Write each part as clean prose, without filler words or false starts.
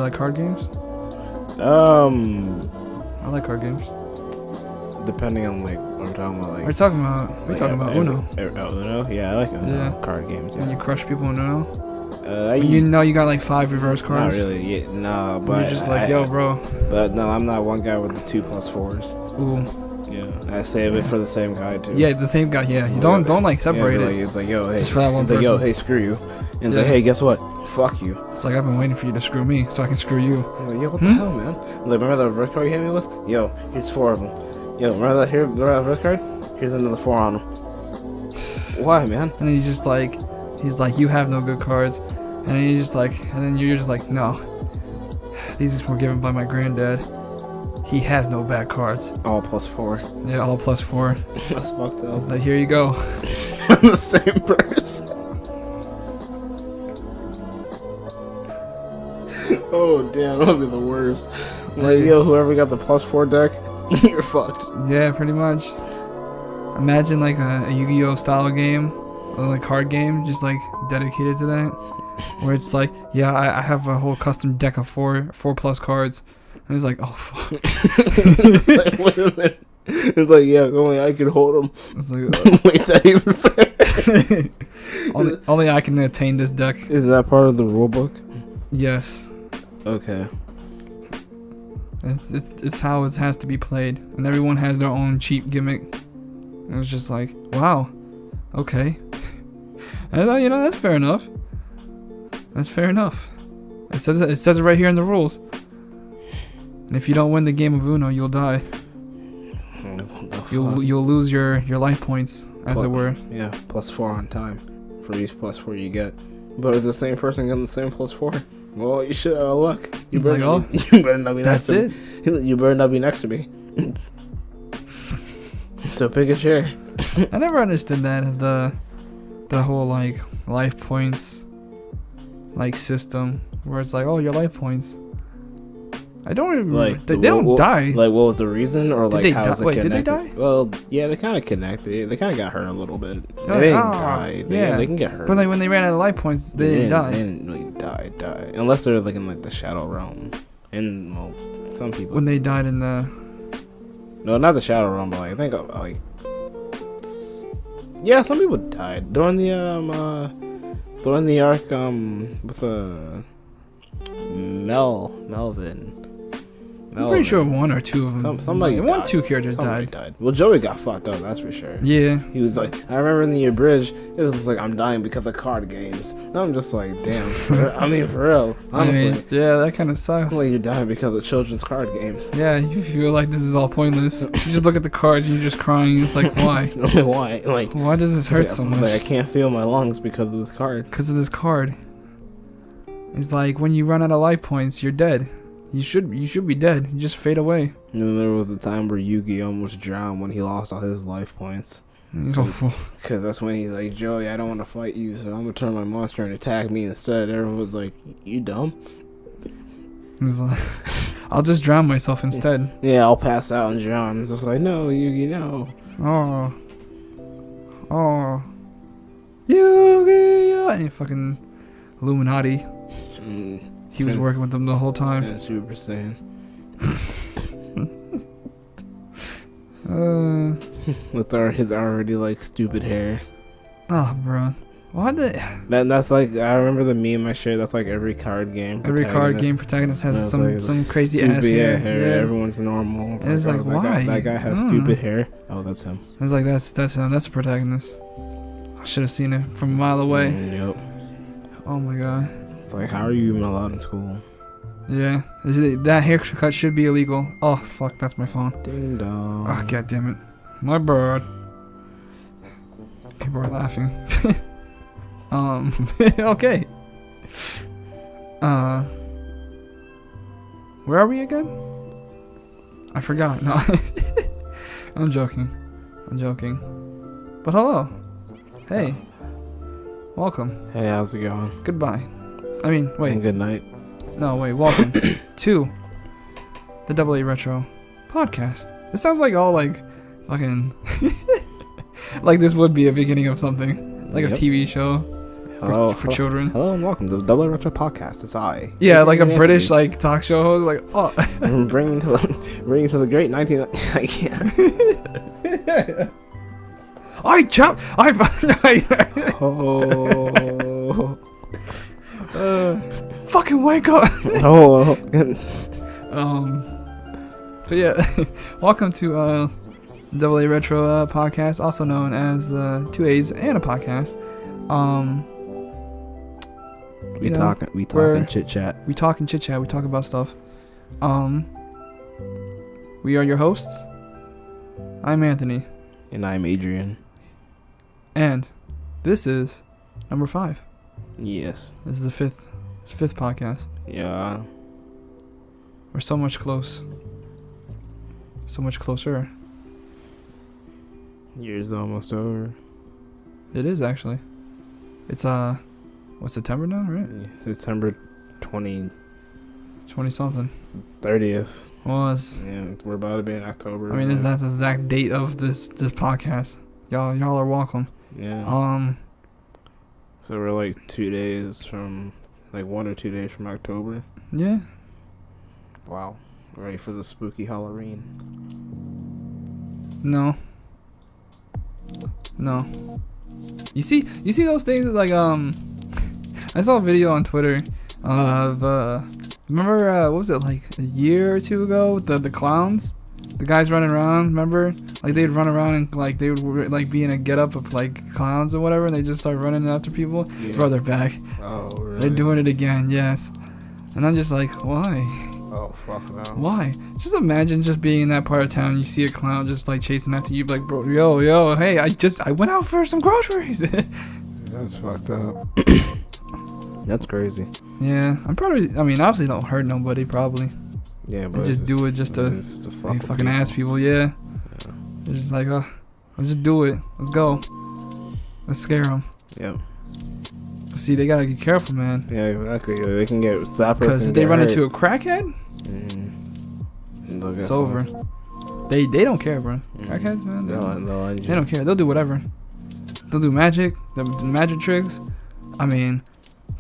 like card games? I like card games. Depending on like what we're talking about, like We're talking about Uno. Uno? Yeah, I like Uno. Yeah. Card games. Yeah. And you crush people in Uno. You You got like 5 reverse cards. Not really. Yeah, no, but You're just like, yo, bro. But no, I'm not one guy with the 2+4s. Ooh. Yeah, I save it for the same guy too. Yeah, the same guy. Yeah, you don't like separate it. It's like, yo, hey, just for that one it's like, yo, person. hey, screw you. And it's like, hey, guess what? Fuck you. It's like I've been waiting for you to screw me so I can screw you. I'm like, yo, what the hell, man? Like, remember the red card you hit me with? Yo, here's 4 of them. Yo, remember that here, the red card? Here's another 4 on them. Why, man? And he's like, you have no good cards. And he's just like, and then you're just like, no. These were given by my granddad. He has no bad cards. All +4. Yeah, all +4. That's fucked up. I was like, here you go. I'm the same person. Oh, damn, that'll be the worst. Like, yo, whoever got the +4 deck, you're fucked. Yeah, pretty much. Imagine like a Yu-Gi-Oh style game, or like card game, just like dedicated to that. Where it's like, yeah, I have a whole custom deck of 4 plus cards. And it's like, oh fuck. It's like, wait a minute. It's like, yeah, only I can hold them. It's like, wait, is that even fair? only I can attain this deck. Is that part of the rulebook? Yes. Okay. It's how it has to be played, and everyone has their own cheap gimmick. It was just like, wow, okay. And that's fair enough. That's fair enough. It says it right here in the rules. And if you don't win the game of Uno, you'll die. You'll lose your life points, as it were. Yeah, +4 on time for each +4 you get. But if the same person getting the same +4, well, you should have luck. You better not be next to me. You better not be next to me. So pick a chair. I never understood that of the whole like life points like system where it's like, oh, your life points. I don't even like they don't die. Like, what was the reason, or like how's it connected? Did they die? Well, yeah, they kind of connected. They kind of got hurt a little bit. They didn't die. They can get hurt. But like when they ran out of life points, they didn't die. They didn't really die unless they're like in like the shadow realm. And well, some people when they died in the not the shadow realm, but like, I think like yeah, some people died during the arc with Melvin. I'm pretty sure 1 or 2 of them. Somebody died. 2 characters died. Well, Joey got fucked up, that's for sure. Yeah. He was like, I remember in the abridged, it was just like, I'm dying because of card games. And I'm just like, damn. For real. Honestly. Yeah, that kind of sucks. Like, you're dying because of children's card games. Yeah, you feel like this is all pointless. You just look at the cards and you're just crying. It's like, why? Why? Like, why does this hurt so much? Like, I can't feel my lungs because of this card. Because of this card. It's like when you run out of life points, you're dead. You should be dead. You just fade away. And then there was a time where Yugi almost drowned when he lost all his life points. Because that's when he's like, Joey, I don't want to fight you, so I'm going to turn my monster and attack me instead. Everyone was like, you dumb? He's like, I'll just drown myself instead. Yeah, I'll pass out and drown. It's just like, no, Yugi, no. Oh. Yugi, and fucking Illuminati. He was working with them the whole time. Super Saiyan. With his already like stupid hair. Oh, bro. Why did? That's like, I remember the meme I shared. That's like every card game. Every card game protagonist has some crazy ass hair. Yeah, everyone's normal. It's like why? That guy has stupid hair. Oh, that's him. It's like that's him. That's a protagonist. I should have seen it from a mile away. Yep. Oh my god. It's like, how are you even allowed in school? Yeah, that haircut should be illegal. Oh fuck, that's my phone. Ding dong. Oh god damn it, my bird. People are laughing. Okay. Where are we again? I forgot. No, I'm joking. But hello. Hey. Welcome. Hey, how's it going? Goodbye. I mean, wait. And good night. No, wait. Welcome to the AA Retro podcast. This sounds like all like fucking like this would be a beginning of something, like a TV show. for children. Hello and welcome to the Double Retro Podcast. It's I. Yeah, like a British like talk show host. Like, oh, bringing to the great 19. I can't. I chop. Fucking wake up. So yeah, welcome to Double A Retro Podcast, also known as the 2 A's and a podcast. We talking chit chat. We talking chit chat. We talk about stuff. We are your hosts. I'm Anthony, and I'm Adrian, and this is number 5. Yes, this is the fifth podcast. Yeah, we're so much closer. Year's almost over. It is actually. It's what's September now, right? Yeah, September 20 something. 30th. Was. Yeah, we're about to be in October. I mean, that's the exact date of this podcast. Y'all are welcome. Yeah. So we're like 2 days from, like 1 or 2 days from October. Yeah. Wow. Ready for the spooky Halloween? No. You see those things like I saw a video on Twitter of remember what was it, like a year or two ago with the clowns, the guys running around, remember, like they'd run around and like they would like be in a getup of like clowns or whatever, and they just start running after people. Yeah. Bro, they're back. Oh, really? They're doing it again. Yes. And I'm just like, why? Oh, fuck no. Why? Just imagine just being in that part of town. You see a clown just like chasing after you, like, bro, yo, hey, I went out for some groceries. That's fucked up. That's crazy. Yeah, I mean, obviously don't hurt nobody, probably. Yeah, but just do it just to fucking ask people. Yeah. They're just like, let's just do it. Let's go. Let's scare them. Yep. See, they gotta get careful, man. Yeah, exactly. They can get zapped. Because if they run into a crackhead, it's over. They don't care, bro. Crackheads, man. They don't care. They'll do whatever. They'll do magic. They'll do magic tricks. I mean,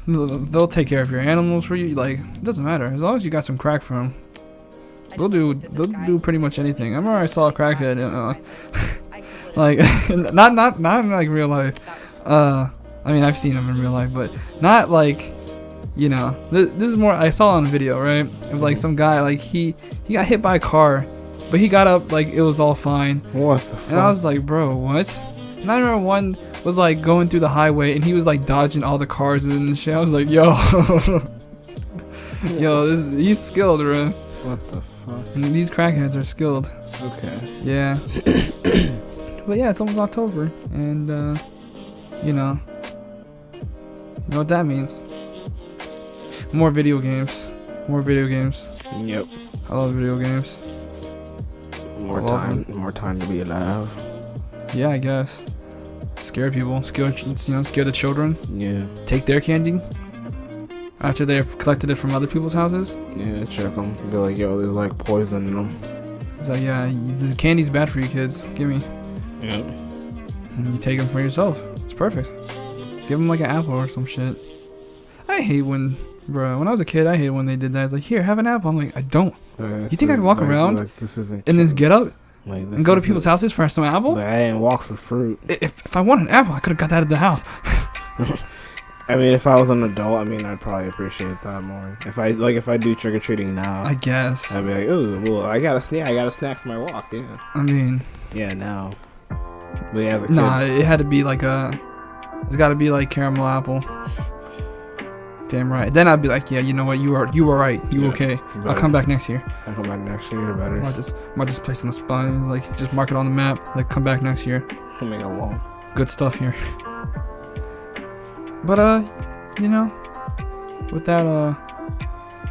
they'll take care of your animals for you. Like, it doesn't matter as long as you got some crack for them. They'll do pretty much anything. I remember I saw a crackhead, like not in like real life. I mean, I've seen them in real life, but not like, you know, this is more, I saw on a video, right? Of like some guy, like he got hit by a car, but he got up like it was all fine. What the fuck? And I was like, bro, what? And I remember one was like going through the highway and he was like dodging all the cars and shit. I was like, yo, he's skilled, bro. What the fuck? And these crackheads are skilled. Okay. Yeah. But yeah, it's almost October, and you know what that means. More video games. Yep. I love video games. More time to be alive. Yeah, I guess. Scare people. Scare the children. Yeah. Take their candy after they've collected it from other people's houses. Yeah, check them. Be like, yo, there's like poison in them. It's like, yeah, the candy's bad for you kids. Give me. Yeah. And you take them for yourself. It's perfect. Give them like an apple or some shit. I hate when I was a kid, I hated when they did that. It's like, here, have an apple. I'm like, I don't. You think I can walk around and then get up and go to people's houses for some apple? Like, I didn't walk for fruit. If I wanted an apple, I could have got that at the house. I mean, if I was an adult, I mean, I'd probably appreciate that more. If I do trick or treating now, I guess I'd be like, oh, well, I got a snack for my walk. Yeah. I mean, yeah, now. But yeah, as a kid, nah, it had to be like it's got to be like caramel apple. Damn right. Then I'd be like, yeah, you know what? You were right. Okay. I'll come back next year. I'll come back next year. Better. Might just place on the spot. Like, just mark it on the map. Like, come back next year. Make a long. Good stuff here. But you know, with that,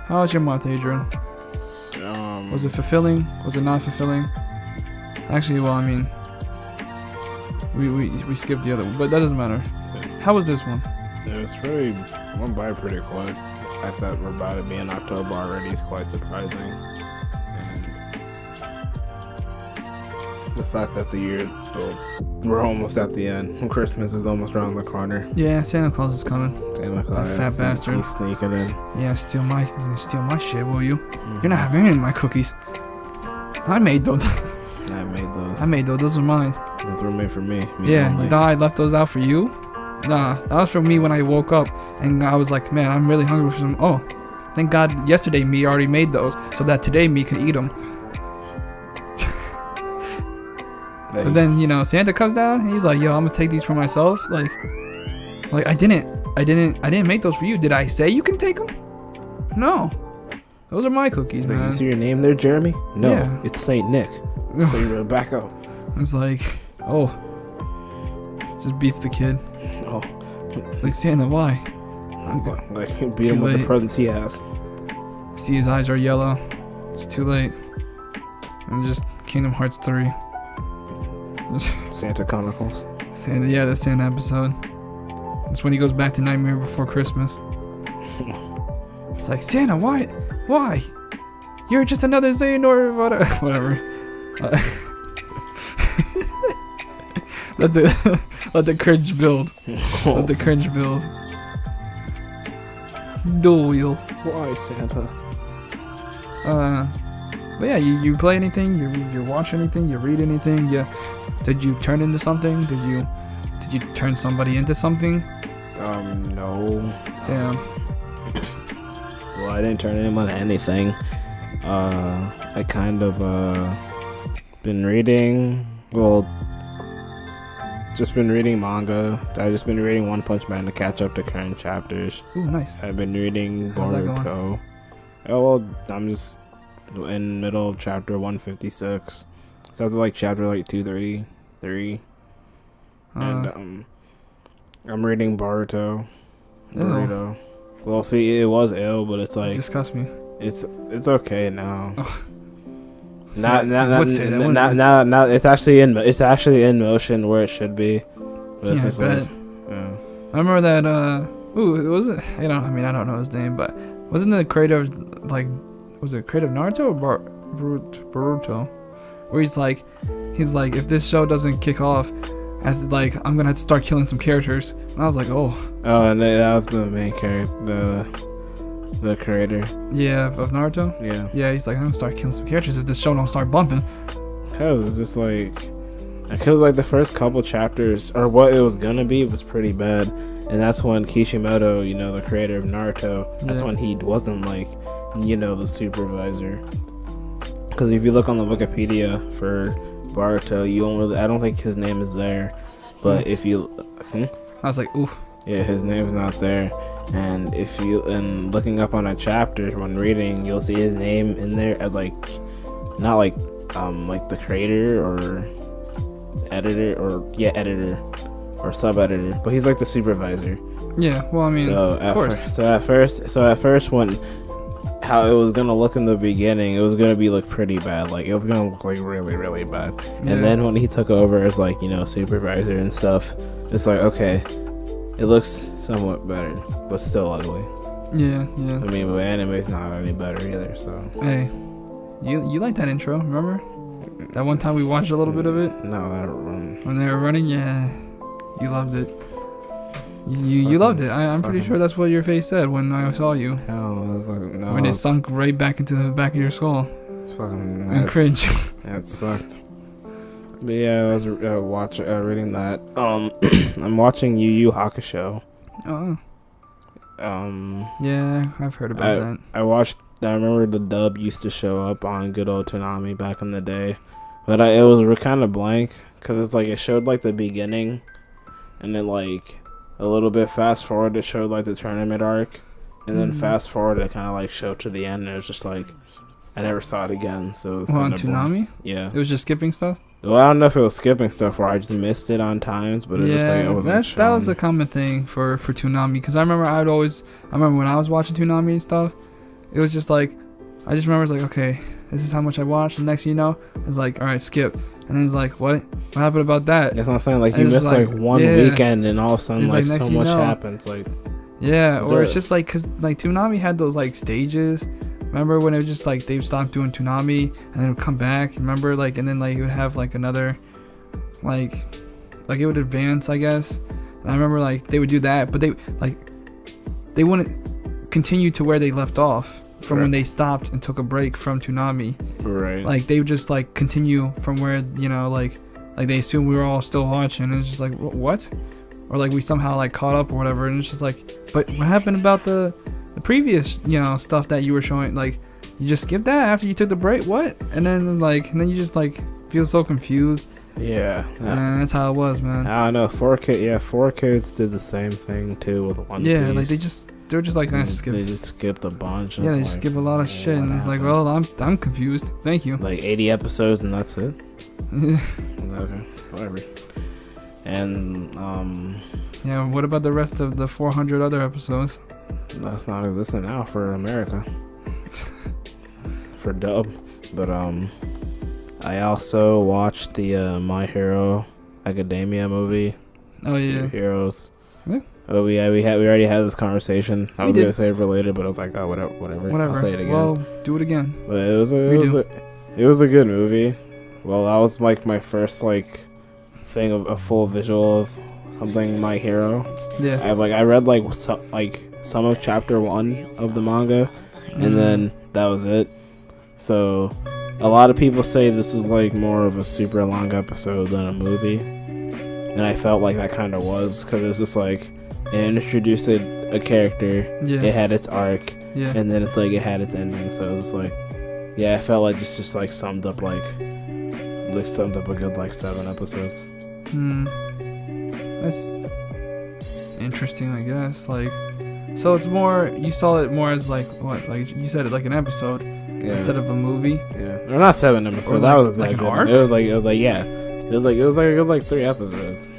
how was your month, Adrian? Was it fulfilling? Was it not fulfilling? Actually, well, I mean, we skipped the other one, but that doesn't matter. How was this one? It was went by pretty quick. The fact that we're about to be in October already is quite surprising. And the fact that we're almost at the end. Christmas is almost around the corner. Yeah, Santa Claus is coming. Santa Claus, that fat bastard. He's sneaking in. Yeah, steal my shit, will you? You're not having any of my cookies. I made those. I made those. Those are mine. Those were made for me. Yeah, you thought I left those out for you? Nah, that was for me when I woke up and I was like, man, I'm really hungry for some. Oh, thank God yesterday me already made those so that today me can eat them. But then, you know, Santa comes down and he's like, yo, I'm gonna take these for myself. Like I didn't make those for you. Did I say you can take them? No. Those are my cookies, man. You see your name there, Jeremy? No, yeah. It's Saint Nick. So you better back up. It's like, oh, just beats the kid. Oh. It's like, Santa, why? Like beat him with the presents he has. See, his eyes are yellow. It's too late. And just Kingdom Hearts 3. Santa Chronicles. Santa, yeah, the Santa episode. That's when he goes back to Nightmare Before Christmas. It's like, Santa, why? Why? You're just another Xehanort, whatever. Let the cringe build. Let the cringe build. Dual wield. Why, Santa? But yeah, you play anything? You watch anything? You read anything? Did you turn into something? Did you turn somebody into something? No. Damn. Well, I didn't turn anyone into anything. I kind of been reading. Well, just been reading manga. I just been reading One Punch Man to catch up to current chapters. Ooh, nice. I've been reading How's that going? Boruto. Oh well, I'm just in middle of chapter 156. It's after like chapter like 233. And I'm reading Boruto. Burrito. Well, see, it was ill, but it's like disgust me. It's okay now. Not it's actually in motion where it should be. But it's just like, yeah. I remember that. Was it? I don't know his name, but wasn't the creator of, like, was it creator of Naruto or Boruto? Where he's like, if this show doesn't kick off, as like, I'm gonna have to start killing some characters. And I was like, oh. Oh, and that was the main character, the creator. Yeah, of Naruto. Yeah. Yeah, he's like, I'm gonna start killing some characters if this show don't start bumping. Hell, it's just like, because like the first couple chapters, or what it was gonna be, was pretty bad, and that's when Kishimoto, the creator of Naruto, that's when he wasn't like, the supervisor. Because if you look on the Wikipedia for Boruto, I don't think his name is there, but if you, I was like, oof. Yeah, his name's not there, and looking up on a chapter when reading, you'll see his name in there as like, not like the creator or editor or sub-editor, but he's like the supervisor. Yeah, well, I mean, of course. So at first when how it was gonna look in the beginning, it was gonna be like pretty bad. Like it was gonna look like really, really bad. Yeah. And then when he took over as like supervisor and stuff, it's like, okay, it looks somewhat better, but still ugly. Yeah. I mean, but anime's not any better either. So hey, you like that intro? Remember that one time we watched a little bit of it? No, when they were running, yeah, you loved it. You loved it. I'm pretty sure that's what your face said when I saw you. Hell, no. When it sunk right back into the back of your skull. It's fucking. And cringe. That sucked. But yeah, I was reading that. I'm watching Yu Yu Hakusho. Oh. Yeah, I've heard about that. I remember the dub used to show up on good old Toonami back in the day, but it was kind of blank because it's like it showed like the beginning, and then like a little bit fast forward it showed like the tournament arc, and then fast forward it kind of like showed to the end, and it was just like I never saw it again. So it was on Toonami. Yeah, it was just skipping stuff. Well, I don't know if it was skipping stuff or I just missed it on times, but it was like it wasn't that was a common thing for Toonami, because I remember when I was watching Toonami and stuff, it was just like, I just remember it's like, okay, this is how much I watched, and next thing you know, it's like, all right, skip, and then it's like, what happened about that? That's what I'm saying, like you missed like one weekend and all of a sudden like so much happens, like or it's just like, because like Toonami had those like stages Remember when it was just like they would stop doing Toonami and then it would come back? Remember, like, and then like it would have like another, like it would advance, I guess. And I remember like they would do that, but they wouldn't continue to where they left off from when they stopped and took a break from Toonami. Right. Like they would just like continue from where, you know, like they assumed we were all still watching, and it's just like, what? Or like we somehow like caught up or whatever, and it's just like, but what happened about the previous, you know, stuff that you were showing? Like you just skipped that after you took the break? What? And then you just like feel so confused. Yeah. And that's how it was, man. I don't know. 4Kids did the same thing too with One Piece. Yeah, like they were just like, skip. They just skipped a bunch. Yeah, they just skip a lot of shit, and it's like, well, I'm confused. Thank you. Like 80 episodes, and that's it. Okay, whatever. And yeah, what about the rest of the 400 other episodes? That's not existent now for America. For dub. But I also watched the My Hero Academia movie. Oh yeah. Heroes. Yeah. Oh we already had this conversation. I was gonna say it related, but I was like, oh whatever. I'll say it again. Well, do it again. But it was a good movie. Well, that was like my first like thing of a full visual of something My Hero. Yeah. I read like some of chapter 1 of the manga, and then that was it. So a lot of people say this is like more of a super long episode than a movie, and I felt like that kind of was, because it was just like it introduced a character, it had its arc, and then it's like it had its ending. So it was just like, yeah, I felt like it's just like summed up a good like 7 episodes. That's interesting, I guess. Like, so it's more, you saw it more as like what, like you said, it like an episode instead of a movie. Yeah, or not 7 episodes. Or that like, was like an arc. It was like yeah, it was like a good like 3 episodes.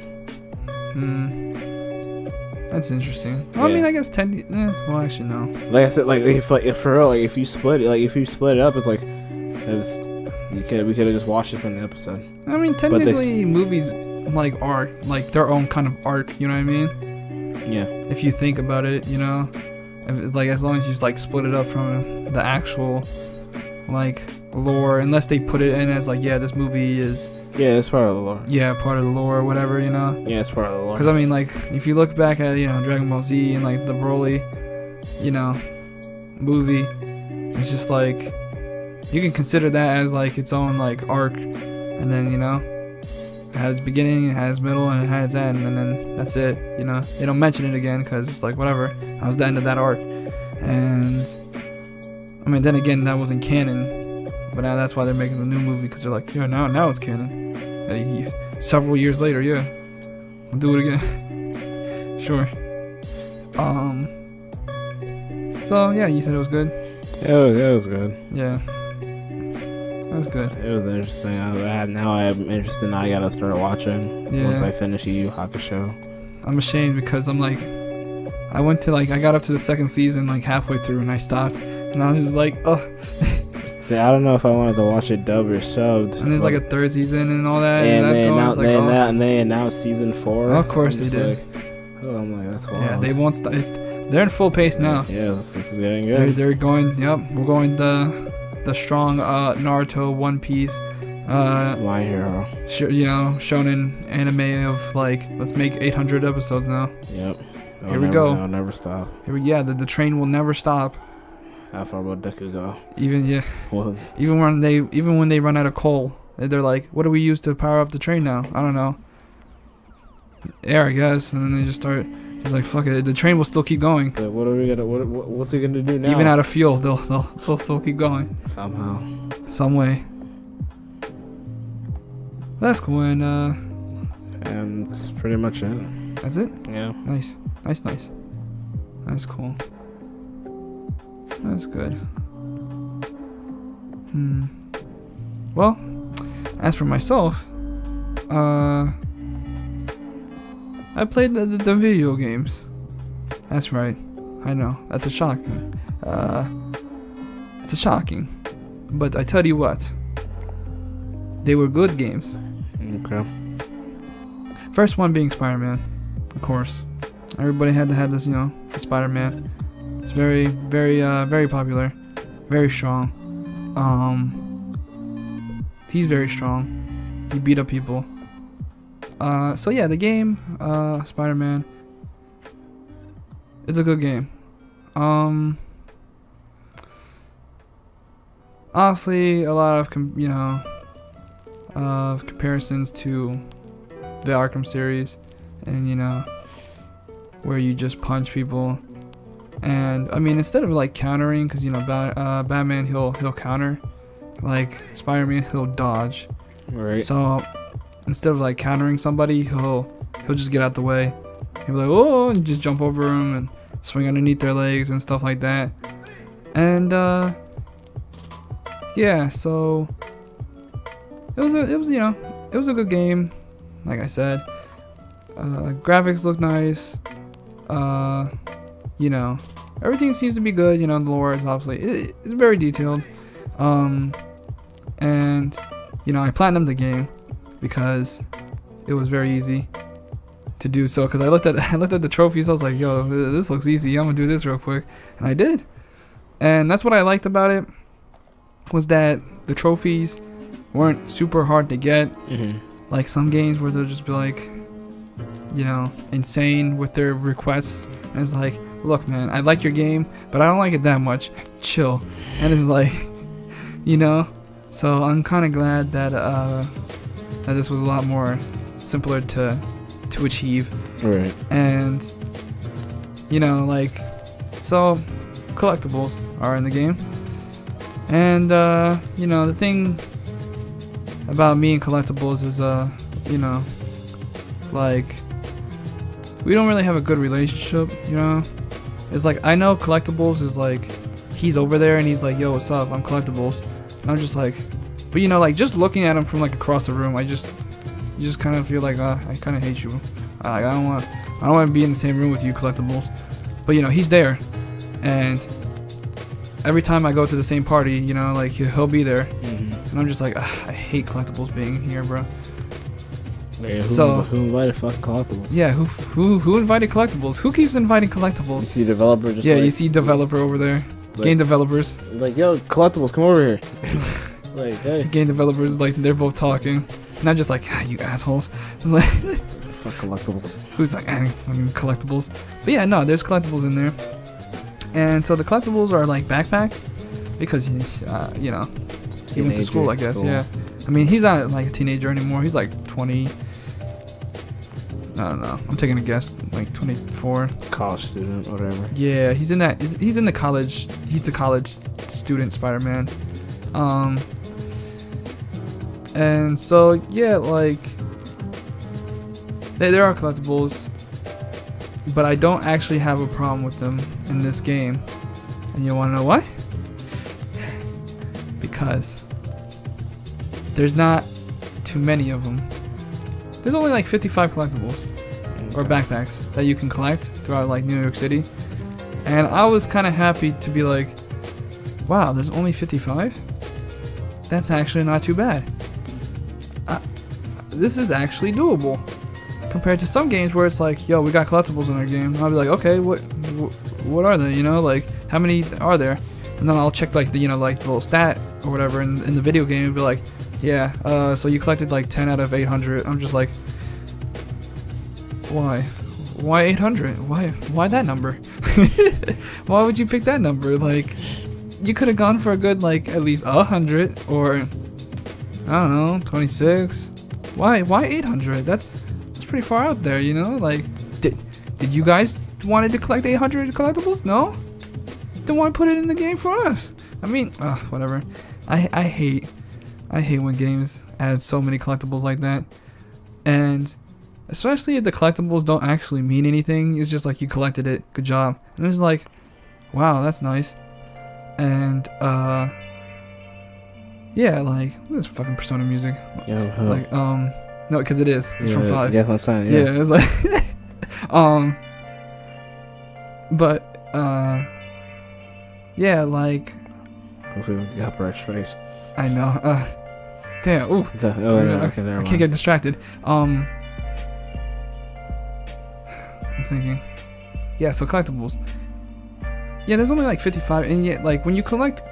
That's interesting. Well, I mean, I guess 10. Well, actually, no. Like I said, if for real, like if you split it up, it's like we could have just watched it from the episode. I mean, technically, movies like arc, like their own kind of arc. You know what I mean? Yeah. If you think about it, you know, like as long as you just like split it up from the actual like lore, unless they put it in as like, yeah, this movie is. Yeah, it's part of the lore. Yeah, part of the lore or whatever, you know? Yeah, it's part of the lore. Because, I mean, like, if you look back at, you know, Dragon Ball Z and, like, the Broly, you know, movie, it's just, like, you can consider that as, like, its own, like, arc. And then, you know, it has beginning, it has middle, and it has end. And then that's it, you know? They don't mention it again because it's, like, whatever. That was the end of that arc. And, I mean, then again, that wasn't canon. But now that's why they're making the new movie, because they're like, yeah, now it's canon. Several years later, yeah, we'll do it again. Sure. So yeah, you said it was good. Yeah, it was good. Yeah, that's good. It was interesting. Now I'm interested. Now I gotta start watching once I finish Yu Yu Hakusho. I'm ashamed because I'm like, I got up to the 2nd season like halfway through and I stopped, and I was just like, oh. See, I don't know if I wanted to watch it dubbed or subbed. And there's like a 3rd season and all that. And they announced season 4. Of course they did. I'm like, that's wild. Yeah, they won't stop. They're in full pace now. Yeah, this is getting good. They're going. Yep, we're going the strong Naruto, One Piece, My Hero. You know, shonen anime of like, let's make 800 episodes now. Yep. Here we go. It'll never stop. The train will never stop. How far will Deku go? Even when they run out of coal, they're like, what do we use to power up the train now? I don't know. Air, I guess. And then they just start. Just like, fuck it. The train will still keep going. So what are we gonna? What's he gonna do now? Even out of fuel, they'll still keep going. Somehow. Some way. That's cool. And that's pretty much it. That's it. Yeah. Nice. That's cool. That's good. Well, as for myself, I played the video games. That's right. I know. That's a shocking. It's a shocking. But I tell you what. They were good games. Okay. First one being Spider-Man, of course. Everybody had to have this, you know, Spider-Man. It's very, very, very popular. very strong. He's very strong. He beat up people. So yeah, the game, Spider-Man, it's a good game. Honestly, a lot of comparisons to the Arkham series, and where you just punch people. And I mean, instead of like countering, because Batman he'll counter, like Spider-Man he'll dodge. Right. So instead of like countering somebody, he'll just get out the way. He'll be like, oh, and just jump over them and swing underneath their legs and stuff like that. And yeah, so it was a good game. Like I said, graphics look nice. Everything seems to be good. The lore is obviously it's very detailed. And I platinumed the game because it was very easy to do so. Because I looked at the trophies, I was like, yo, this looks easy. I'm gonna do this real quick, and I did. And that's what I liked about it, was that the trophies weren't super hard to get. Mm-hmm. Like some games where they'll just be like, insane with their requests, and it's like, look, man, I like your game, but I don't like it that much. Chill. And it's like, so I'm kind of glad that that this was a lot more simpler to achieve. Right. And so collectibles are in the game, and the thing about me and collectibles is we don't really have a good relationship. It's like, I know collectibles is like, he's over there and he's like, yo, what's up, I'm collectibles, and I'm just like, but just looking at him from like across the room, you just kind of feel like, I kind of hate you. I don't want to be in the same room with you, collectibles. But he's there, and every time I go to the same party, he'll be there. Mm-hmm. And I'm just like, I hate collectibles being here, bro. Yeah, who invited fucking collectibles? Yeah, who invited collectibles? Who keeps inviting collectibles? You see developer just you see developer over there. Game developers. Like, yo, collectibles, come over here. Like, hey. Game developers, they're both talking. And I'm just like, you assholes. Fuck collectibles. Who's adding fucking collectibles? But yeah, no, there's collectibles in there. And so the collectibles are like backpacks, because he went to school, I guess. Yeah, I mean, he's not like a teenager anymore. He's like 20. I don't know. I'm taking a guess, like 24. College student, whatever. Yeah, he's in the college. He's the college student Spider-Man. And so yeah, there are collectibles, but I don't actually have a problem with them in this game. And you want to know why? Because there's not too many of them. There's only like 55 collectibles or backpacks that you can collect throughout like New York City. And I was kind of happy to be like, wow, there's only 55? That's actually not too bad. This is actually doable compared to some games where it's like, yo, we got collectibles in our game. I'll be like, okay, what are they? How many are there? And then I'll check like the like the little stat or whatever in the video game and be like, yeah, so you collected like 10 out of 800. I'm just like, why 800? Why that number? Why would you pick that number? Like, you could have gone for a good like at least 100, or I don't know, 26. Why 800? That's pretty far out there, like, did you guys wanted to collect 800 collectibles? No? Then why put it in the game for us? I mean, whatever. I hate when games add so many collectibles like that, and especially if the collectibles don't actually mean anything. It's just like, you collected it, good job, and it's like, wow, that's nice. And yeah, like, this fucking Persona music. Yeah, it's like, no, because it is. It's from 5. Yeah, I'm saying. Yeah, it's like, but yeah, like, hopefully we can get copyright strikes. I know. Damn. Ooh. I can't get distracted. I'm thinking. Yeah, so collectibles. Yeah, there's only like 55, and yet, like, when you collect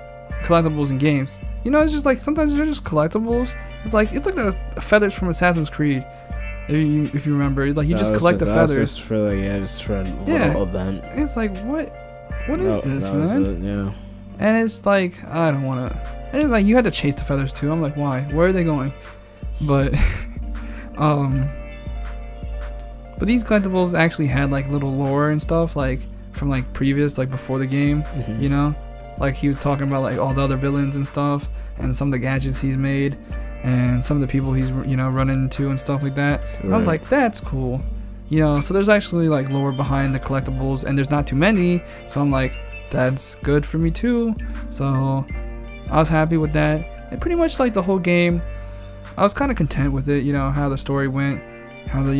collectibles in games. You know, it's just like sometimes they're just collectibles. It's like the feathers from Assassin's Creed. If you remember, like you just collect the feathers. Just for like just for a little event. It's like what is this, man? Yeah. And it's like I don't want to. And it's like you had to chase the feathers too. I'm like, why? Where are they going? But but these collectibles actually had like little lore and stuff like from like previous, like before the game. You know, like he was talking about like all the other villains and stuff, and some of the gadgets he's made, and some of the people he's run into and stuff like that. Right. I was like, that's cool. You know, so there's actually like lore behind the collectibles, and there's not too many. So I'm like, that's good for me too. So I was happy with that. And pretty much like the whole game, I was kind of content with it. You know how the story went, how the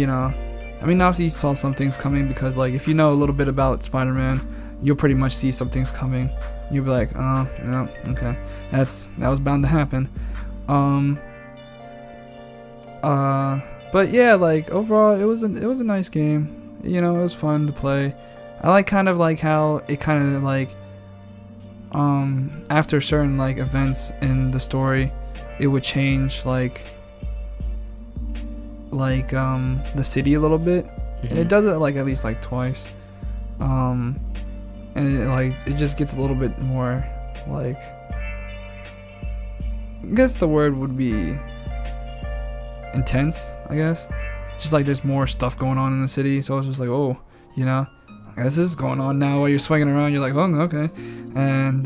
I mean, obviously you saw some things coming because like if you know a little bit about Spider-Man, you'll pretty much see some things coming. You'll be like, oh, yeah, okay, that was bound to happen. But yeah, like overall, it was a nice game. You know, it was fun to play. I like kind of like how it kind of like after certain like events in the story, it would change like the city a little bit. And it does it like at least like twice. And it just gets a little bit more like, I guess the word would be intense, I guess. Just like there's more stuff going on in the city, so it's just like, oh, I guess this is going on now while you're swinging around. You're like, oh, okay. And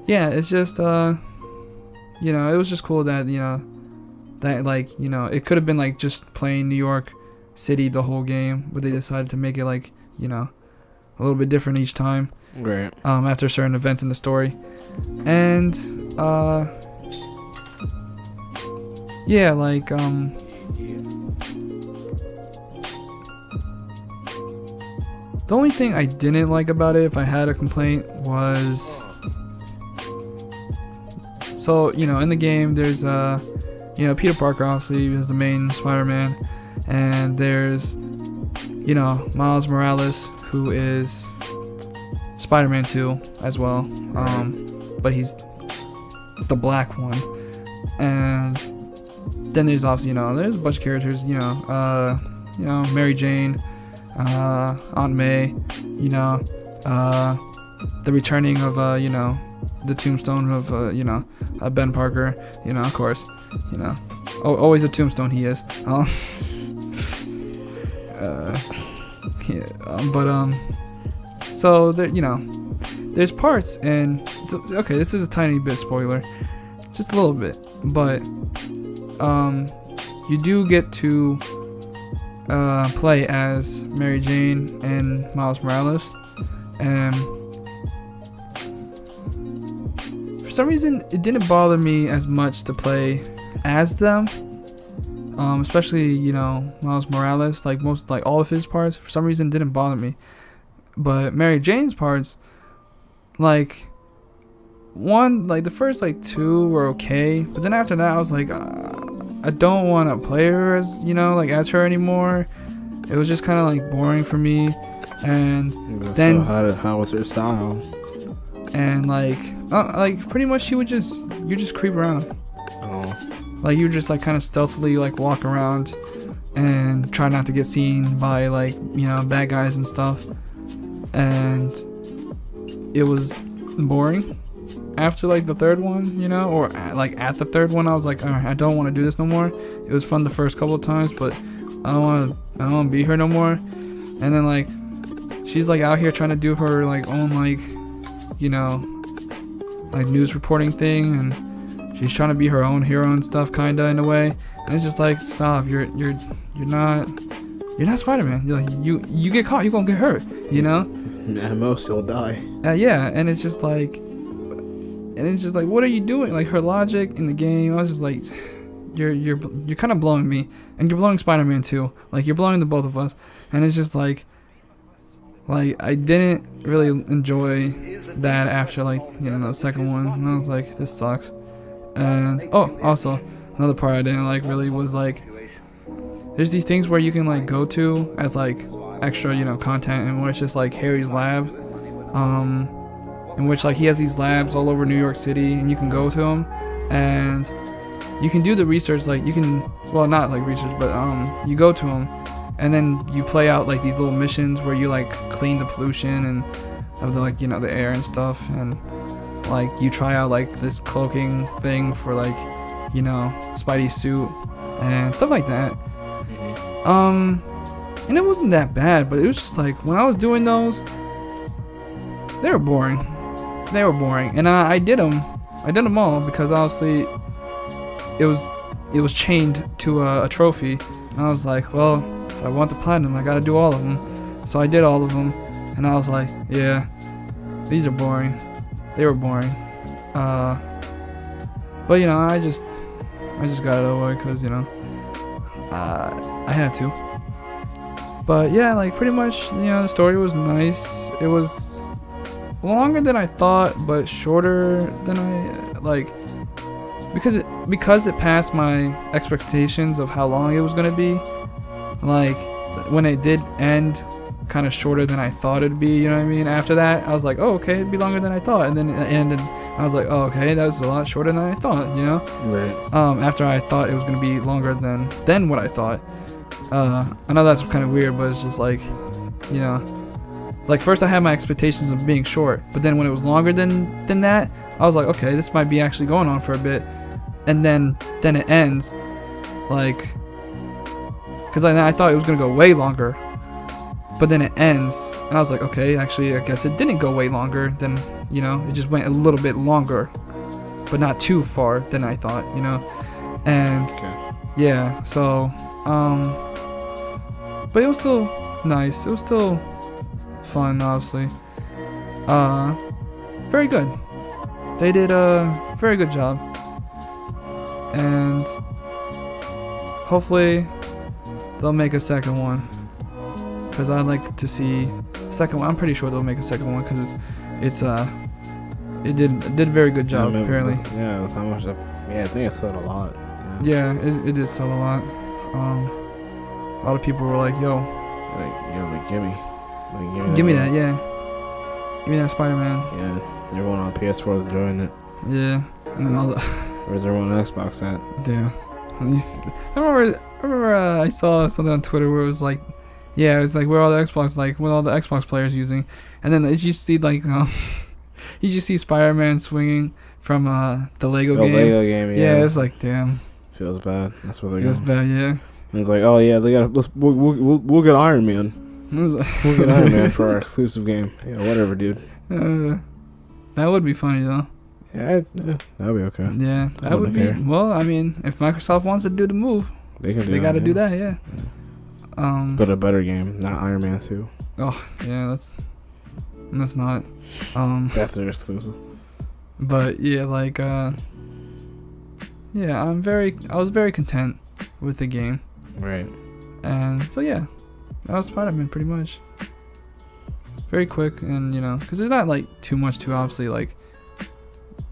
yeah, it's just it was just cool that that like it could have been like just playing New York City the whole game, but they decided to make it like a little bit different each time. Right. After certain events in the story, and yeah, like the only thing I didn't like about it, if I had a complaint, was so in the game there's Peter Parker obviously is the main Spider-Man, and there's Miles Morales, who is Spider-Man 2 as well, but he's the black one. And then there's obviously there's a bunch of characters, Mary Jane, Aunt May, the returning of the tombstone of Ben Parker, of course, always a tombstone he is. So there, there's parts, and okay, this is a tiny bit spoiler, just a little bit, but you do get to play as Mary Jane and Miles Morales, and for some reason it didn't bother me as much to play as them. Especially Miles Morales, like all of his parts for some reason didn't bother me, but Mary Jane's parts, like the first like two were okay, but then after that I was like, I don't want to play her as as her anymore. It was just kind of like boring for me. And then how was her style? And like pretty much you just creep around. Like you just like kind of stealthily like walk around and try not to get seen by like bad guys and stuff. And it was boring after like the third one, or like at the third one I was like, all right, I don't want to do this no more. It was fun the first couple of times, but I don't want to be here no more. And then like she's like out here trying to do her like own like like news reporting thing, and she's trying to be her own hero and stuff, kinda in a way. And it's just like, stop! You're not Spider-Man. You're like you get caught, you're gonna get hurt. At most you'll die. Yeah, and it's just like, what are you doing? Like her logic in the game, I was just like, you're kind of blowing me, and you're blowing Spider-Man too. Like you're blowing the both of us, and it's just like I didn't really enjoy that after like the second one, and I was like, this sucks. And also another part I didn't like really was like, there's these things where you can like go to as like extra content, and where it's just like Harry's lab, in which like he has these labs all over New York City, and you can go to them, and you can do the research. Like you can, well, not like research, but you go to them, and then you play out like these little missions where you like clean the pollution and of the like the air and stuff, and like you try out like this cloaking thing for like Spidey's suit and stuff like that. And it wasn't that bad, but it was just like when I was doing those, they were boring. And I did them all because obviously it was chained to a trophy, and I was like, well, if I want the platinum, I gotta do all of them. So I did all of them, and I was like, yeah, these are boring. They were boring. But I just got it over because I had to. But yeah, like pretty much, the story was nice. It was longer than I thought, but shorter than I like, because it passed my expectations of how long it was gonna be. Like when it did end kind of shorter than I thought it'd be, after that I was like, oh, okay, it'd be longer than I thought, and then it ended. I was like, oh, okay, that was a lot shorter than I thought, right. After I thought it was gonna be longer than what I thought. I know that's kind of weird, but it's just like, like first I had my expectations of being short, but then when it was longer than that, I was like, okay, this might be actually going on for a bit, and then it ends, like, because I thought it was gonna go way longer, but then it ends, and I was like, okay, actually, I guess it didn't go way longer than, it just went a little bit longer, but not too far than I thought, and yeah, so, but it was still nice. It was still fun, obviously. Very good. They did a very good job, and hopefully they'll make a second one, because I'd like to see a second one. I'm pretty sure they'll make a second one because it did a very good job, apparently. Yeah, with how much I think it sold a lot. Yeah, it did sell a lot. A lot of people were like, yo, give me that, yeah. Give me that Spider-Man. Yeah, everyone on PS4 is enjoying it. Yeah, and then all the... Where's everyone on Xbox at? Yeah. I remember I saw something on Twitter where it was like, yeah, it was like, where all the Xbox players using, and then you just see like, you just see Spider-Man swinging from the Lego game. Lego game, yeah. Yeah, it's like, damn. Feels bad. That's what they're going. Feels bad, yeah. And it's like, oh yeah, they got. We'll get Iron Man. We'll get Iron Man for our exclusive game. Yeah, whatever, dude. That would be funny though. Yeah, that'd be okay. Yeah, that would be. Well, I mean, if Microsoft wants to do the move, they got to do that. Yeah. But a better game, not Iron Man 2. Oh yeah, that's not. That's their exclusive. But yeah, like yeah, I was very content with the game. Right. And so yeah, that was Spider-Man pretty much. Very quick, and because there's not like too much to obviously like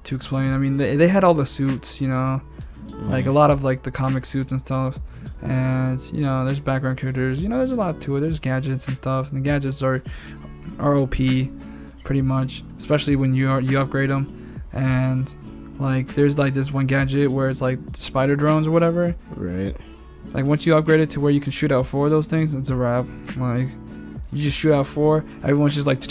to explain. I mean, they had all the suits, like a lot of like the comic suits and stuff, and there's background characters. There's a lot to it. There's gadgets and stuff, and the gadgets are OP, pretty much, especially when you upgrade them. And like there's like this one gadget where it's like spider drones or whatever. Right. Like once you upgrade it to where you can shoot out 4 of those things, it's a wrap. Like you just shoot out 4, everyone's just like,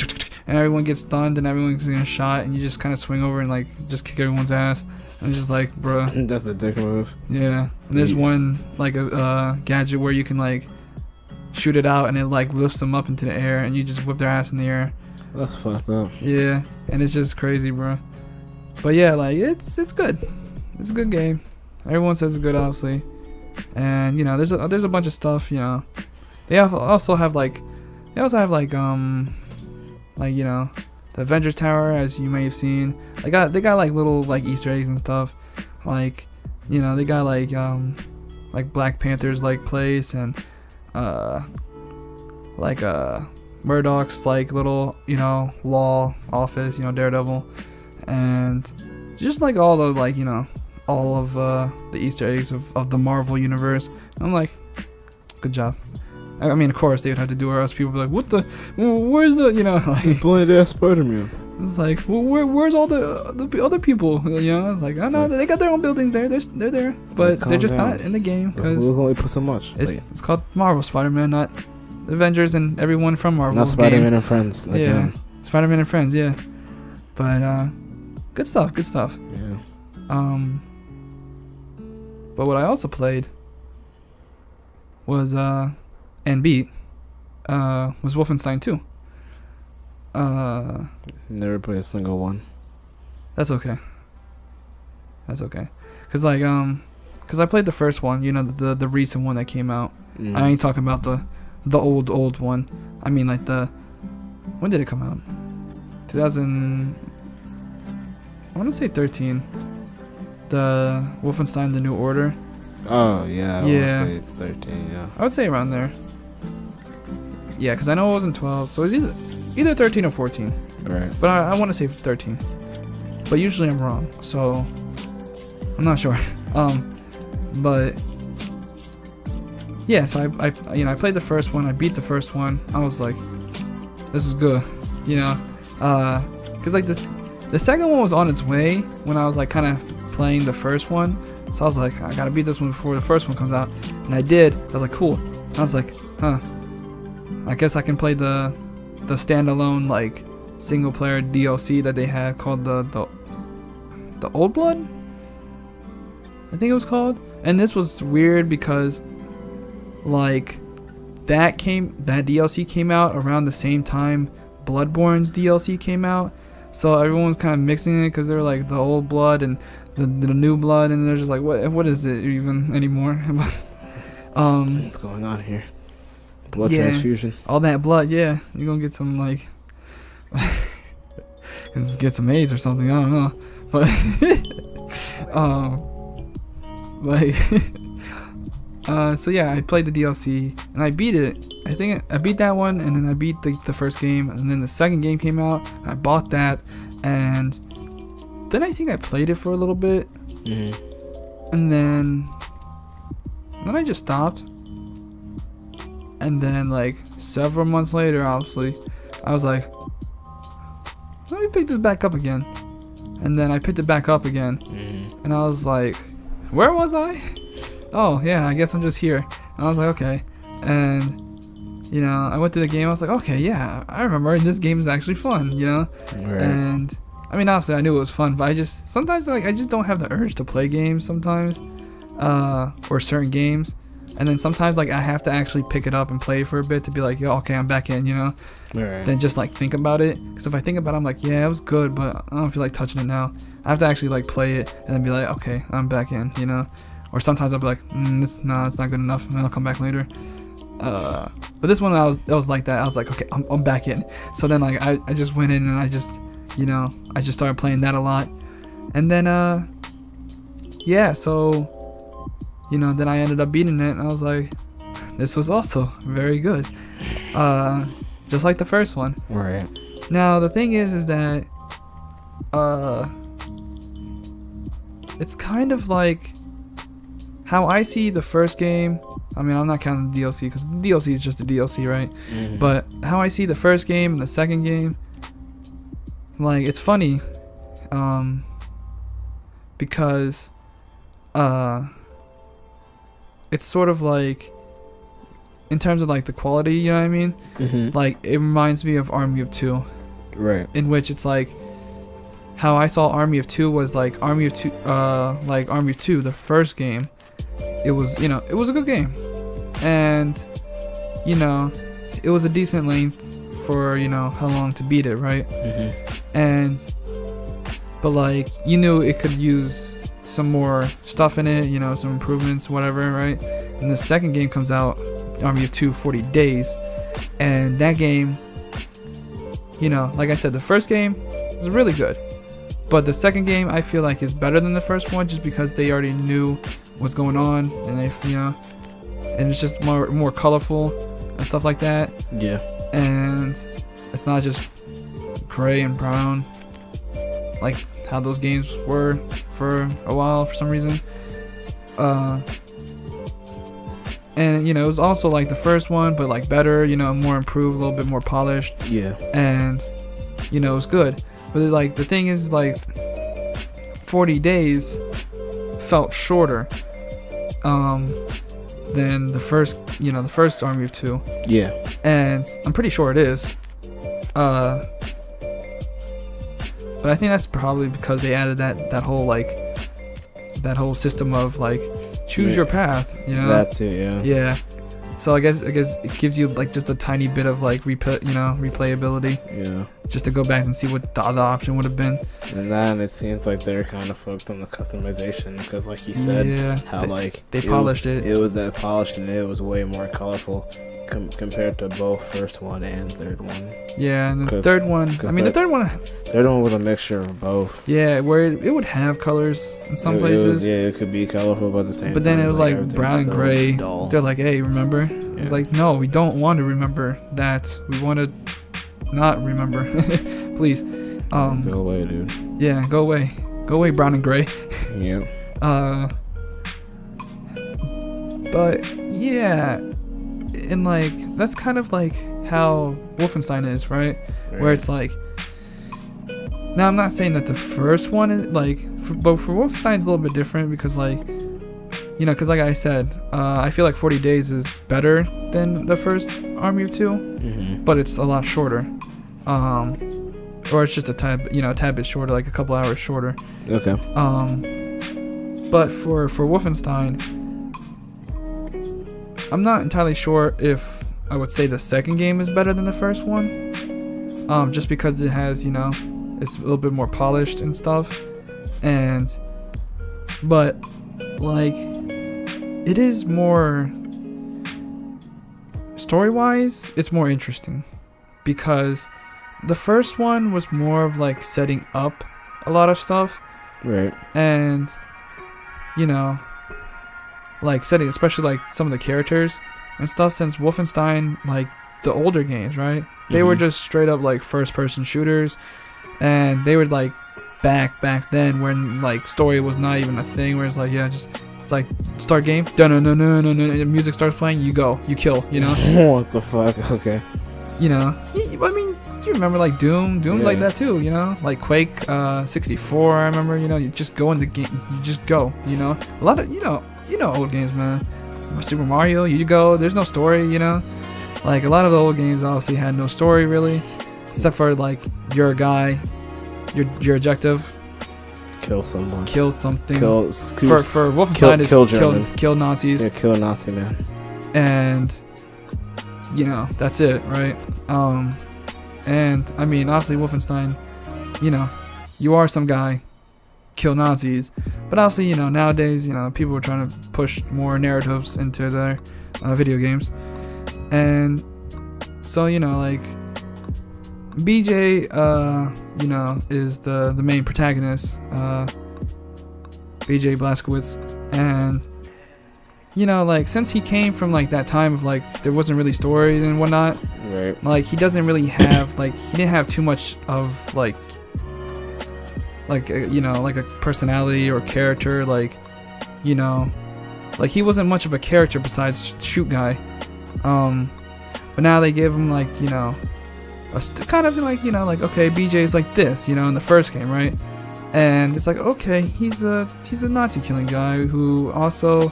and everyone gets stunned and everyone's getting shot, and you just kind of swing over and like just kick everyone's ass. And it's just like, bruh. That's a dick move. Yeah. And there's one like a gadget where you can like shoot it out and it like lifts them up into the air, and you just whip their ass in the air. That's fucked up. Yeah, and it's just crazy, bro. But yeah, like it's good. It's a good game. Everyone says it's good, obviously. And there's a bunch of stuff. They also have like the Avengers Tower, as you may have seen. They got like little like Easter eggs and stuff. Like they got like Black Panther's like place, and like Murdoch's like little law office, Daredevil, and just like all the like all of the Easter eggs of the Marvel universe. I'm like, good job. I mean, of course they would have to do it, or else people would be like, where's the like blind ass Spider-Man. It's like, well, where's all the other people? You know, it's like, I know they got their own buildings there. They're there, but they're just not in the game because we'll only put so much. It's called Marvel Spider-Man, not Avengers and everyone from Marvel. Not Spider-Man and Friends. Like yeah, Spider-Man and Friends. Yeah, but good stuff. Yeah. But what I also played was and beat was Wolfenstein 2. Never played a single one. That's okay. Cause I played the first one, you know, the recent one that came out. I ain't talking about the old one. I mean like when did it come out? 2000. I want to say 13. The Wolfenstein: The New Order. Oh yeah. Yeah. I would say 13. Yeah. I would say around there. Yeah, cause I know it wasn't 12, so it's either 13 or 14. Right. But I want to say 13. But usually I'm wrong, so I'm not sure. But yeah, so I played the first one. I beat the first one. I was like, this is good, you know, cause like the second one was on its way when I was like kind of playing the first one. So I was like, I gotta beat this one before the first one comes out, and I did. I was like, cool. I was like, I guess I can play the standalone like single player DLC that they had called the Old Blood, I think it was called. And this was weird because like that DLC came out around the same time Bloodborne's DLC came out, so everyone's kind of mixing it because they're like the Old Blood and the New Blood, and they're just like, what is it even anymore? What's going on here? Blood transfusion. All that blood, yeah. You're gonna get some like get some AIDS or something, I don't know. But so yeah, I played the DLC and I beat it. I think I beat that one, and then I beat the first game, and then the second game came out. I bought that, and then I think I played it for a little bit, and then I just stopped. And then like several months later, obviously, I was like, let me pick this back up again. And then I picked it back up again, and I was like, where was I? Oh yeah, I guess I'm just here. And I was like, okay. And you know, I went through the game. I was like, okay, yeah, I remember this game is actually fun, you know. Right. And I mean, obviously, I knew it was fun, but I just don't have the urge to play games sometimes, or certain games. And then sometimes like I have to actually pick it up and play for a bit to be like, yo, okay, I'm back in, you know. Right. Then just like think about it, because if I think about it, I'm like, yeah, it was good, but I don't feel like touching it now. I have to actually like play it and then be like, okay, I'm back in, you know. Or sometimes I'll be like, it's not good enough, and then I'll come back later. But this one, I was like that. I was like, okay, I'm back in. So then like I just went in and I just, you know, I just started playing that a lot, and then yeah, so. You know, then I ended up beating it, and I was like, this was also very good. Just like the first one. Right. Now, the thing is that, it's kind of like how I see the first game. I mean, I'm not counting the DLC, because the DLC is just a DLC, right? But how I see the first game and the second game, like, it's funny, because, it's sort of like, in terms of like the quality, you know what I mean? Like, it reminds me of Army of Two. Right. In which it's like, how I saw Army of Two was like Army of Two, the first game. It was, you know, it was a good game, and you know, it was a decent length for, you know, how long to beat it, right? But like, you knew it could use some more stuff in it, you know, some improvements, whatever, right? And the second game comes out, Army of Two 40 Days, and that game, you know, like I said, the first game was really good, but the second game I feel like is better than the first one, just because they already knew what's going on, and they, you know, and it's just more colorful and stuff like that. Yeah. And it's not just gray and brown like how those games were for a while for some reason. And you know, it was also like the first one, but like better, you know, more improved, a little bit more polished. Yeah. And you know, it was good. But like the thing is, like 40 days felt shorter than the first Army of Two. Yeah. And I'm pretty sure it is. But I think that's probably because they added that whole system of like choose your path, you know. That too, yeah. Yeah. So I guess it gives you like just a tiny bit of like replayability. Yeah. Just to go back and see what the other option would have been. And then it seems like they're kind of fucked on the customization because, like you said, how they polished it. It was that polished and it was way more colorful compared to both first one and third one. Yeah, and the third one. I mean, the third one. Third one was a mixture of both. Yeah, where it would have colors in some places. It could be colorful, but at the same time. But then it was like brown and gray. Dull. They're like, hey, remember? Yeah. It's like, no, we don't want to remember that. We want to not remember. Please. Go away, dude. Yeah, go away. Go away, brown and gray. Yep. But yeah, and like that's kind of like how Wolfenstein is, right? Where it's like, now I'm not saying that the first one is like, but for Wolfenstein it's a little bit different because like, because like I said, I feel like 40 days is better than the first Army of Two, but it's a lot shorter, or it's just a tad bit shorter, like a couple hours shorter. Okay. But for Wolfenstein, I'm not entirely sure if I would say the second game is better than the first one, just because it has, it's a little bit more polished and stuff, but like it is more story-wise, it's more interesting because the first one was more of like setting up a lot of stuff, right? And like setting, especially like some of the characters and stuff, since Wolfenstein, like the older games, right? They were just straight up like first person shooters, and they were like back then when like story was not even a thing, where it's like, yeah, just it's like start game, no, the music starts playing, you go, you kill, What the fuck? Okay. I mean, you remember like Doom's like that too, like Quake 64, I remember, you just go in the game, you just go, a lot of, old games, man. Super Mario, you go, there's no story, like a lot of the old games obviously had no story really, except for like you're a guy, your objective, kill someone, kill something, for Wolfenstein kill Nazis, kill a Nazi man, and that's it, right? And I mean, obviously Wolfenstein, you are some guy, kill Nazis, but obviously, nowadays, people are trying to push more narratives into their video games, and so, like BJ, is the main protagonist, BJ Blazkowicz, and like since he came from like that time of like there wasn't really stories and whatnot, right? Like he doesn't really have like he didn't have too much of like like a personality or character, like he wasn't much of a character besides shoot guy, but now they give him like kind of like like, okay, BJ's like this, in the first game, right? And it's like, okay, he's a Nazi killing guy who also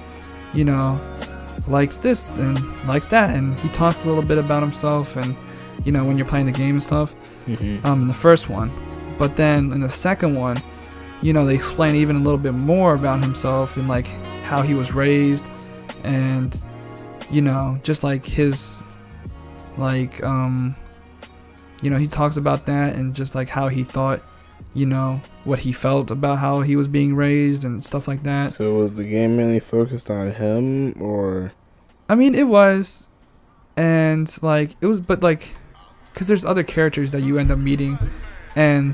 likes this and likes that, and he talks a little bit about himself, and when you're playing the game and stuff, in the first one. But then in the second one, they explain even a little bit more about himself and like how he was raised, and just like his like he talks about that, and just like how he thought, what he felt about how he was being raised and stuff like that. So was the game mainly focused on him, or? I mean, it was, and like it was, but like, because there's other characters that you end up meeting, and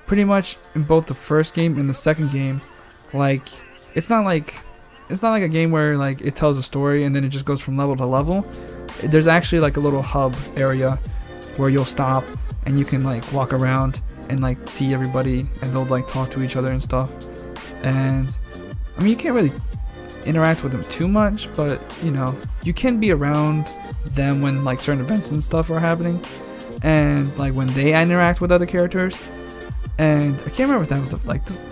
pretty much in both the first game and the second game, like it's not like a game where like it tells a story and then it just goes from level to level. There's actually like a little hub area where you'll stop and you can like walk around and like see everybody, and they'll like talk to each other and stuff. And I mean, you can't really interact with them too much, but you can be around them when like certain events and stuff are happening, and like when they interact with other characters, And I can't remember if that was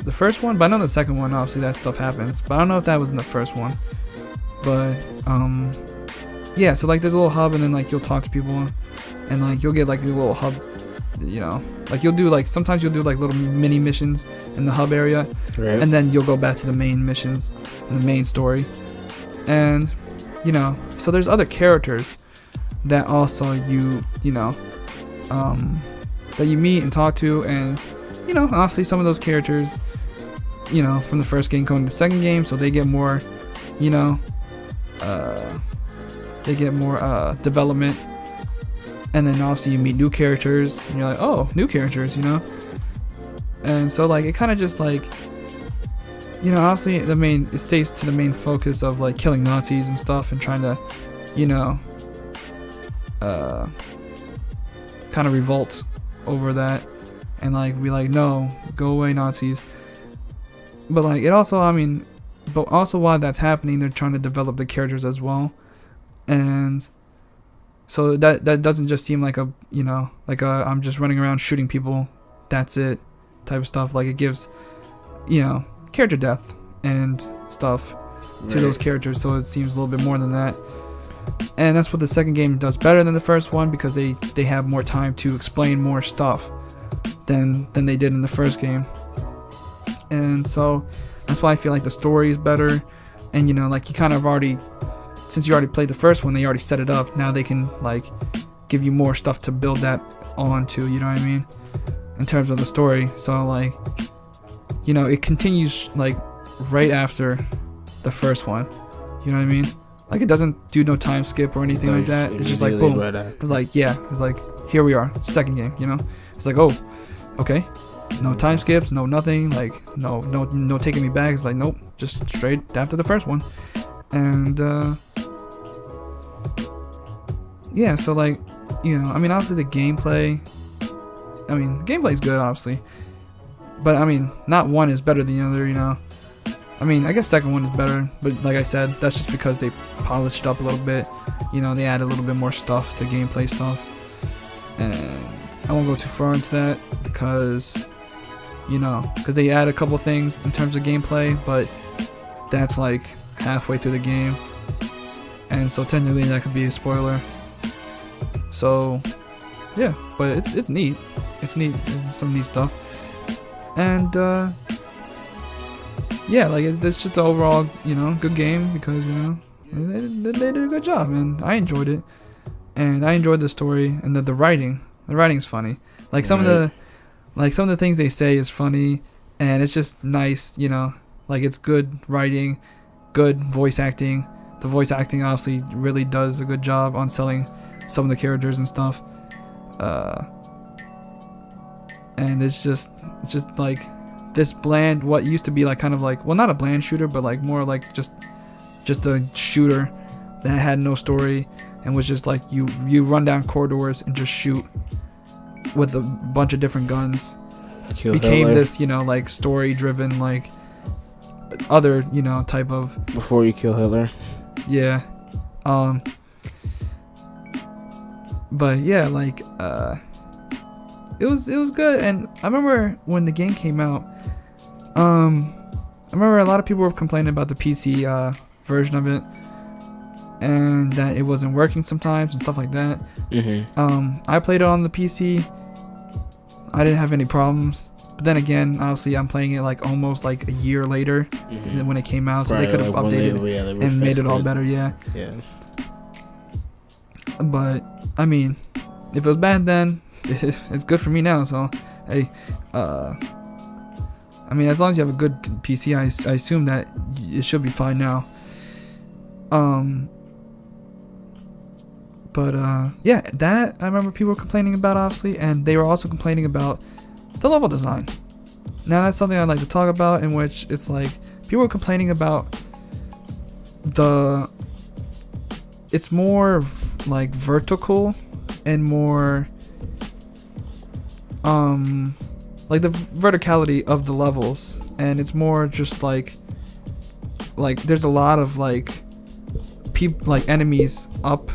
the first one, but I know the second one, obviously that stuff happens, but I don't know if that was in the first one. But yeah, so like there's a little hub, and then like you'll talk to people, and like you'll get like a little hub, you know, like you'll do like, sometimes you'll do like little mini missions in the hub area, Right. and then you'll go back to the main missions and the main story. And you know, so there's other characters that also you know, that you meet and talk to, and you know, obviously some of those characters, you know, from the first game going to the second game, so they get more, you know, development. And then obviously you meet new characters, and you're like, oh, new characters, you know. And so like it kind of just like, you know, obviously it stays to the main focus of like killing Nazis and stuff, and trying to, you know, kind of revolt over that, and like be like, no, go away, Nazis. But like it also, but also while that's happening, they're trying to develop the characters as well. And so that doesn't just seem like a, you know, like a I'm just running around shooting people, that's it type of stuff. Like it gives, you know, character depth and stuff to those characters, so it seems a little bit more than that. And that's what the second game does better than the first one, because they have more time to explain more stuff than they did in the first game. And so that's why I feel like the story is better. And you know, like you kind of already, since you already played the first one, they already set it up. Now they can like give you more stuff to build that onto, you know what I mean, in terms of the story. So like, you know, it continues like right after the first one, you know what I mean? Like it doesn't do no time skip or anything like that. It's just like boom. It's like, yeah, it's like, here we are, second game, you know? It's like, oh, okay. No time skips, no nothing, like no taking me back. It's like, nope, just straight after the first one. And yeah, so like, you know, I mean, obviously the gameplay, the gameplay's good, obviously, but I mean, not one is better than the other, you know. I mean, I guess second one is better, but like I said, that's just because they polished it up a little bit, you know, they added a little bit more stuff to gameplay stuff. And I won't go too far into that because, you know, because they add a couple things in terms of gameplay, but that's like halfway through the game, and so technically that could be a spoiler. So yeah, but it's neat. It's neat. It's some neat stuff. And yeah, like it's just the overall, you know, good game, because, you know, they did a good job, and I enjoyed it, and I enjoyed the story, and the writing. The writing's funny. Like some of the things they say is funny, and it's just nice, you know. Like it's good writing, good voice acting. The voice acting obviously really does a good job on selling some of the characters and stuff. And it's just like this bland, what used to be like kind of like, well, not a bland shooter, but like more like just a shooter that had no story and was just like you run down corridors and just shoot with a bunch of different guns. Became this, you know, like story driven, like other, you know, type of Before You Kill Hitler. Yeah. But yeah, like it was good. And I remember when the game came out, I remember a lot of people were complaining about the PC version of it, and that it wasn't working sometimes and stuff like that. I played it on the PC. I didn't have any problems. But then again, obviously I'm playing it like almost like a year later than when it came out, so they could have updated it and made it all better. Yeah. But I mean, if it was bad then, it's good for me now. So hey, I mean, as long as you have a good PC, I assume that it should be fine now. But yeah, that I remember people were complaining about, obviously, and they were also complaining about the level design. Now that's something I'd like to talk about, in which it's like people were complaining about it's more like vertical and more like the verticality of the levels, and it's more just like there's a lot of like enemies up,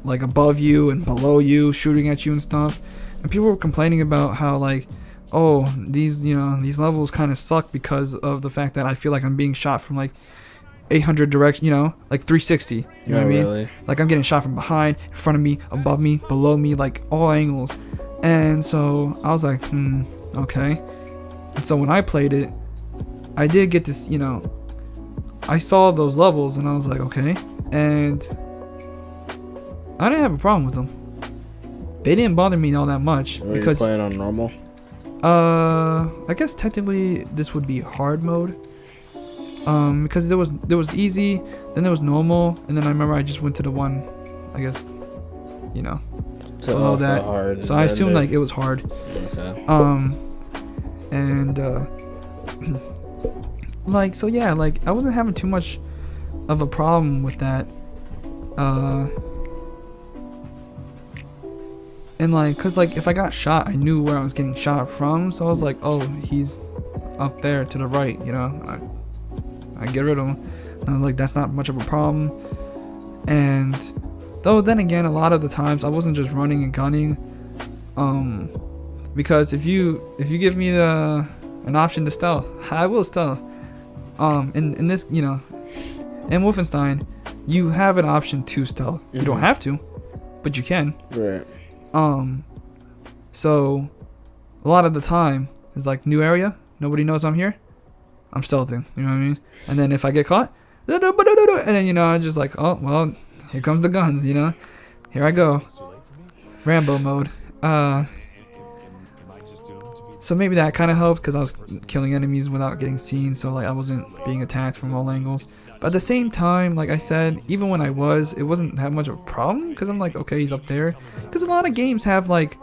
like above you and below you, shooting at you and stuff. And people were complaining about how like oh, these levels kind of suck because of the fact that I feel like I'm being shot from like 800 direction, like 360. You know what I mean? Really? Like I'm getting shot from behind, in front of me, above me, below me, like all angles. And so I was like, okay. And so when I played it, I did get this, I saw those levels and I was like, okay. And I didn't have a problem with them. They didn't bother me all that much. Were because you playing on normal? I guess technically this would be hard mode. Because there was easy, then there was normal, and then I remember I just went to the one, I guess, below that. Hard, so I assumed like it was hard. Okay. And like so yeah, like I wasn't having too much of a problem with that. And like, cause like if I got shot, I knew where I was getting shot from, so I was like, oh, he's up there to the right, I get rid of him. And I was like, that's not much of a problem. And though then again, a lot of the times I wasn't just running and gunning, because if you give me an option to stealth, I will stealth. In this, in Wolfenstein, you have an option to stealth. You don't have to, but you can. Right. So a lot of the time it's like new area, nobody knows I'm here, I'm stealthing, you know what I mean? And then if I get caught, and then I'm just like, oh well, here comes the guns, here I go, Rambo mode. So maybe that kind of helped because I was killing enemies without getting seen, so like I wasn't being attacked from all angles. But at the same time, like I said, even when it wasn't that much of a problem because I'm like, okay, he's up there. Because a lot of games have like,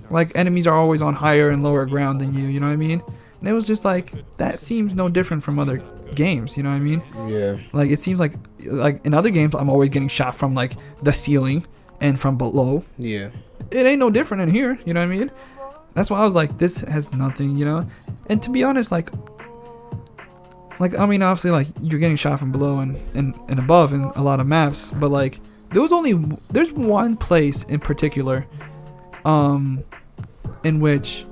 like enemies are always on higher and lower ground than you know what I mean? And it was just like, that seems no different from other games, you know what I mean? Yeah. Like it seems like in other games, I'm always getting shot from like the ceiling and from below. Yeah. It ain't no different in here, you know what I mean? That's why I was like, this has nothing, And to be honest, like I mean, obviously, like you're getting shot from below and above in a lot of maps, but like there's one place in particular, in which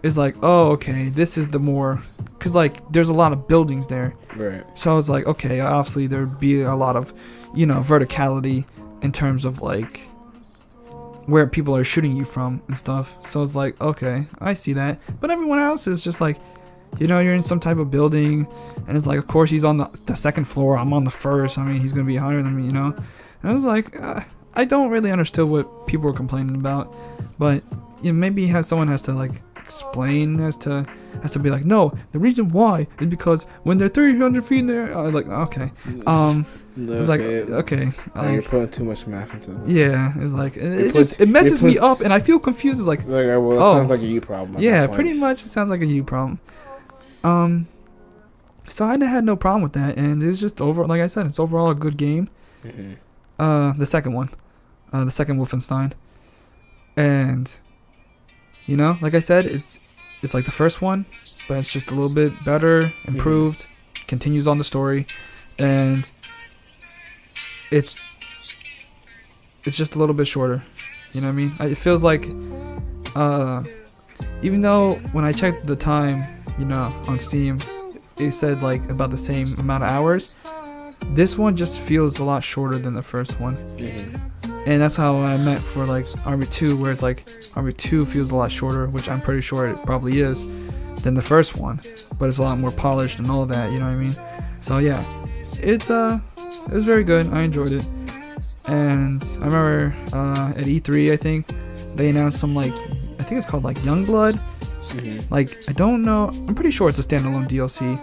is like, oh, okay, this is the more, cause like there's a lot of buildings there, right? So I was like, okay, obviously there'd be a lot of, verticality in terms of like where people are shooting you from and stuff. So I was like, okay, I see that, but everyone else is just like, you're in some type of building, and it's like, of course, he's on the second floor. I'm on the first. I mean, he's going to be higher than me, And I was like, I don't really understand what people were complaining about. But, maybe someone has to, like, explain has to be like, no, the reason why is because when they're 300 feet in there, like, okay. It's like, okay. You're putting too much math into this. Yeah, it's like, it messes me up, and I feel confused. It's like, well, it sounds like a you problem. Yeah, pretty much it sounds like a you problem. So I had no problem with that, and it's just like I said, it's overall a good game. Mm-hmm. The second one, the second Wolfenstein, and like I said, it's like the first one, but it's just a little bit better, improved, continues on the story, and it's just a little bit shorter. You know what I mean? It feels like, even though when I checked the time, on Steam, it said like about the same amount of hours. This one just feels a lot shorter than the first one. And that's how I meant for like Army 2, where it's like Army 2 feels a lot shorter, which I'm pretty sure it probably is, than the first one, but it's a lot more polished and all that, you know what I mean? So yeah, it was very good. I enjoyed it. And I remember at E3, I think they announced some, like, I think it's called like Youngblood. Like, I don't know, I'm pretty sure it's a standalone DLC,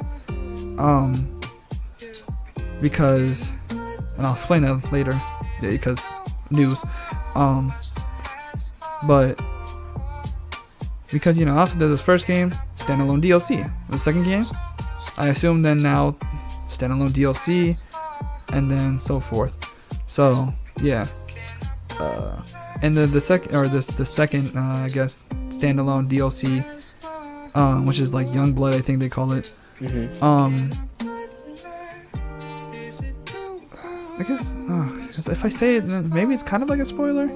because, and I'll explain that later, because news, but because after this first game, standalone DLC, the second game, I assume then now standalone DLC, and then so forth. So yeah, and the second, or the second, I guess, standalone DLC, which is like Youngblood, I think they call it. I guess if I say it, then maybe it's kind of like a spoiler.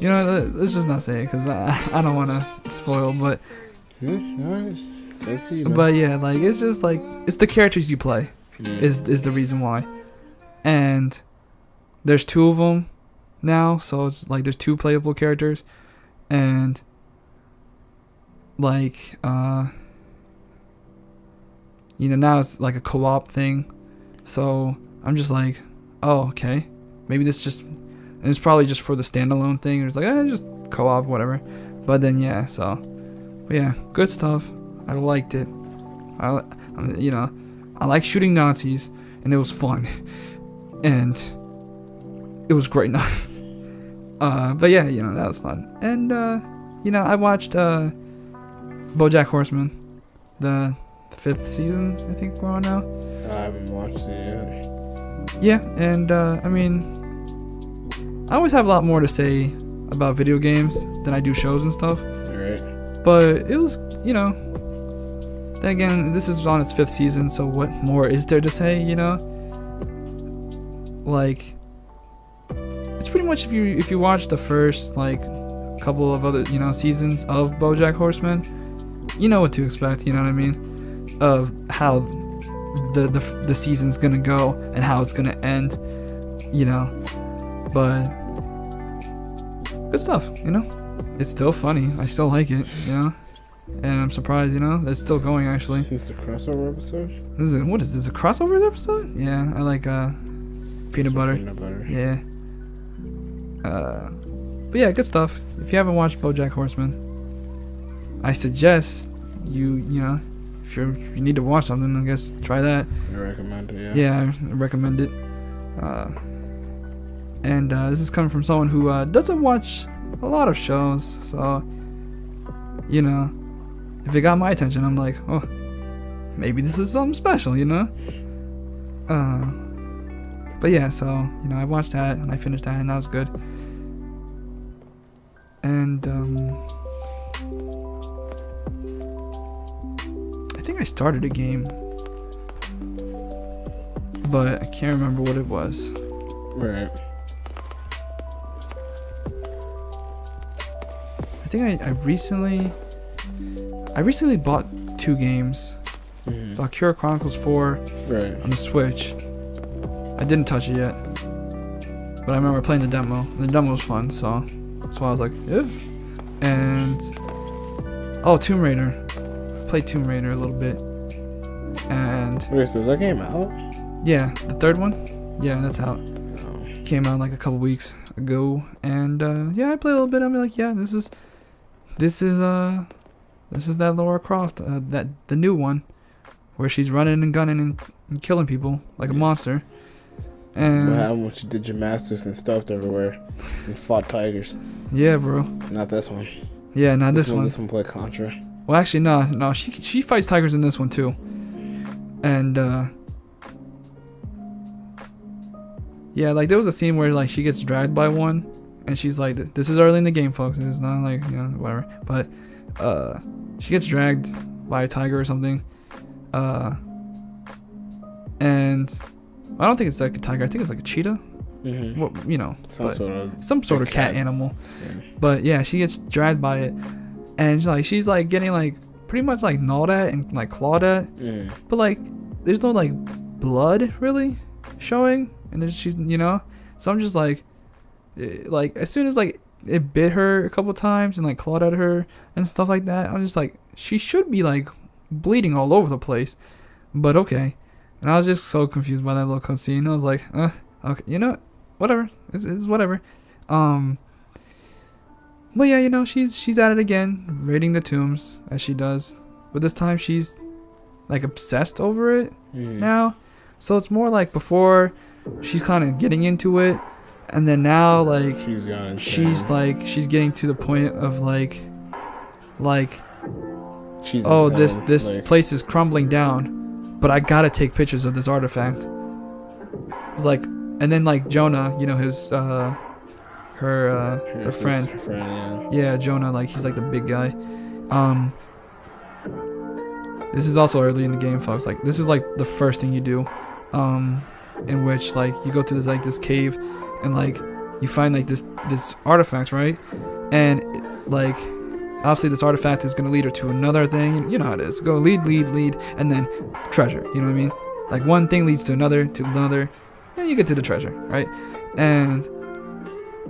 You know, let's just not say it because I don't want to spoil, but alright. That's you, man. but yeah, like it's just like it's the characters you play is the reason why, and there's 2 of them now, so it's like there's 2 playable characters, and like you know, now it's like a co-op thing, so I'm just like, oh, okay, maybe this just, and it's probably just for the standalone thing, it's like just co-op, whatever. But then yeah, so but yeah, good stuff. I liked it. You know, I like shooting Nazis, and it was fun, and it was great. But yeah, you know, that was fun. And you know, I watched BoJack Horseman, the 5th season, I think we're on now. I haven't watched it yet. Yeah, and I mean, I always have a lot more to say about video games than I do shows and stuff. Right. But it was, you know, then again, this is on its 5th season, so what more is there to say, you know? Like, it's pretty much if you watch the first like couple of other, you know, seasons of BoJack Horseman, you know what to expect, you know what I mean? Of how the season's gonna go and how it's gonna end, you know. But good stuff, you know. It's still funny. I still like it, you know. And I'm surprised, you know, it's still going actually. It's a crossover episode? What is this, a crossover episode? Yeah, I like peanut butter. Peanut butter. Yeah. But yeah, good stuff. If you haven't watched BoJack Horseman, I suggest you know, if you need to watch something, I guess try that. I recommend it, yeah. Yeah, I recommend it. And this is coming from someone who doesn't watch a lot of shows, so you know, if it got my attention, I'm like, oh, maybe this is something special, you know. But yeah, so you know, I watched that and I finished that, and that was good. And I think I started a game, but I can't remember what it was. Right. I think I recently bought 2 games. Valkyria Chronicles 4 on the Switch. I didn't touch it yet, but I remember playing the demo, and the demo was fun, so that's why I was like, yeah. And Tomb Raider. I played Tomb Raider a little bit, and wait, so that game out? Yeah, the 3rd one. Yeah, that's out. Came out like a couple weeks ago, and yeah, I played a little bit. I'm like, yeah, this is that Lara Croft, that the new one, where she's running and gunning and killing people like a monster. And what happened when she did gymnastics and stuffed everywhere and fought tigers? Yeah, bro. Not this one. Yeah, not this one. This one played Contra. Well, actually, no. She fights tigers in this one too. And yeah, like there was a scene where like she gets dragged by one, and she's like, "This is early in the game, folks. It's not like, you know, whatever." But she gets dragged by a tiger or something. And I don't think it's like a tiger. I think it's like a cheetah. Mm-hmm. Well, you know, some sort of cat animal. Yeah. But yeah, she gets dragged by it, and she's like getting like pretty much like gnawed at and like clawed at. Mm. But like, there's no like blood really showing, and there's she's, you know. So I'm just like as soon as like it bit her a couple times and like clawed at her and stuff like that, I'm just like, she should be like bleeding all over the place, but okay. And I was just so confused by that little cutscene. I was like, okay, you know, whatever. It's whatever. But yeah, you know, she's at it again, raiding the tombs as she does. But this time she's like obsessed over it now. So it's more like before she's kind of getting into it, and then now like she's getting to the point of like she's oh, insane. this like, place is crumbling down, but I gotta take pictures of this artifact. It's like, and then like Jonah, you know, his her friend. Her friend, yeah, Jonah, like he's like the big guy. This is also early in the game, folks. Like this is like the first thing you do, in which like you go through this cave, and like you find like this artifact, right? And like obviously this artifact is gonna lead her to another thing. You know how it is. Go lead, and then treasure. You know what I mean? Like one thing leads to another, and you get to the treasure, right? And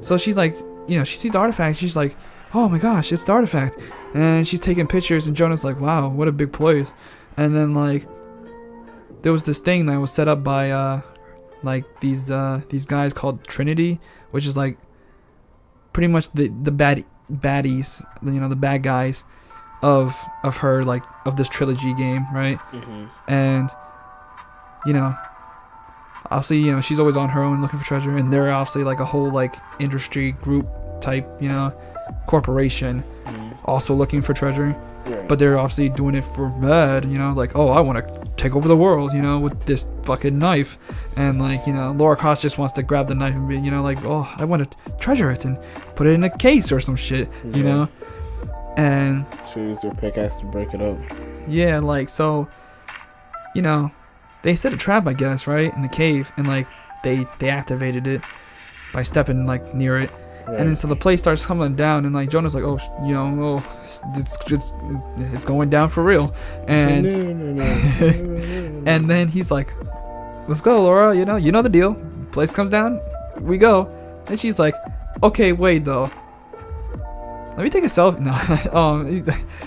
so she's like, you know, she sees the artifact. She's like, oh my gosh, it's the artifact. And she's taking pictures, and Jonah's like, wow, what a big place. And then like there was this thing that was set up by like these guys called Trinity, which is like pretty much the baddies, you know, the bad guys of her, like of this trilogy game, right? And you know, obviously, you know, she's always on her own looking for treasure, and they're obviously like a whole like industry group type, you know, corporation, also looking for treasure. But they're obviously doing it for bad, you know, like, oh, I want to take over the world, you know, with this fucking knife. And like, you know, Laura Croft just wants to grab the knife and be, you know, like, oh, I want to treasure it and put it in a case or some shit, you know. And she used her pickaxe to break it up. Yeah, like, so, you know, they set a trap, I guess, right, in the cave, and like they activated it by stepping like near it. And then so the place starts coming down, and like Jonah's like, oh, you know, oh, it's going down for real. And and then he's like, let's go, Laura. You know the deal. Place comes down, we go. And she's like, okay, wait though. Let me take a selfie. No,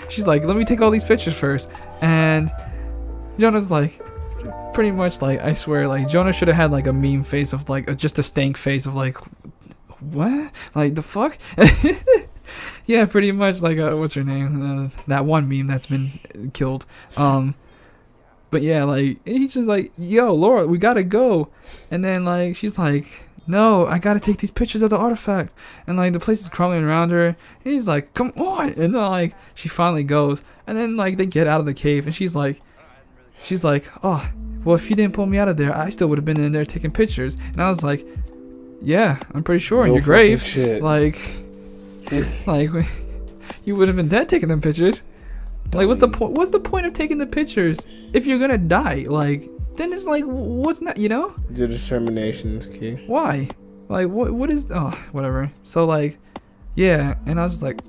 she's like, let me take all these pictures first. And Jonah's like, pretty much like, I swear, like Jonah should have had like a meme face of like just a stank face of like, what? Like the fuck? Yeah, pretty much like what's her name? That one meme that's been killed. But yeah, like he's just like, yo, Laura, we gotta go. And then like she's like, no, I gotta take these pictures of the artifact. And like the place is crumbling around her. And he's like, come on. And then like she finally goes. And then like they get out of the cave, and she's like, oh, well, if you didn't pull me out of there, I still would have been in there taking pictures. And I was like, yeah, I'm pretty sure in your grave, shit. like you would have been dead taking them pictures. Like, what's the point? What's the point of taking the pictures if you're gonna die? Like, then it's like, what's not, you know? The determination is key. Why? Like, what is? Oh, whatever. So like, yeah, and I was just like,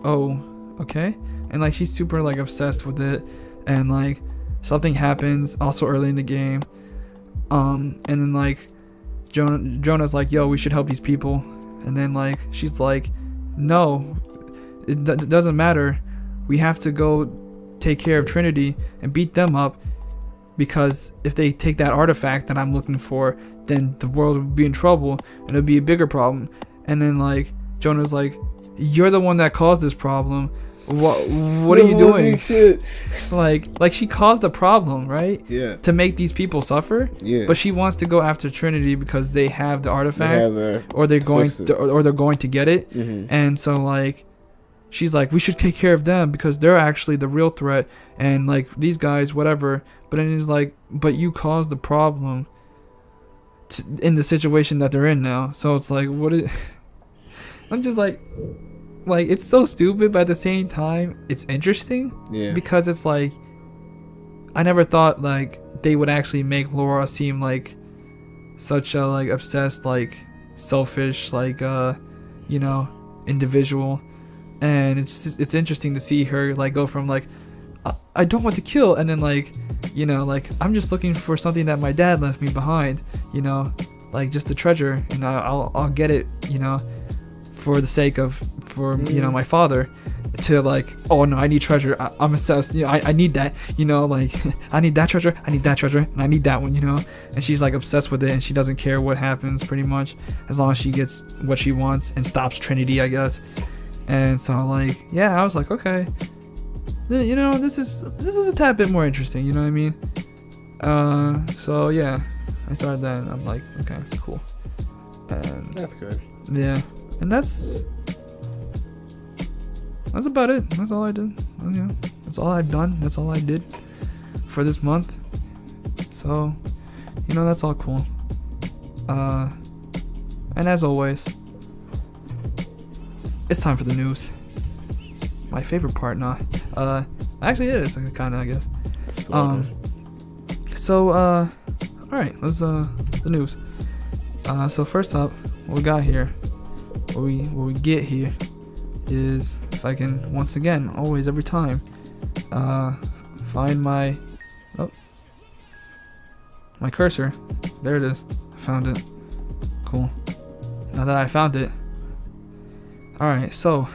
oh, okay. And like, she's super like obsessed with it, and like, something happens also early in the game, and then like. Jonah's like, yo, we should help these people. And then like she's like, no, it doesn't matter, we have to go take care of Trinity and beat them up, because if they take that artifact that I'm looking for, then the world would be in trouble and it'll be a bigger problem. And then like Jonah's like, you're the one that caused this problem. What are you doing? Shit. Like she caused a problem, right? Yeah. To make these people suffer. Yeah. But she wants to go after Trinity because they have the artifact, or they're going to get it. And so like, she's like, we should take care of them because they're actually the real threat, and like these guys, whatever. But then he's like, but you caused the problem in the situation that they're in now. So it's like, I'm just like it's so stupid, but at the same time it's interesting. Yeah. Because it's like, I never thought like they would actually make Laura seem like such a like obsessed, like selfish, like you know, individual. And it's interesting to see her like go from like, I don't want to kill, and then like, you know, like, I'm just looking for something that my dad left me behind, you know, like just a treasure, and I'll get it, you know, for the sake of you know, my father, to like, oh no, I need treasure, I'm obsessed, you know, I need that, you know, like I need that treasure, and I need that one, you know. And she's like obsessed with it, and she doesn't care what happens pretty much, as long as she gets what she wants and stops Trinity, I guess. And so like, yeah, I was like, okay, you know, this is a tad bit more interesting, you know what I mean? So yeah, I started that, and I'm like, okay, cool. And that's good. Yeah, and that's about it. That's all I did. You know, that's all I've done. That's all I did for this month. So, you know, that's all cool. And as always, it's time for the news. My favorite part, actually it is kind of, I guess. So, all right, let's the news. So first up, what we got here, what we get here is, if I can once again, always every time, find my my cursor. There it is. I found it. Cool. Now that I found it. Alright, so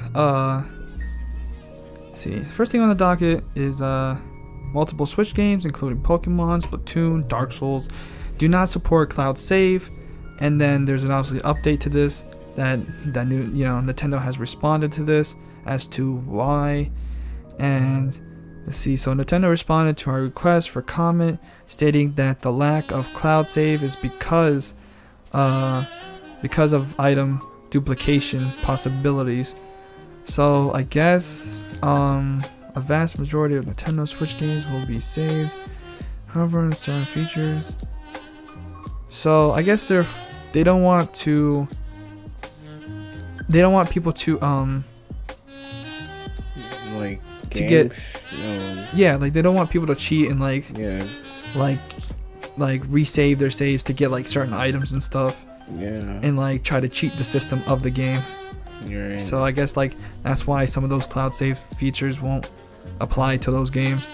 let's see. First thing on the docket is multiple Switch games, including Pokemon, Splatoon, Dark Souls, do not support cloud save. And then there's an obviously update to this that new, Nintendo has responded to this as to why. And let's see, so Nintendo responded to our request for comment, stating that the lack of cloud save is because of item duplication possibilities. So I guess a vast majority of Nintendo Switch games will be saved, however in certain features. So I guess they don't want people to like to get yeah, like they don't want people to cheat and like resave their saves to get like certain items and stuff. Yeah. And like try to cheat the system of the game. Right. So I guess like that's why some of those cloud save features won't apply to those games.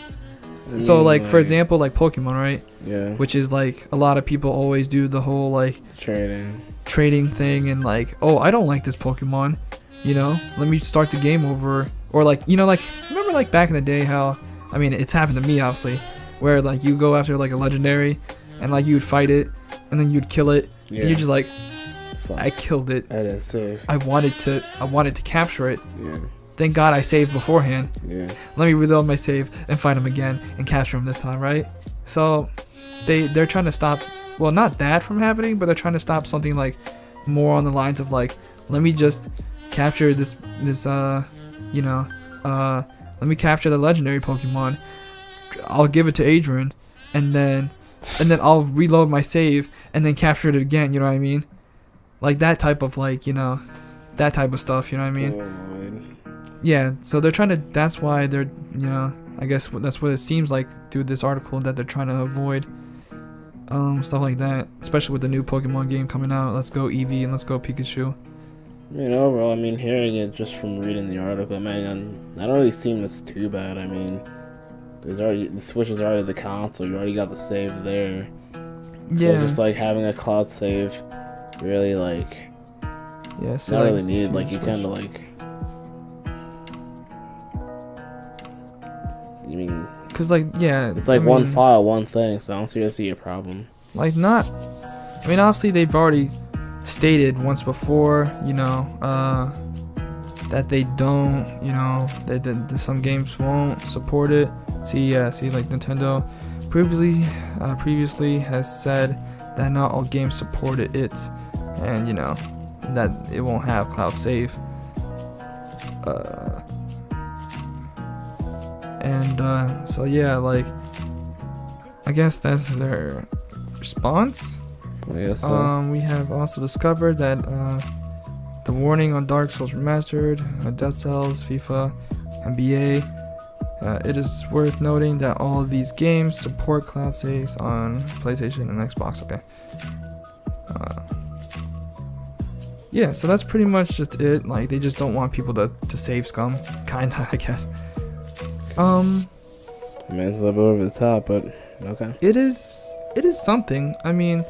So like for example, like Pokemon, right? Yeah. Which is like a lot of people always do the whole like trading thing and like, oh, I don't like this Pokemon, let me start the game over. Or like, like remember like back in the day how, I mean, it's happened to me obviously, where like you go after like a legendary and like you'd fight it and then you'd kill it and you're just like, fuck, I killed it. I didn't save. I wanted to capture it. Yeah. Thank God I saved beforehand. Yeah. Let me reload my save and find him again and capture him this time, right? So they're trying to stop, well, not that from happening, but they're trying to stop something like more on the lines of like, let me just capture this let me capture the legendary Pokemon. I'll give it to Adrian and then I'll reload my save and then capture it again, you know what I mean? Like that type of like, that type of stuff, you know what I mean? Yeah, so they're trying to, that's why they're, I guess that's what it seems like through this article, that they're trying to avoid stuff like that, especially with the new Pokemon game coming out. Let's go Eevee and let's go Pikachu. I mean, overall, hearing it just from reading the article, man, I don't really seem that's too bad. I mean, the Switch is already the console, you already got the save there. So just like having a cloud save, really like, so not really needed. Like you kind of like. You mean? Cause like it's like one file, one thing. So I don't see a problem. Like not. I mean, obviously they've already stated once before, that they don't, that some games won't support it. See, like Nintendo previously has said that not all games supported it, and that it won't have cloud save. So yeah, like I guess that's their response. Yeah, so. We have also discovered that the warning on Dark Souls Remastered, Dead Cells, FIFA, NBA. It is worth noting that all of these games support cloud saves on PlayStation and Xbox. Okay. Yeah, so that's pretty much just it. Like they just don't want people to save scum, kinda, I guess. I mean, it's a little bit over the top, but okay. It is something. I mean,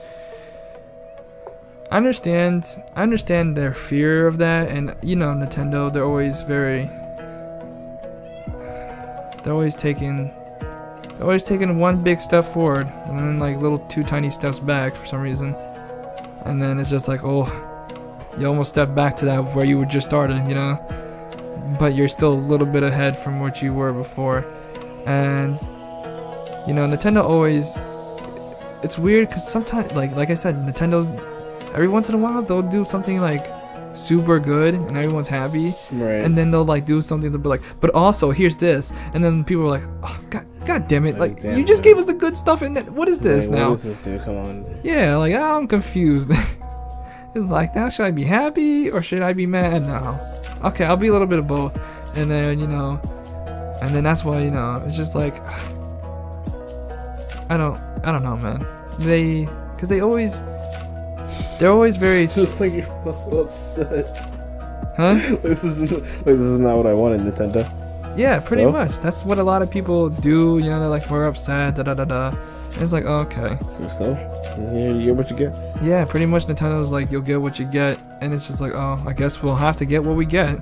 I understand their fear of that, and Nintendo, they're always taking one big step forward and then like little two tiny steps back for some reason, and then it's just like, oh, you almost stepped back to that where you were just started, but you're still a little bit ahead from what you were before. And Nintendo always, it's weird because sometimes like I said, Nintendo's every once in a while they'll do something like super good and everyone's happy, right? And then they'll like do something, they'll be like, but also here's this, and then people are like, oh god damn it, like you just gave us the good stuff and then what is this now? What is this, dude? Come on. Yeah, like I'm confused. It's like, now should I be happy or should I be mad now? Okay, I'll be a little bit of both, and then and then that's why it's just like I don't know, man. They they're always very. Just like you're so upset. Huh? This is not what I wanted, Nintendo. Yeah, pretty much. That's what a lot of people do. You know, they're like, we're upset, da da da da. And it's like, okay. So, here you get what you get. Yeah, pretty much Nintendo's like, you'll get what you get. And it's just like, oh, I guess we'll have to get what we get.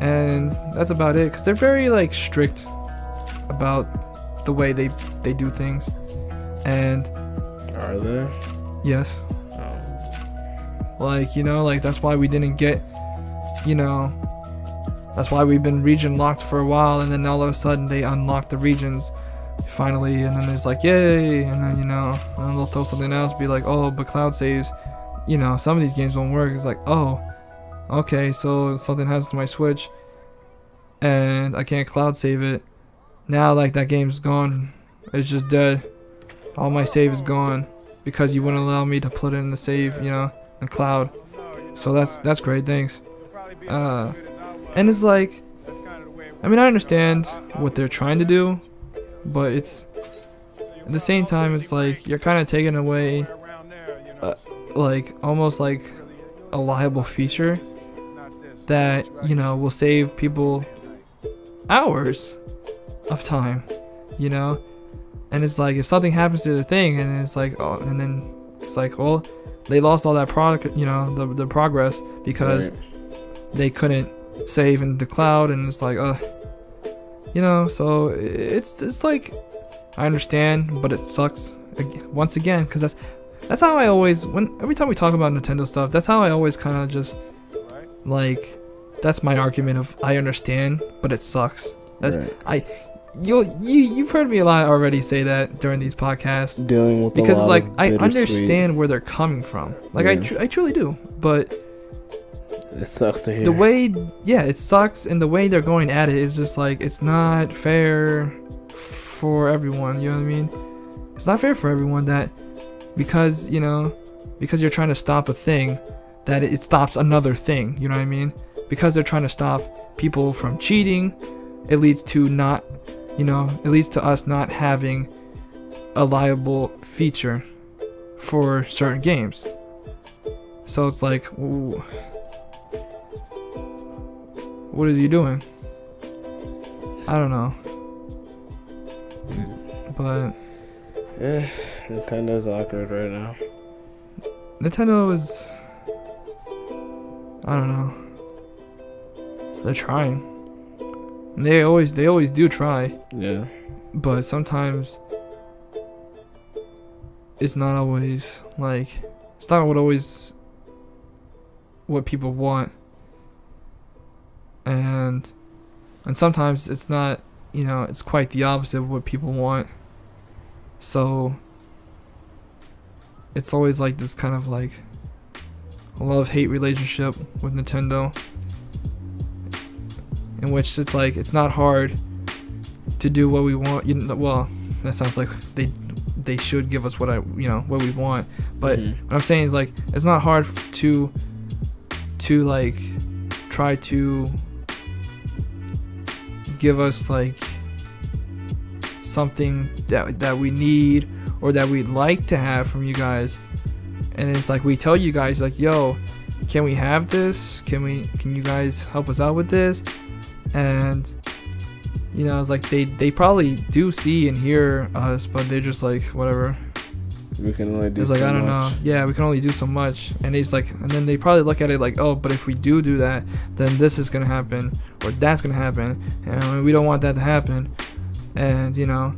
And that's about it. Because they're very, like, strict about the way they do things. And... Are they? Yes. Oh. Like, you know, like, that's why we didn't get, you know... That's why we've been region locked for a while, and then all of a sudden they unlock the regions finally, and then it's like, yay, and then, you know, and then they'll throw something else, be like, oh, but cloud saves, you know, some of these games won't work. It's like, oh, okay, so something happens to my Switch, and I can't cloud save it. Now, like, that game's gone. It's just dead. All my save is gone, because you wouldn't allow me to put it in the save, you know, in cloud. So that's great, thanks. And it's like, I mean, I understand what they're trying to do, but it's, at the same time, it's like, you're kind of taking away, like, almost like a liable feature that, you know, will save people hours of time, you know? And it's like, if something happens to the thing, and it's like, oh, and then it's like, well, they lost all that product, you know, the progress, because they couldn't save in the cloud, and it's like, you know, so it's like, I understand, but it sucks once again, because that's how I always, every time we talk about Nintendo stuff, that's how I always kind of just, like, that's my argument of, I understand, but it sucks. That's you've heard me a lot already say that during these podcasts, dealing with, because it's like, I understand where they're coming from, like, I truly do, but it sucks to hear. The way, yeah, it sucks, and the way they're going at it is just like, it's not fair for everyone, you know what I mean? It's not fair for everyone that, because, you know, because you're trying to stop a thing, that it stops another thing, you know what I mean? Because they're trying to stop people from cheating, it leads to not, you know, it leads to us not having a liable feature for certain games. So it's like, ooh, what is he doing? I don't know. But Nintendo's awkward right now. Nintendo is, I don't know. They're trying. And they always do try. Yeah. But sometimes it's not always like, it's not always what people want. And sometimes it's not, you know, it's quite the opposite of what people want. So it's always like this kind of like a love-hate relationship with Nintendo, in which it's like, it's not hard to do what we want. You know, well, that sounds like they should give us what what we want, but what I'm saying is, like, it's not hard to like try to give us like something that we need or that we'd like to have from you guys. And it's like, we tell you guys, like, yo, can we have this? Can you guys help us out with this? And, you know, it's like, they probably do see and hear us, but they're just like, whatever. We can only do it's like, so I don't much. know. Yeah, we can only do so much. And it's like, and then they probably look at it like, oh, but if we do that, then this is gonna happen, or that's gonna happen, and we don't want that to happen. And, you know,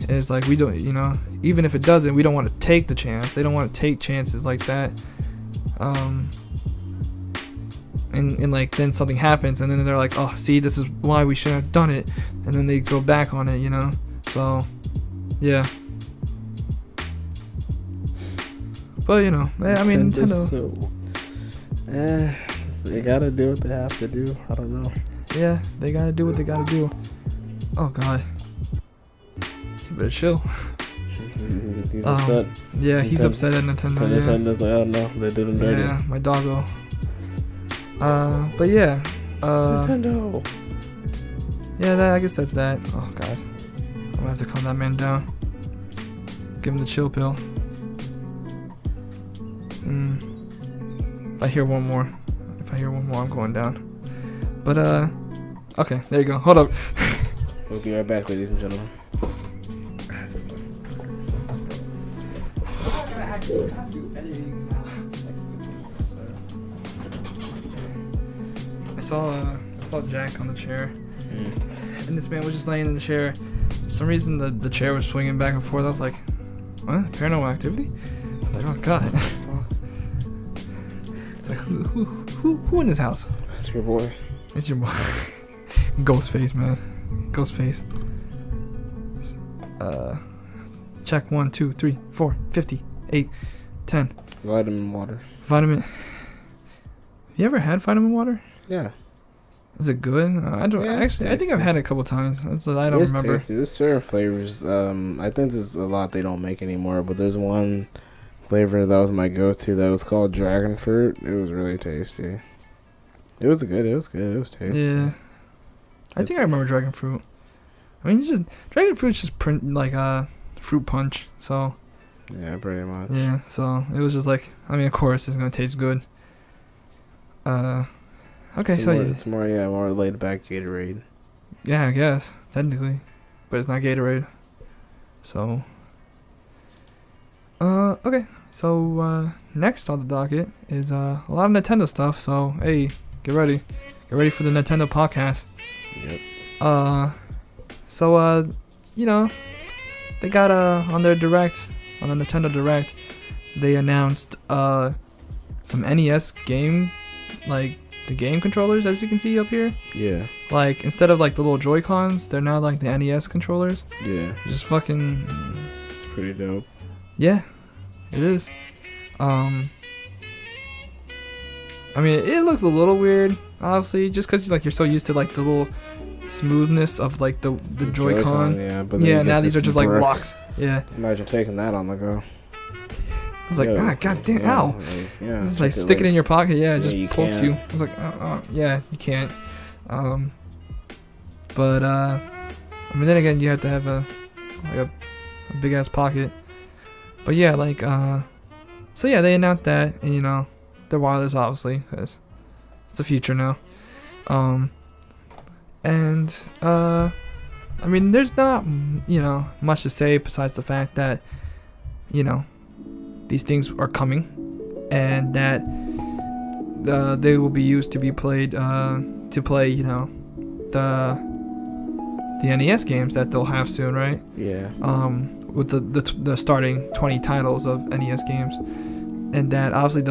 it's like, we don't, you know, even if it doesn't, we don't want to take the chance. They don't want to take chances like that. And like, then something happens, and then they're like, oh, see, this is why we shouldn't have done it. And then they go back on it, you know. So, yeah. But, you know, I mean, Nintendo. They gotta do what they have to do. I don't know. Yeah, they gotta do what they gotta do. Oh, God. You better chill. He's upset. Yeah, he's upset at Nintendo. Nintendo's like, I don't know, they did him dirty. Yeah, my doggo. But yeah. Nintendo. Yeah, I guess that's that. Oh, God. I'm gonna have to calm that man down. Give him the chill pill. If I hear one more, I'm going down. But okay, there you go. Hold up. We'll be right back, ladies and gentlemen. I saw Jack on the chair, and this man was just laying in the chair. For some reason, the chair was swinging back and forth. I was like, "What? Paranormal activity?" I was like, "Oh God!" It's like, who in this house? It's your boy. It's your boy. Ghostface, man. Ghostface. Check 1, 2, 3, 4, 50, 8, 10. Vitamin water. Vitamin. You ever had vitamin water? Yeah. Is it good? I don't actually. I think I've had it a couple times. I don't remember. Tasty. There's certain flavors. I think there's a lot they don't make anymore, but there's one flavor that was my go-to that was called dragon fruit. It was really tasty. It was good. It was tasty. Yeah. I think I remember dragon fruit. I mean, dragon fruit's just fruit punch. So. Yeah, pretty much. Yeah. So it was just like, I mean, of course it's gonna taste good. Okay, it's more laid back Gatorade. Yeah, I guess technically, but it's not Gatorade. So. Okay. So next on the docket is a lot of Nintendo stuff. So hey, get ready for the Nintendo podcast. Yep. So they got on their Direct, on the Nintendo Direct, they announced some NES game, like the game controllers, as you can see up here. Yeah. Like instead of like the little Joy-Cons, they're now like the NES controllers. Yeah. Just fucking. It's pretty dope. Yeah, it is. I mean, it looks a little weird, obviously, just because you're so used to like the little smoothness of like the Joy-Con. Yeah, but now these are just like blocks. Yeah. Imagine taking that on the go. It's like, goddamn, ow. Yeah. It's like stick it in your pocket. Yeah, it just pokes you. can't. It's like, yeah, you can't. But I mean, then again, you have to have a big ass pocket. But yeah, so yeah, they announced that, and they're wireless, obviously, because it's the future now. And I mean, there's not much to say besides the fact that these things are coming, and that they will be used to be played to play the NES games that they'll have soon, right? Yeah. With the starting 20 titles of NES games, and that obviously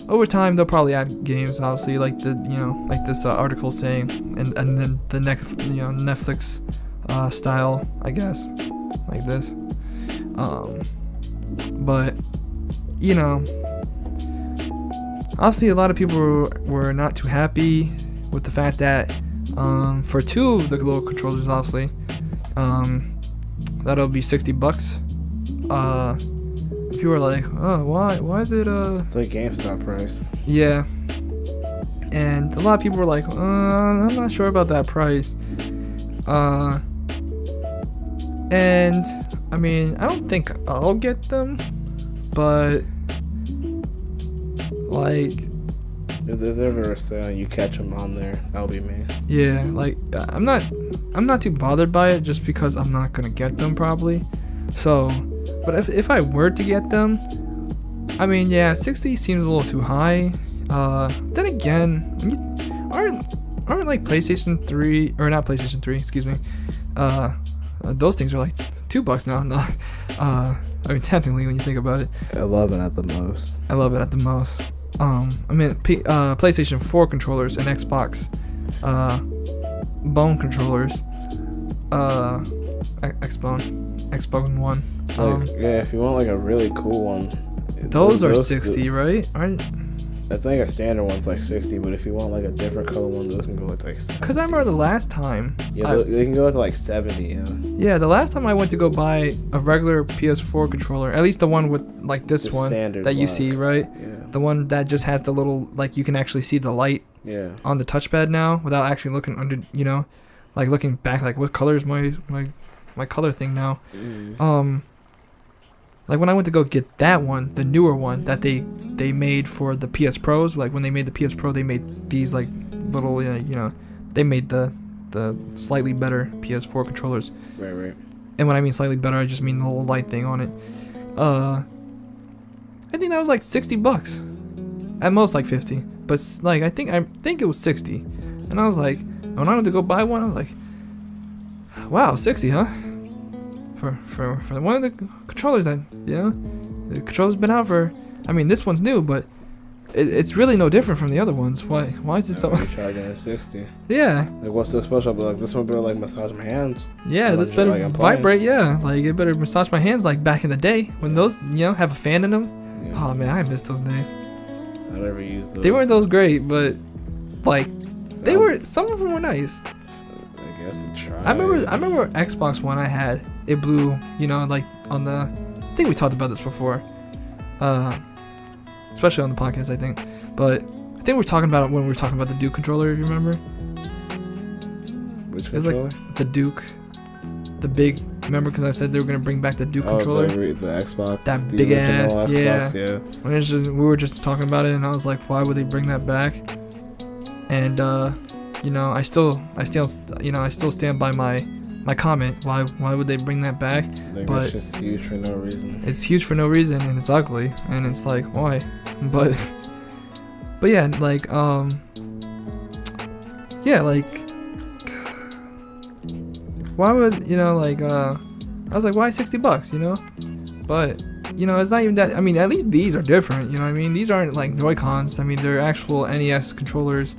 over time they'll probably add games, obviously, like like this article saying, and then the Netflix style, I guess, like this. But obviously a lot of people were not too happy with the fact that for two of the little controllers, obviously, that'll be $60. People are like, oh, why is it It's like GameStop price. Yeah. And a lot of people were like, I'm not sure about that price. And I mean, I don't think I'll get them, but like, if there's ever a sale and you catch them on there, that'll be me. Yeah, like I'm not too bothered by it, just because I'm not gonna get them probably. So, but if I were to get them, I mean, yeah, 60 seems a little too high. Then again, aren't like PlayStation 3, or not PlayStation 3, excuse me. Those things are like $2 now. No, I mean, technically, when you think about it, 11 at the most. I love it at the most. I mean, PlayStation 4 controllers and Xbox Bone controllers, Xbox One. Yeah, if you want like a really cool one, those are 60, right? Aren't? I think a standard one's like 60, but if you want like a different color one, those can go with like 70. Because I remember the last time. Yeah, they can go with like 70. Yeah. Yeah, the last time I went to go buy a regular PS4 controller, at least the one with like this The one standard that you block. see, right? Yeah. The one that just has the little, like, you can actually see the light Yeah. on the touchpad now without actually looking under, like looking back, like what color is my color thing now. like when I went to go get that one, the newer one that they made for the PS Pros. Like when they made the PS Pro, they made these like little, they made the slightly better PS4 controllers. Right. And when I mean slightly better, I just mean the little light thing on it. I think that was like $60. At most like 50. But like I think it was 60. And I was like, when I went to go buy one, I was like, wow, 60, huh? For one of the controllers that, the controller's been out for, I mean, this one's new, but it's really no different from the other ones. Why is this so? Charging at 60. Yeah. Like, what's so special? But like, this one better like massage my hands. Yeah, this better vibrate. Yeah, like it better massage my hands like back in the day when those, have a fan in them. Yeah. Oh man, I miss those days. I never used those. They weren't those great, but like they were. Some of them were nice. I guess it tried. I remember Xbox One I had. It blew. Like on the. I think we talked about this before. Especially on the podcast, I think. But I think we're talking about it when we were talking about the Duke controller, if you remember. Which controller? Like the Duke. The big, remember, because I said they were going to bring back the Duke controller? The Xbox. That big ass, Xbox, yeah. When it's just, we were just talking about it, and I was like, why would they bring that back? And, I still stand by my comment. Why would they bring that back? But it's just huge for no reason. It's huge for no reason, and it's ugly, and it's like, why? But yeah, like, why would, I was like, why $60, But, it's not even that, I mean, at least these are different, you know what I mean? These aren't like Joy-Cons, I mean, they're actual NES controllers,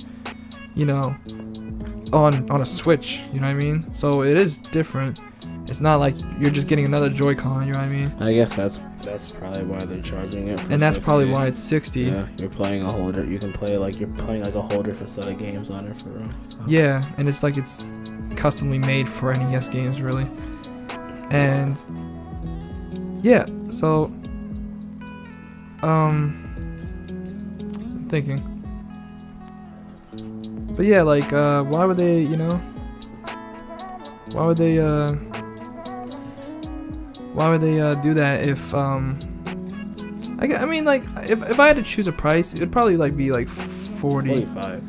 on a Switch, you know what I mean? So it is different. It's not like you're just getting another Joy-Con, you know what I mean? I guess that's probably why they're charging it for And that's 60. probably why it's 60. Yeah, you're playing a whole you can play like you're playing like a whole different set of games on it for real. So. Yeah, and it's like it's customly made for NES games, really. And yeah, so I'm thinking. But yeah, like why would they, why would they do that if I mean, like, if I had to choose a price, it'd probably like be like 45.